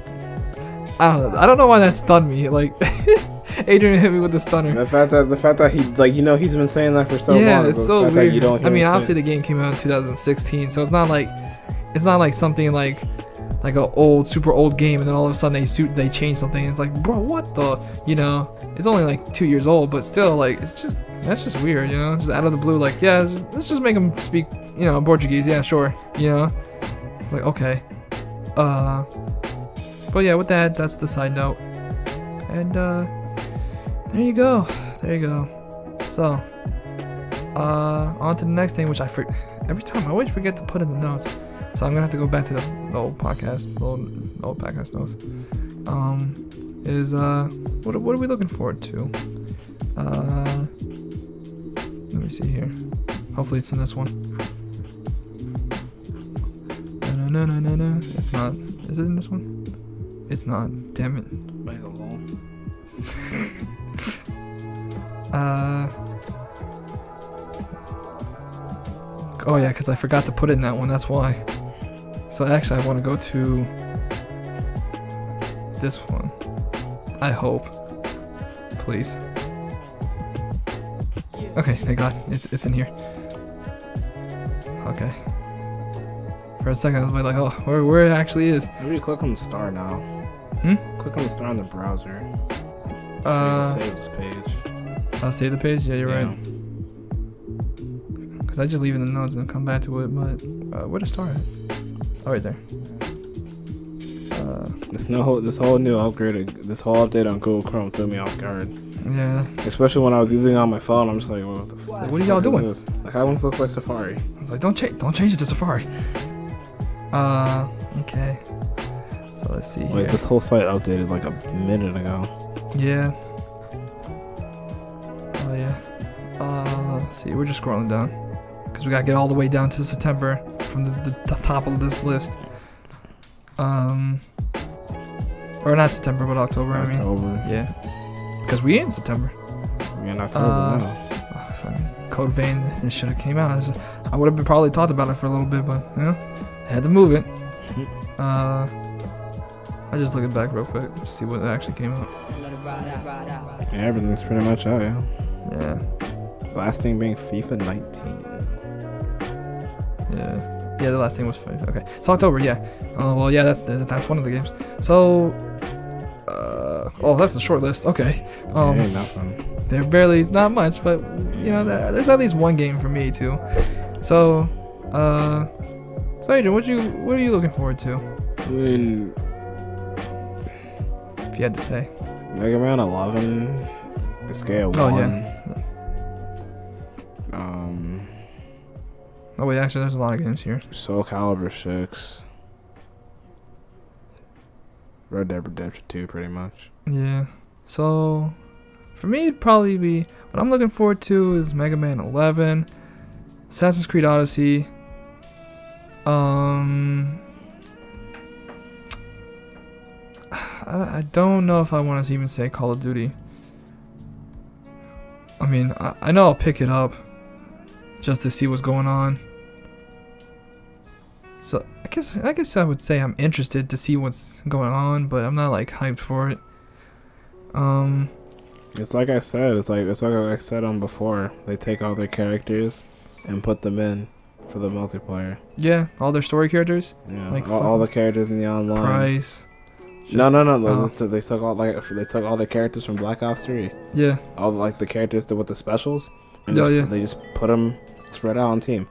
I don't know why that stunned me. Like, Adrian hit me with the stunner. The fact that he he's been saying that for so long. Yeah, it's so weird. You don't hear obviously the game came out in 2016, so it's not like something like a super old game, and then all of a sudden they change something. And it's like, bro, what the, It's only like 2 years old, but still, like, that's just weird, Just out of the blue, like, yeah, let's just make him speak, Portuguese. Yeah, sure, It's like, okay, But yeah, with that's the side note. And there you go. So, on to the next thing, which every time I always forget to put in the notes. So I'm gonna have to go back to the old podcast, the old podcast notes. What are we looking forward to? Let me see here. Hopefully it's in this one. No. It's not. Is it in this one? It's not. Damn it. Wait alone. Oh yeah, because I forgot to put it in that one. That's why. So actually, I want to go to this one. I hope. Please. Okay, thank God. It's in here. Okay. For a second, I was like, oh, where it actually is. Maybe you click on the star now. Click on the star in the browser. So you can save this page. I'll save the page? Yeah, you're right. Because I just leave it in the notes and come back to it, but where to start at? Oh, right there. This whole new upgrade, this whole update on Google Chrome threw me off guard. Yeah. Especially when I was using it on my phone, I'm just like, what the fuck? Like, what are y'all doing? This? Like, how almost looks like Safari. I was like, don't change it to Safari. Okay. So let's see here. Wait, this whole site updated like a minute ago. Yeah. Oh yeah. Let's see, we're just scrolling down because we gotta get all the way down to September from the top of this list. Or not September, but October. October. I mean. Yeah. Because we in September. We're in October now. Code Vein, it should have came out. I would have probably talked about it for a little bit, but you know, I had to move it. I just look it back real quick to see what actually came out. Yeah, everything's pretty much out, yeah. Yeah. Last thing being FIFA 19. Yeah, the last thing was FIFA. Okay, it's October. Yeah. Oh well, yeah, that's one of the games. So, that's a short list. Okay. Ain't nothing. There barely is not much, but you know, there's at least one game for me too. So, Adrian, what are you looking forward to? I mean, if you had to say. Mega Man 11, the scale 1. Oh yeah. Oh wait, actually, there's a lot of games here. Soul Calibur 6. Red Dead Redemption 2, pretty much. Yeah. So, for me, it'd probably be what I'm looking forward to is Mega Man 11, Assassin's Creed Odyssey. I don't know if I want to even say Call of Duty. I mean, I know I'll pick it up just to see what's going on. So I guess I would say I'm interested to see what's going on, but I'm not like hyped for it. It's like I said. It's like I said on before. They take all their characters and put them in for the multiplayer. Yeah, all their story characters. Yeah, like all the characters in the online. Price. No. They took all the characters from Black Ops 3. Yeah. All like the characters with the specials. And they just put them spread out on team.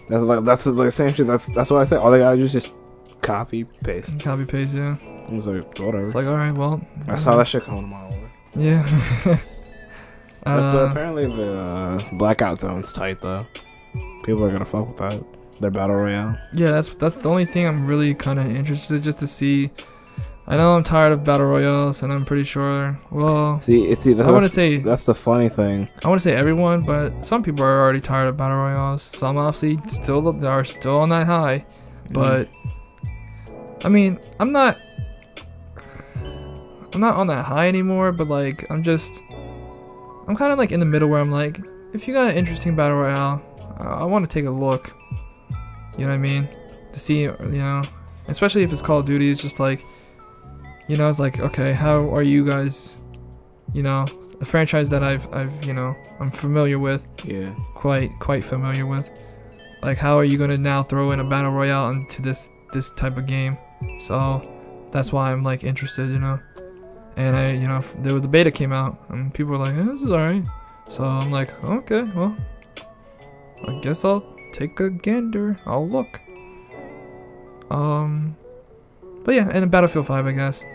That's the same shit. That's what I said. All they gotta do is just copy paste. Copy paste, yeah. I was like, whatever. It's like, all right, well. I saw that shit coming a mile away. Yeah. But apparently the blackout zone's tight though. People are gonna fuck with that. Their battle royale. Yeah, that's the only thing I'm really kind of interested just to see. I know I'm tired of battle royales, and I'm pretty sure. Well, see, I want to say that's the funny thing. I want to say everyone, but some people are already tired of battle royales. Some obviously are still on that high, but I mean, I'm not on that high anymore. But like, I'm kind of like in the middle where I'm like, if you got an interesting battle royale, I want to take a look. You know what I mean? To see, especially if it's Call of Duty, it's just like. It's like, okay, how are you guys, a franchise that I'm familiar with. Yeah. Quite familiar with. Like, how are you going to now throw in a battle royale into this type of game? So, that's why I'm, like, interested, And, there was the beta came out, and people were like, this is alright. So, I'm like, okay, well, I guess I'll take a gander. I'll look. But yeah, and Battlefield 5, I guess.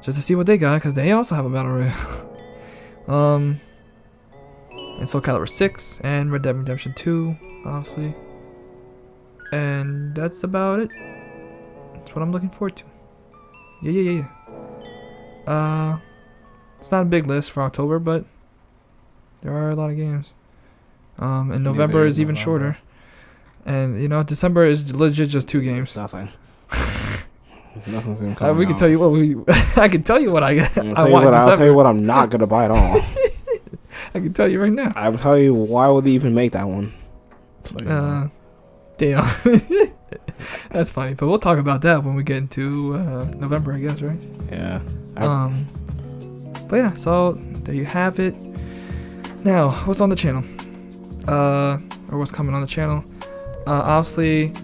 Just to see what they got, because they also have a battle royale. and Soul Calibur 6, and Red Dead Redemption 2, obviously. And that's about it. That's what I'm looking forward to. Yeah. It's not a big list for October, but there are a lot of games. And November is even shorter. And you know, December is legit just 2 games. Nothing. Nothing's gonna come. We can tell you what I can tell you what I want. I'll tell you what I'm not gonna buy at all. I can tell you right now. I will tell you why would they even make that one. Damn. That's funny, but we'll talk about that when we get into November, I guess, right? Yeah. But yeah, so there you have it. Now, what's on the channel? Or what's coming on the channel? Obviously,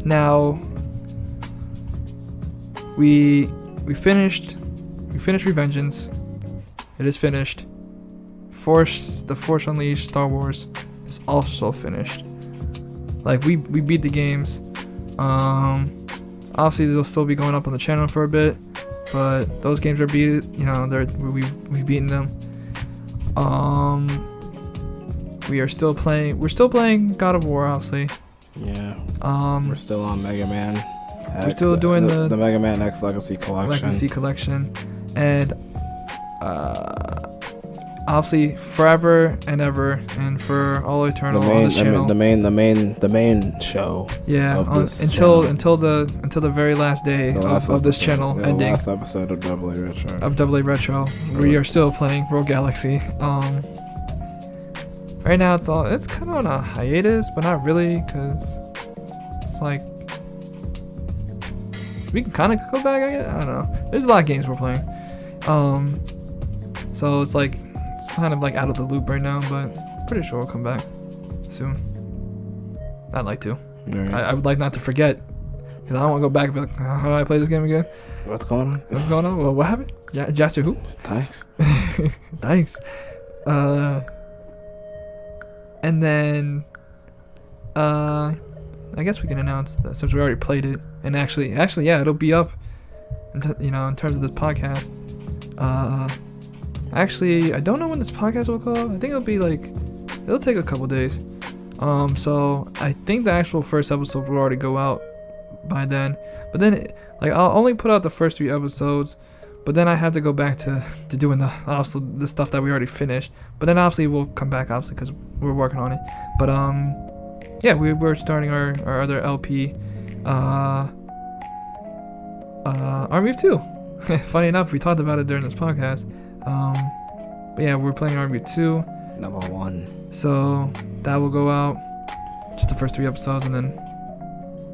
now we finished Revengeance. It is finished. The Force Unleashed Star Wars is also finished. Like we beat the games. Obviously they'll still be going up on the channel for a bit, but those games are beat. You know, we've beaten them. We're still playing God of War, obviously. Yeah. We're still on Mega Man X. We're still doing the Mega Man X Legacy Collection. And obviously forever and ever and for all eternal on this channel. The main show. Yeah, until the very last day of this channel ending. The last episode of Double A Retro. We are still playing Rogue Galaxy. Right now it's kind of on a hiatus, but not really, because it's like we can kind of go back. I don't know. There's a lot of games we're playing. So it's like it's kind of like out of the loop right now, but pretty sure we'll come back soon. I'd like to. Right. I would like not to forget, because I don't want to go back and be like, how do I play this game again? What's going on? Well, what happened? Jaster who? Thanks. Thanks. And then, I guess we can announce that since we already played it, and actually, yeah, it'll be up. In terms of this podcast. Actually, I don't know when this podcast will go up. I think it'll take a couple days. So I think the actual first episode will already go out by then. But then, I'll only put out the first 3 episodes. But then I have to go back to doing the stuff that we already finished. But then obviously we'll come back, obviously, because we're working on it. But yeah, we're starting our other LP, Army of 2. Funny enough, we talked about it during this podcast. But yeah, we're playing Army of 2. Number 1. So that will go out, just the first 3 episodes, and then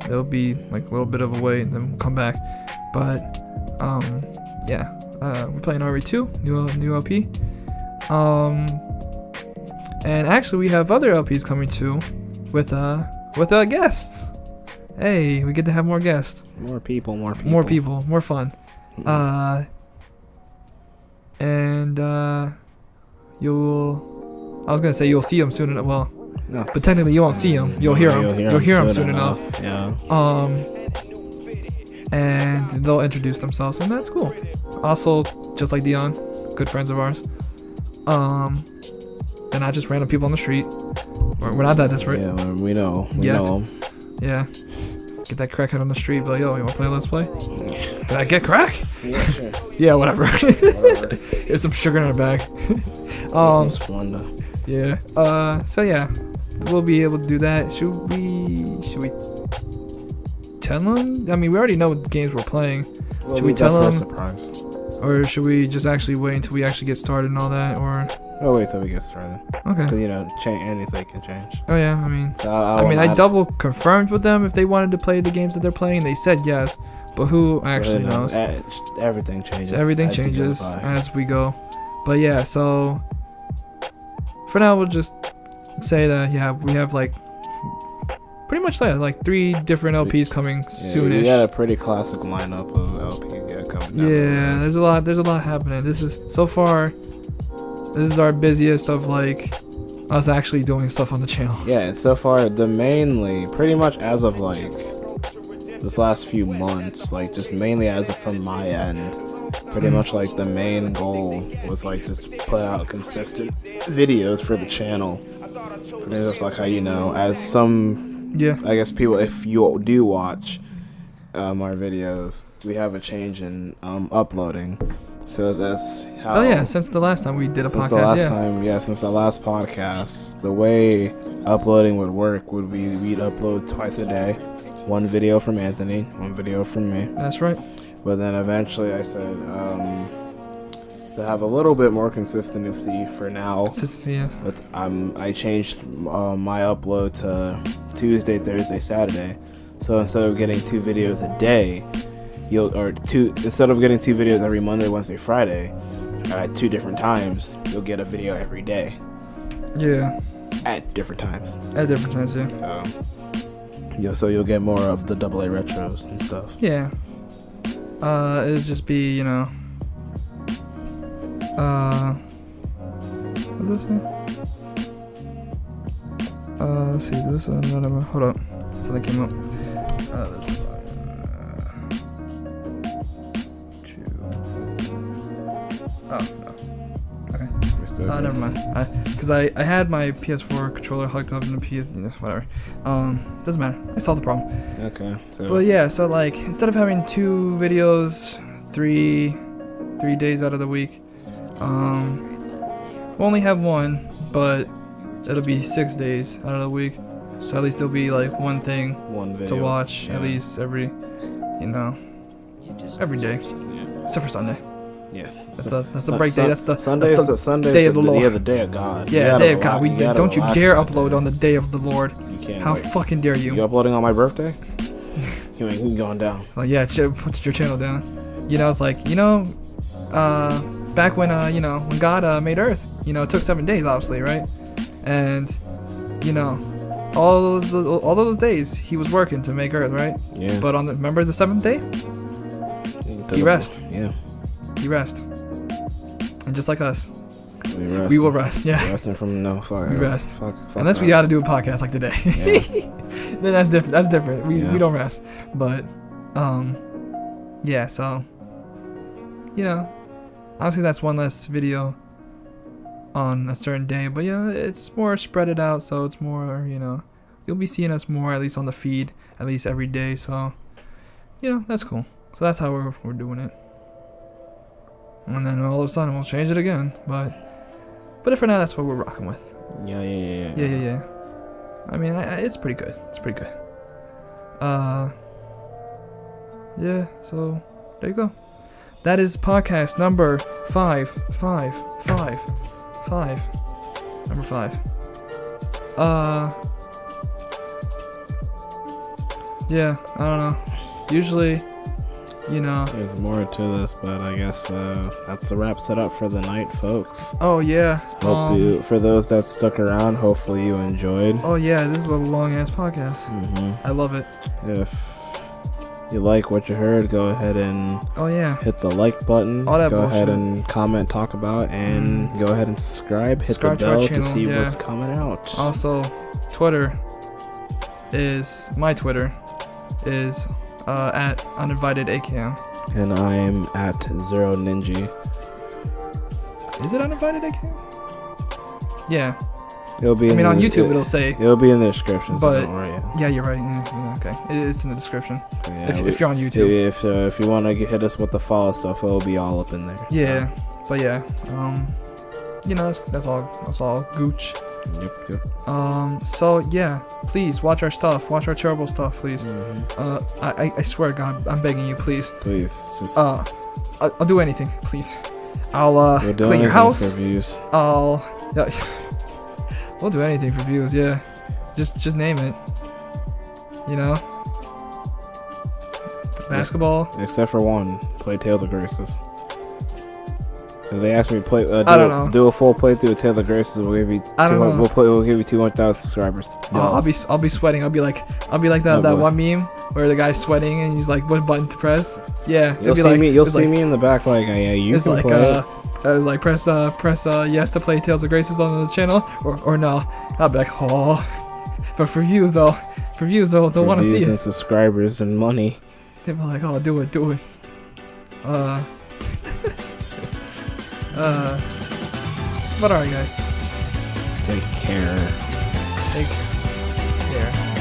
it'll be like a little bit of a wait, and then we'll come back. But yeah, we're playing RV2, new LP. And actually we have other LPs coming too, with guests. Hey, we get to have more guests. More people, more fun. And you'll see them soon enough. Well, no, but technically you won't see them. You'll hear them. You'll hear them soon enough. Yeah. And they'll introduce themselves, and that's cool. Also, just like Dion, good friends of ours. They're not just random people on the street. We're not that desperate. Yeah, we know. We know them. Yeah. Get that crackhead on the street, be like, yo, you wanna play Let's Play? Can I get crack? Yeah, sure. Yeah, whatever. Here's some sugar in our bag. Some Splenda. Yeah. So yeah, we'll be able to do that. Should we tell them? I mean, we already know what games we're playing. Should we tell them? Surprise. Or should we just actually wait until we actually get started and all that? Or we'll wait till we get started. Okay. Because anything can change. Oh yeah, I mean, so I double confirmed with them if they wanted to play the games that they're playing. They said yes, but who actually knows? Everything changes. Everything changes as we go. But yeah, so for now we'll just say that we have pretty much like 3 different LPs coming soonish. We got a pretty classic lineup of LPs coming down. Yeah, there's a lot happening. This is our busiest of us actually doing stuff on the channel. Yeah, and so far pretty much as of this last few months, just mainly as of from my end, pretty much like the main goal was like just put out consistent videos for the channel. Pretty much like how, you know, as some, I guess people, if you do watch our videos, we have a change in uploading. So that's how. Oh yeah, since the last time we did a podcast. Since the last podcast, the way uploading would work would be we'd upload twice a day, one video from Anthony, one video from me. That's right. But then eventually I said to have a little bit more consistency for now. I changed my upload to Tuesday, Thursday, Saturday. So instead of getting 2 videos a day, instead of getting 2 videos every Monday, Wednesday, Friday, at 2 different times, you'll get a video every day. Yeah. At different times. Yeah. So you'll get more of the AA retros and stuff. Yeah. It'll just be, you know. What's this thing? Let's see. This another. Hold up. Something came up. This is never mind. Because I had my PS4 controller hooked up in the PS. Whatever. Doesn't matter. I solved the problem. Okay. But yeah, so like instead of having 2 videos, 3 days out of the week, we'll only have 1, but it'll be 6 days out of the week. So at least there'll be like one video to watch at least every day, except for Sunday. Yes, that's the break day. That's the Sunday is the day of the Lord. Yeah, the day of God. Yeah, day of God. Don't you dare upload on the day of the Lord. You can't. How fucking dare you? You uploading on my birthday? You ain't going down. Well, yeah, put your channel down. You know, it's like back when when God made Earth, it took 7 days, obviously, right? And all those days he was working to make Earth, right? Yeah. But remember the 7th day? He rest. Yeah. He rest. And just like us, we we will rest. Yeah. Resting from we rest. Fuck Unless we got to do a podcast like today. Yeah. Then that's different. That's different. We don't rest. But yeah. So obviously that's one less video on a certain day. But it's more spread it out. So it's more you'll be seeing us more, at least on the feed, at least every day. So that's cool. So that's how we're doing it. And then all of a sudden we'll change it again, but for now that's what we're rocking with. Yeah. I mean, it's pretty good. Yeah. So there you go. That is podcast number 5. Number 5. Yeah. I don't know. Usually. There's more to this, but I guess that's a wrap set up for the night, folks. Oh yeah. Hope for those that stuck around, hopefully you enjoyed. Oh yeah, this is a long ass podcast. I love it. If you like what you heard, go ahead and hit the like button. All that go bullshit. ahead and comment, talk about, and go ahead and subscribe. Hit the bell to see what's coming out. Also, my Twitter is at uninvited AKM. And I'm at Zero Ninja. Is it uninvited AKM? Yeah. It'll be. On YouTube it'll say. It'll be in the description. But so don't worry, yeah, you're right. Okay, it's in the description. Yeah, if you're on YouTube. If you want to hit us with the follow stuff, it'll be all up in there. So. Yeah, but yeah, that's all gooch. Yep. So yeah, please watch our stuff. Watch our terrible stuff, please. I swear to God, I'm begging you, please. Please, just. I'll do anything, please. I'll clean your house. For views. We'll do anything for views. Yeah, just name it. Basketball. Except for one, play Tales of Graces. If they ask me to play, I don't know. Do a full playthrough of Tales of Graces, we'll give you. We'll give you 200,000 subscribers. No. I'll be sweating. I'll be like that one meme where the guy's sweating and he's like, what button to press? Yeah. You'll see me in the back like, yeah, you can play it. I was like, press yes to play Tales of Graces on the channel, or no. I'll be like, oh. But for views though, they'll want to see it. And subscribers and money. They'll be like, oh, do it. But alright, guys. Take care. Take care.